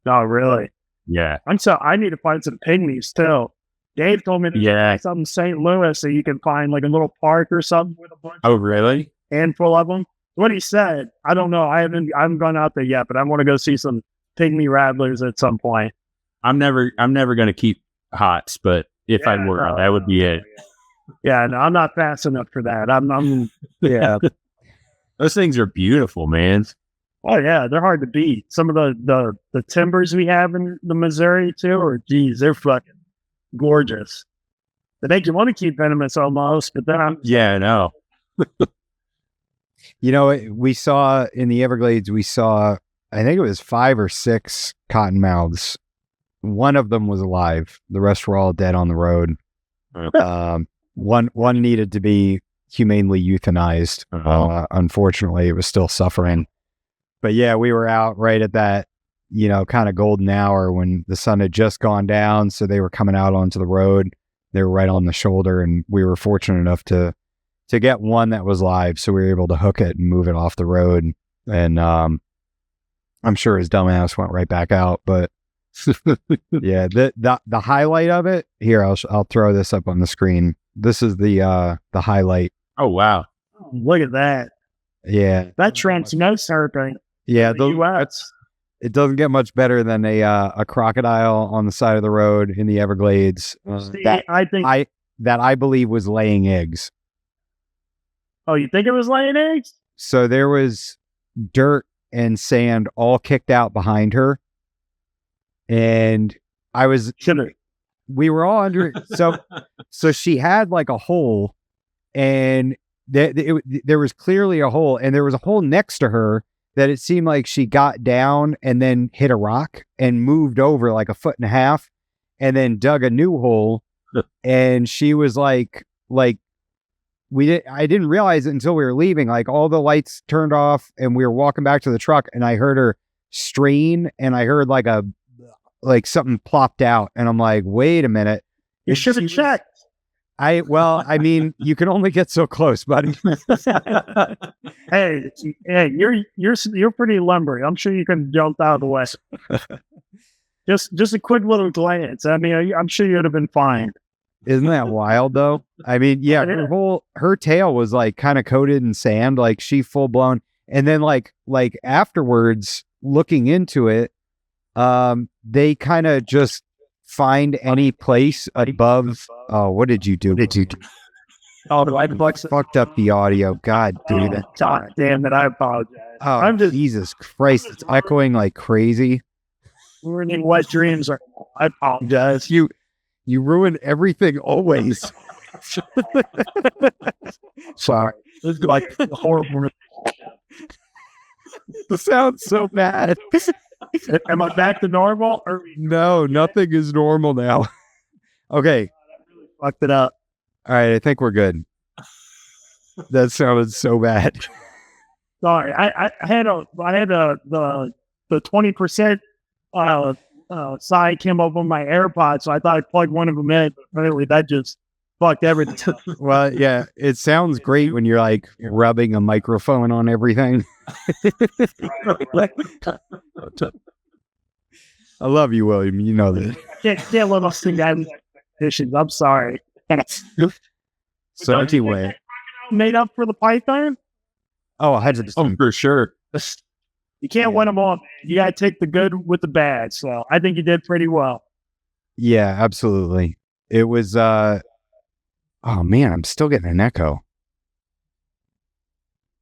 Oh, really? Yeah. I need to find some pygmies too. Dave told me there's something in St. Louis that you can find like a little park or something with a bunch. Oh, really? Handful of them. What he said, I don't know. I haven't gone out there yet, but I want to go see some pygmy rattlers at some point. I'm never going to keep hots, but if I were, that would be it. Yeah, no, I'm not fast enough for that. I'm yeah. Those things are beautiful, man. Oh yeah, they're hard to beat. Some of the timbers we have in the Missouri too, they're fucking gorgeous. They make you want to keep venomous almost, but then I know. We saw in the Everglades, I think it was 5 or 6 cottonmouths. One of them was alive. The rest were all dead on the road. One needed to be humanely euthanized. Unfortunately, it was still suffering. But yeah, we were out right at that, kind of golden hour when the sun had just gone down. So they were coming out onto the road. They were right on the shoulder, and we were fortunate enough to get one that was live. So we were able to hook it and move it off the road. And I'm sure his dumbass went right back out. But yeah, the highlight of it here, I'll throw this up on the screen. This is the highlight. Oh wow! Look at that. Yeah, that trans nose herping. Yeah, it doesn't get much better than a crocodile on the side of the road in the Everglades. I believe was laying eggs. Oh, you think it was laying eggs? So there was dirt and sand all kicked out behind her. And we were all under it. So she had like a hole, and there was clearly a hole, and there was a hole next to her that it seemed like she got down and then hit a rock and moved over like a foot and a half and then dug a new hole. And she was I didn't realize it until we were leaving. Like all the lights turned off and we were walking back to the truck, and I heard her strain, and I heard like something plopped out, and I'm like, wait a minute. You should have checked. I mean, you can only get so close, buddy. Hey, you're pretty lumbery. I'm sure you can jump out of the way. Just a quick little glance. I mean, I'm sure you'd have been fine. Isn't that wild though? I mean, yeah, her tail was like kind of coated in sand, like she full blown. And then like afterwards, looking into it, they kind of just find any place above. Oh, what did you do? Oh, I fucked up the audio. God, dude. God damn it! I apologize. Oh, Jesus Christ! It's echoing like crazy. Ruining wet dreams. I apologize. You ruin everything always. Sorry. This is like horrible. It sounds so bad. Am I back to normal? No, nothing is normal now. Okay. Fucked it up. All right, I think we're good. That sounded so bad. Sorry, I had the 20% side came up on my AirPods, so I thought I'd plug one of them in, but apparently that just fucked everything. Well, yeah, it sounds great when you're like rubbing a microphone on everything. I love you, William. You know that. Can't let us sing that issues. I'm sorry. So anyway, made up for the python. Oh, 100%. Oh, for sure. You can't win them all. You got to take the good with the bad. So I think you did pretty well. Yeah, absolutely. It was, oh man, I'm still getting an echo.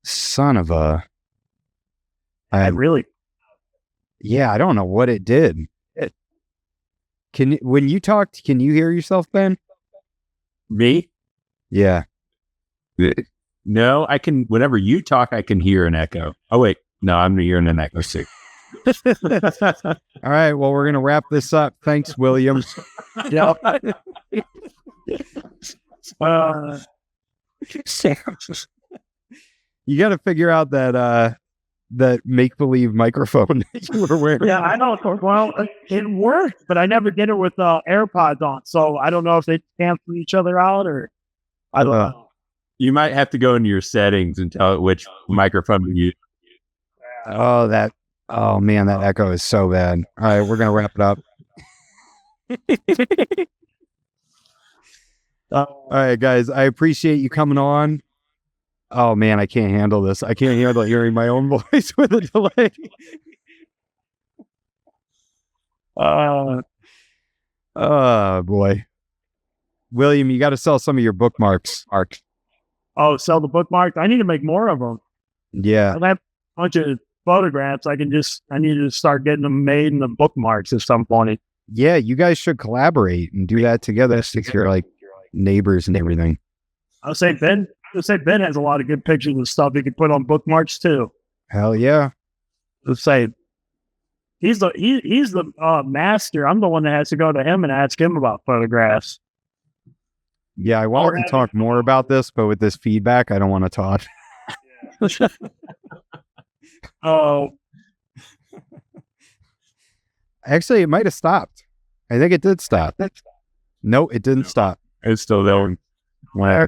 Son of a. Yeah, I don't know what it did. When you talked, can you hear yourself, Ben? Me? Yeah. No, I can, whenever you talk, I can hear an echo. Oh, wait. No, I'm hearing an echo too. All right. Well, we're going to wrap this up. Thanks, William. Yeah. You got to figure out that make-believe microphone that you were wearing. Yeah, I know. Well, it worked, but I never did it with AirPods on. So I don't know if they cancel each other out or I don't know. You might have to go into your settings and tell it which microphone you use. Oh man, that echo is so bad. All right, we're gonna wrap it up. All right, guys, I appreciate you coming on. Oh man, I can't handle this. I can't handle hearing my own voice with a delay. Oh boy, William, you got to sell some of your bookmarks. Oh, sell the bookmarks? I need to make more of them. Yeah, I have a bunch of photographs. I need to start getting them made in the bookmarks at some point. Yeah, you guys should collaborate and do that together since you're like neighbors and everything. I'll say Ben has a lot of good pictures and stuff he could put on bookmarks too. Hell yeah. Let's say he's the master. I'm the one that has to go to him and ask him about photographs. Yeah, I wanted to talk more about this, but with this feedback, I don't want to talk. Oh. Actually, it might have stopped. I think it did stop. No, it didn't stop. It's still there. All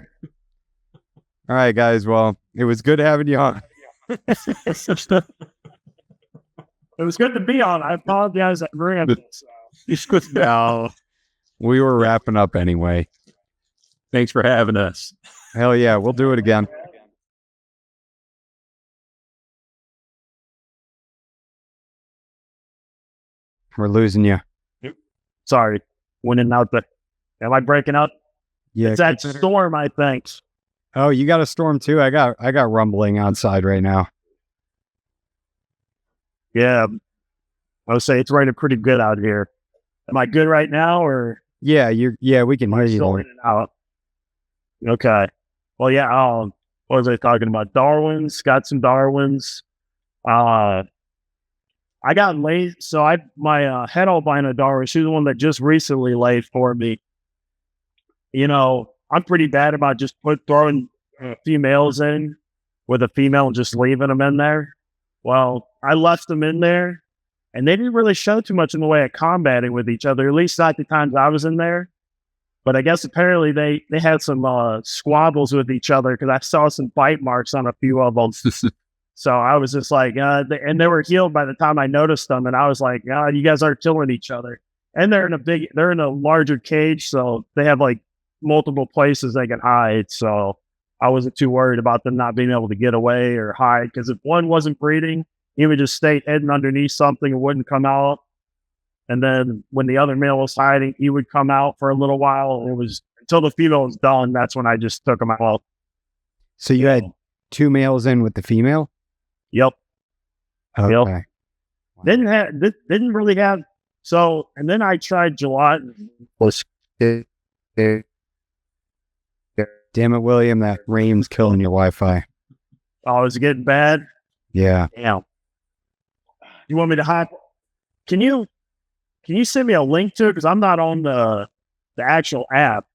right, guys. Well, it was good having you on. It was good to be on. I apologize that No, we were wrapping up anyway. Thanks for having us. Hell yeah, we'll do it again. We're losing you. Sorry. Winning out the. Am I breaking up? Yeah, It's that storm, I think. Oh, you got a storm too? I got rumbling outside right now. Yeah. I would say it's raining pretty good out here. Am I good right now or? Yeah, we can hear you. Still in and out. Okay. Well, yeah. What was I talking about? Darwins. Got some Darwins. I got laid. So my head albino Darwin. She's the one that just recently laid for me. You know, I'm pretty bad about just throwing females in with a female and just leaving them in there. Well, I left them in there. And they didn't really show too much in the way of combating with each other, at least not the times I was in there. But I guess apparently they had some squabbles with each other because I saw some bite marks on a few of them. So I was just like, and they were healed by the time I noticed them. And I was like, you guys aren't killing each other. And they're in a larger cage. So they have like multiple places they can hide. So I wasn't too worried about them not being able to get away or hide. Because if one wasn't breeding, he would just stay hidden underneath something and wouldn't come out. And then when the other male was hiding, he would come out for a little while. It was until the female was done. That's when I just took him out. So you had 2 males in with the female? Yep. Okay. Yep. Didn't really have. So, and then I tried gelatin. Damn it, William, that rain's killing your Wi-Fi. Oh, is it getting bad? Yeah. Damn. You want me to hide? Can you send me a link to it? Because I'm not on the actual app.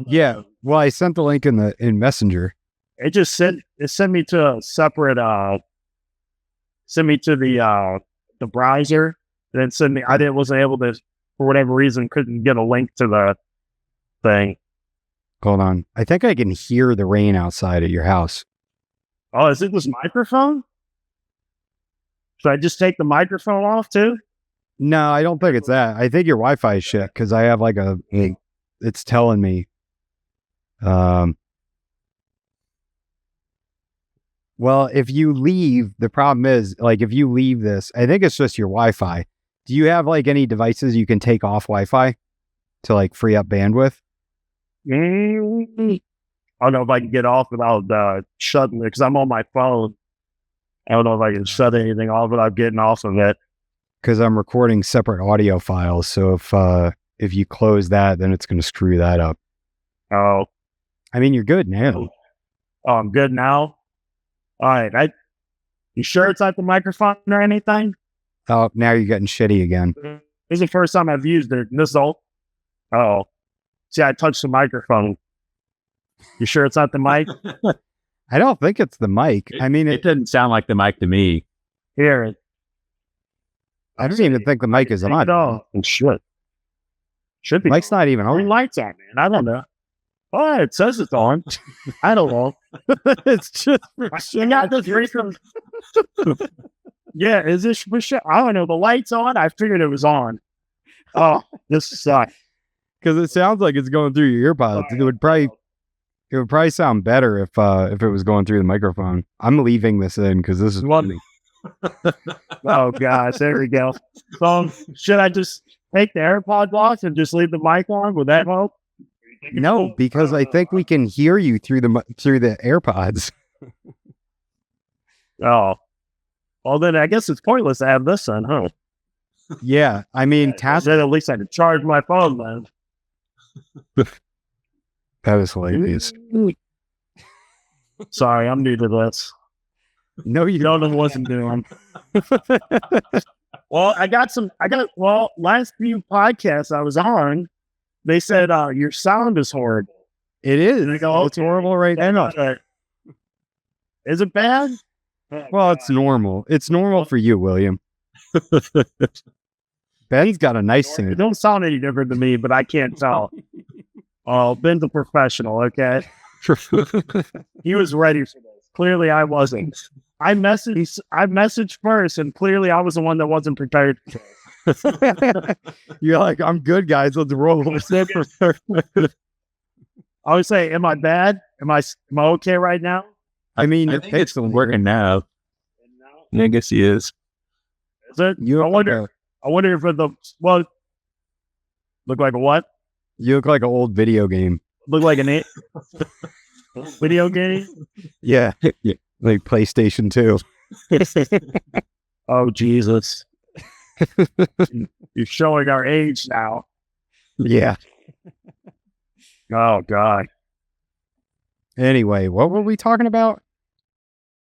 Yeah. Well, I sent the link in Messenger. It just sent me to a separate send me to the browser. Then I wasn't able to, for whatever reason, couldn't get a link to the thing. Hold on. I think I can hear the rain outside at your house. Oh, is it this microphone? Should I just take the microphone off too? No, I don't think it's that. I think your Wi-Fi is shit because I have like it's telling me. Well, if you leave, the problem is like if you leave this, I think it's just your Wi-Fi. Do you have like any devices you can take off Wi-Fi to like free up bandwidth? I don't know if I can get off without shutting it because I'm on my phone. I don't know if I can shut anything off without getting off of it. Because I'm recording separate audio files, so if you close that, then it's going to screw that up. Oh, I mean, you're good now. Oh, I'm good now. All right, you sure it's not the microphone or anything? Oh, now you're getting shitty again. This is the first time I've used it. This is all. Oh, see, I touched the microphone. You sure it's not the mic? I don't think it's the mic. I mean, it doesn't sound like the mic to me. Here. I don't even think the mic is on. Oh, shit. Should be. Mic's not even on. Lights on, man. I don't know. Oh, it says it's on. I don't know. It's just not this recent. Yeah, is this for sure? I don't know. The light's on. I figured it was on. Oh, this sucks. Because it sounds like it's going through your earpods. It would probably sound better if it was going through the microphone. I'm leaving this in because this is funny. Oh gosh, there we go. So should I just take the AirPods off and just leave the mic on? Would that help? No, because I think we can hear you through the AirPods. Oh, well then I guess it's pointless to have this on, huh? Yeah, I mean, then at least I could charge my phone then. That is hilarious. Sorry, I'm new to this. No, you don't know what I'm doing. Well, last few podcasts I was on, they said your sound is horrible. It is. I go, it's horrible right now. Is it bad? Well, it's normal. It's normal for you, William. Ben's got a nice singer. It don't sound any different to me, but I can't tell. Oh, Ben's a professional, okay? He was ready for this. Clearly, I wasn't. I messaged first, and clearly I was the one that wasn't prepared. You're like, I'm good, guys. Let's roll. I would say, am I bad? Am I okay right now? I mean, I think it's working now. I guess he is. Is it? I wonder if look like a what? You look like an old video game. Look like an video game. Yeah. Like PlayStation 2. Oh, Jesus. You're showing our age now. Yeah. Oh, God. Anyway, what were we talking about?